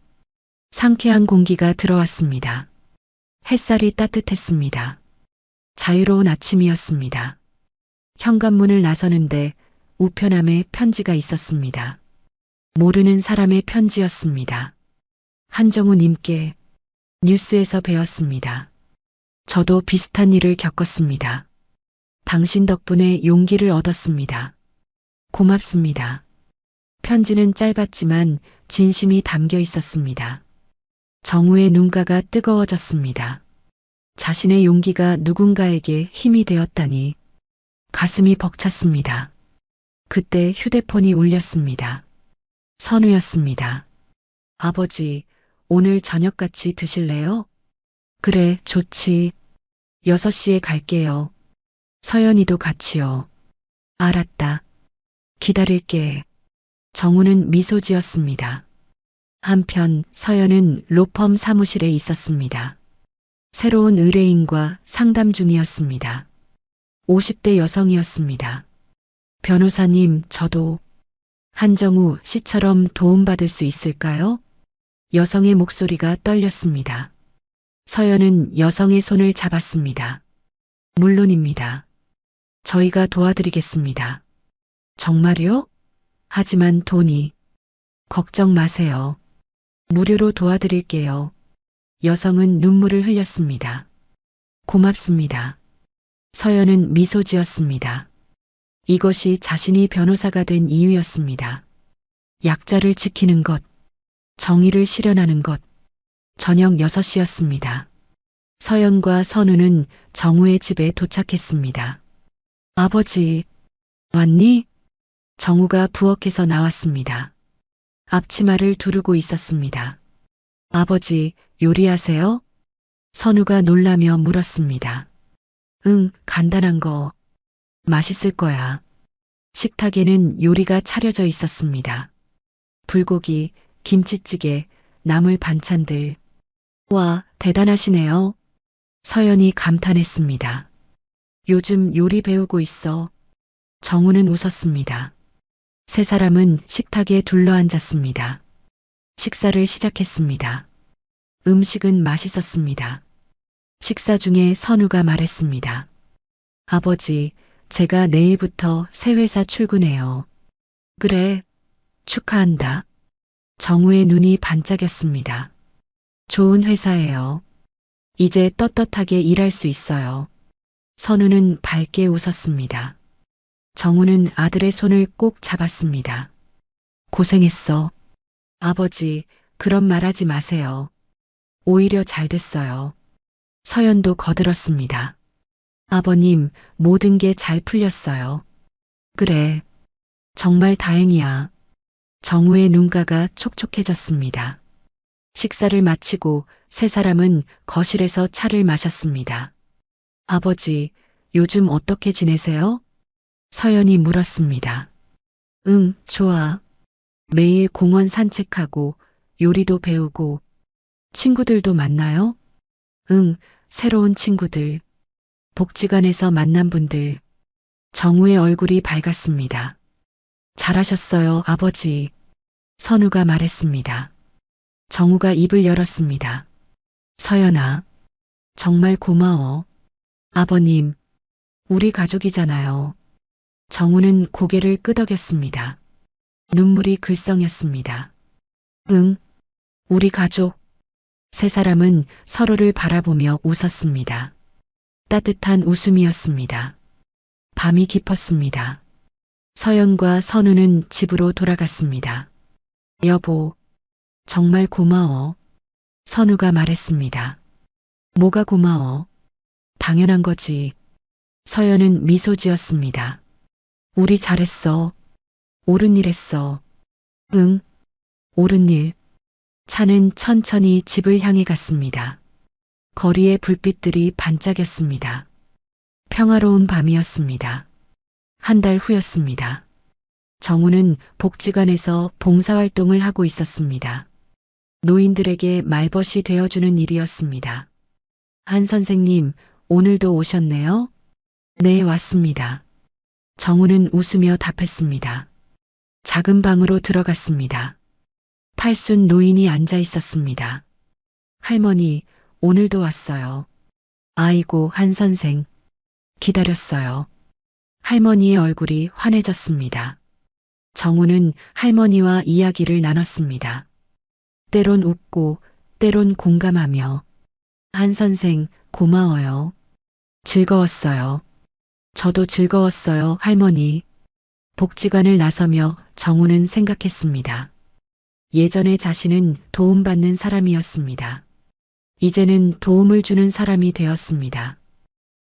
상쾌한 공기가 들어왔습니다. 햇살이 따뜻했습니다. 자유로운 아침이었습니다. 현관문을 나서는데 우편함에 편지가 있었습니다. 모르는 사람의 편지였습니다. 한정우님께 뉴스에서 배웠습니다. 저도 비슷한 일을 겪었습니다. 당신 덕분에 용기를 얻었습니다. 고맙습니다. 편지는 짧았지만 진심이 담겨 있었습니다. 정우의 눈가가 뜨거워졌습니다. 자신의 용기가 누군가에게 힘이 되었다니 가슴이 벅찼습니다. 그때 휴대폰이 울렸습니다. 선우였습니다. 아버지, 오늘 저녁 같이 드실래요? 그래, 좋지. 6시에 갈게요. 서연이도 같이요. 알았다. 기다릴게. 정우는 미소 지었습니다. 한편 서연은 로펌 사무실에 있었습니다. 새로운 의뢰인과 상담 중이었습니다. 50대 여성이었습니다. 변호사님, 저도 한정우 씨처럼 도움받을 수 있을까요? 여성의 목소리가 떨렸습니다. 서연은 여성의 손을 잡았습니다. 물론입니다. 저희가 도와드리겠습니다. 정말요? 하지만 돈이. 걱정 마세요. 무료로 도와드릴게요. 여성은 눈물을 흘렸습니다. 고맙습니다. 서연은 미소 지었습니다. 이것이 자신이 변호사가 된 이유였습니다. 약자를 지키는 것, 정의를 실현하는 것. 저녁 6시였습니다. 서연과 선우는 정우의 집에 도착했습니다. 아버지, 왔니? 정우가 부엌에서 나왔습니다. 앞치마를 두르고 있었습니다. 아버지, 요리하세요? 선우가 놀라며 물었습니다. 응, 간단한 거. 맛있을 거야. 식탁에는 요리가 차려져 있었습니다. 불고기, 김치찌개, 나물 반찬들. 와, 대단하시네요. 서연이 감탄했습니다. 요즘 요리 배우고 있어. 정우는 웃었습니다. 세 사람은 식탁에 둘러앉았습니다. 식사를 시작했습니다. 음식은 맛있었습니다. 식사 중에 선우가 말했습니다. 아버지, 제가 내일부터 새 회사 출근해요. 그래, 축하한다. 정우의 눈이 반짝였습니다. 좋은 회사예요. 이제 떳떳하게 일할 수 있어요. 선우는 밝게 웃었습니다. 정우는 아들의 손을 꼭 잡았습니다. 고생했어. 아버지, 그런 말 하지 마세요. 오히려 잘 됐어요. 서연도 거들었습니다. 아버님, 모든 게 잘 풀렸어요. 그래. 정말 다행이야. 정우의 눈가가 촉촉해졌습니다. 식사를 마치고 세 사람은 거실에서 차를 마셨습니다. 아버지, 요즘 어떻게 지내세요? 서연이 물었습니다. 응, 좋아. 매일 공원 산책하고 요리도 배우고 친구들도 만나요? 응, 새로운 친구들. 복지관에서 만난 분들. 정우의 얼굴이 밝았습니다. 잘하셨어요, 아버지. 선우가 말했습니다. 정우가 입을 열었습니다. 서연아, 정말 고마워. 아버님, 우리 가족이잖아요. 정우는 고개를 끄덕였습니다. 눈물이 글썽였습니다. 응, 우리 가족. 세 사람은 서로를 바라보며 웃었습니다. 따뜻한 웃음이었습니다. 밤이 깊었습니다. 서연과 선우는 집으로 돌아갔습니다. 여보, 정말 고마워. 선우가 말했습니다. 뭐가 고마워? 당연한 거지. 서연은 미소 지었습니다. 우리 잘했어. 옳은 일 했어. 응, 옳은 일. 차는 천천히 집을 향해 갔습니다. 거리의 불빛들이 반짝였습니다. 평화로운 밤이었습니다. 한 달 후였습니다. 정우는 복지관에서 봉사활동을 하고 있었습니다. 노인들에게 말벗이 되어주는 일이었습니다. 한 선생님, 오늘도 오셨네요? 네, 왔습니다. 정우는 웃으며 답했습니다. 작은 방으로 들어갔습니다. 팔순 노인이 앉아 있었습니다. 할머니, 오늘도 왔어요. 아이고, 한 선생. 기다렸어요. 할머니의 얼굴이 환해졌습니다. 정우는 할머니와 이야기를 나눴습니다. 때론 웃고, 때론 공감하며. 한 선생, 고마워요. 즐거웠어요. 저도 즐거웠어요, 할머니. 복지관을 나서며 정우는 생각했습니다. 예전에 자신은 도움받는 사람이었습니다. 이제는 도움을 주는 사람이 되었습니다.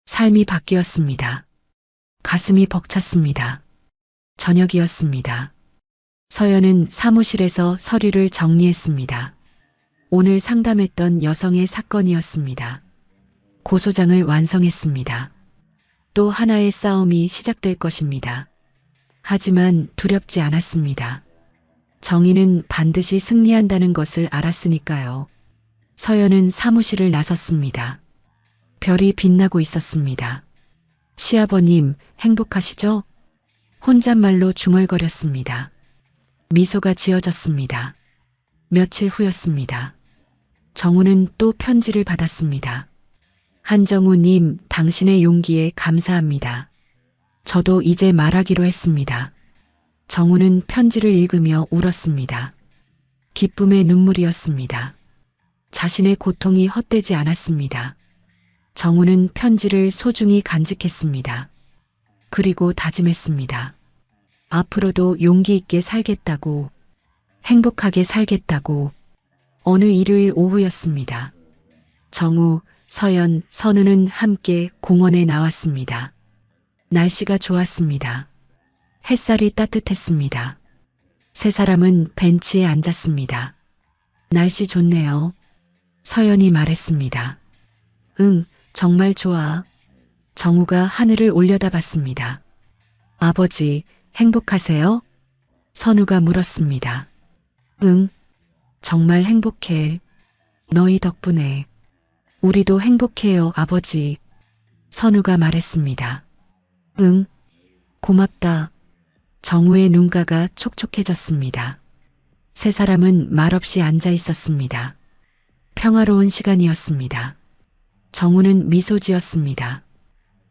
삶이 바뀌었습니다. 가슴이 벅찼습니다. 저녁이었습니다. 서연은 사무실에서 서류를 정리했습니다. 오늘 상담했던 여성의 사건이었습니다. 고소장을 완성했습니다. 또 하나의 싸움이 시작될 것입니다. 하지만 두렵지 않았습니다. 정의는 반드시 승리한다는 것을 알았으니까요. 서연은 사무실을 나섰습니다. 별이 빛나고 있었습니다. 시아버님, 행복하시죠? 혼잣말로 중얼거렸습니다. 미소가 지어졌습니다. 며칠 후였습니다. 정우는 또 편지를 받았습니다. 한정우님, 당신의 용기에 감사합니다. 저도 이제 말하기로 했습니다. 정우는 편지를 읽으며 울었습니다. 기쁨의 눈물이었습니다. 자신의 고통이 헛되지 않았습니다. 정우는 편지를 소중히 간직했습니다. 그리고 다짐했습니다. 앞으로도 용기 있게 살겠다고, 행복하게 살겠다고. 어느 일요일 오후였습니다. 정우, 서연, 선우는 함께 공원에 나왔습니다. 날씨가 좋았습니다. 햇살이 따뜻했습니다. 세 사람은 벤치에 앉았습니다. 날씨 좋네요. 서연이 말했습니다. 응, 정말 좋아. 정우가 하늘을 올려다봤습니다. 아버지, 행복하세요? 선우가 물었습니다. 응, 정말 행복해. 너희 덕분에. 우리도 행복해요, 아버지. 선우가 말했습니다. 응, 고맙다. 정우의 눈가가 촉촉해졌습니다. 세 사람은 말없이 앉아 있었습니다. 평화로운 시간이었습니다. 정우는 미소 지었습니다.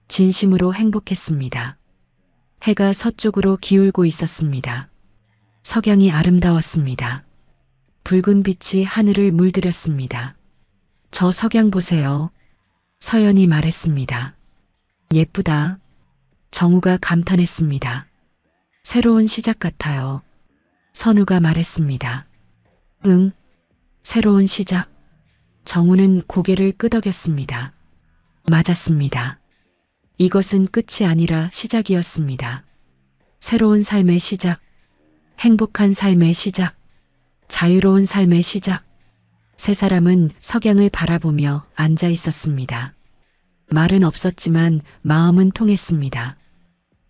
진심으로 행복했습니다. 해가 서쪽으로 기울고 있었습니다. 석양이 아름다웠습니다. 붉은 빛이 하늘을 물들였습니다. 저 석양 보세요. 서연이 말했습니다. 예쁘다. 정우가 감탄했습니다. 새로운 시작 같아요. 선우가 말했습니다. 응, 새로운 시작. 정우는 고개를 끄덕였습니다. 맞았습니다. 이것은 끝이 아니라 시작이었습니다. 새로운 삶의 시작, 행복한 삶의 시작, 자유로운 삶의 시작. 세 사람은 석양을 바라보며 앉아 있었습니다. 말은 없었지만 마음은 통했습니다.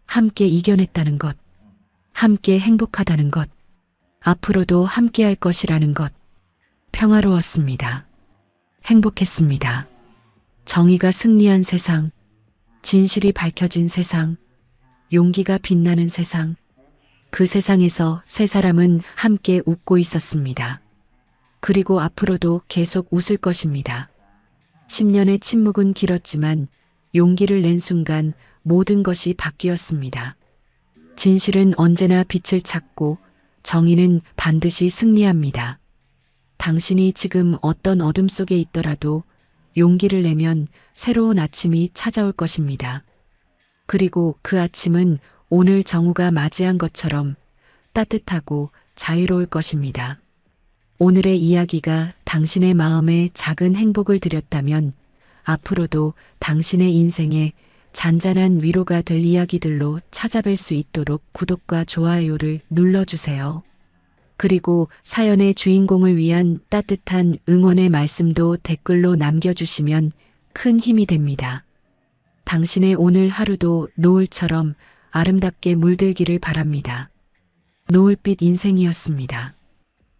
함께 이겨냈다는 것, 함께 행복하다는 것, 앞으로도 함께 할 것이라는 것. 평화로웠습니다. 행복했습니다. 정의가 승리한 세상, 진실이 밝혀진 세상, 용기가 빛나는 세상. 그 세상에서 세 사람은 함께 웃고 있었습니다. 그리고 앞으로도 계속 웃을 것입니다. 10년의 침묵은 길었지만 용기를 낸 순간 모든 것이 바뀌었습니다. 진실은 언제나 빛을 찾고 정의는 반드시 승리합니다. 당신이 지금 어떤 어둠 속에 있더라도 용기를 내면 새로운 아침이 찾아올 것입니다. 그리고 그 아침은 오늘 정우가 맞이한 것처럼 따뜻하고 자유로울 것입니다. 오늘의 이야기가 당신의 마음에 작은 행복을 드렸다면 앞으로도 당신의 인생에 잔잔한 위로가 될 이야기들로 찾아뵐 수 있도록 구독과 좋아요를 눌러주세요. 그리고 사연의 주인공을 위한 따뜻한 응원의 말씀도 댓글로 남겨주시면 큰 힘이 됩니다. 당신의 오늘 하루도 노을처럼 아름답게 물들기를 바랍니다. 노을빛 인생이었습니다.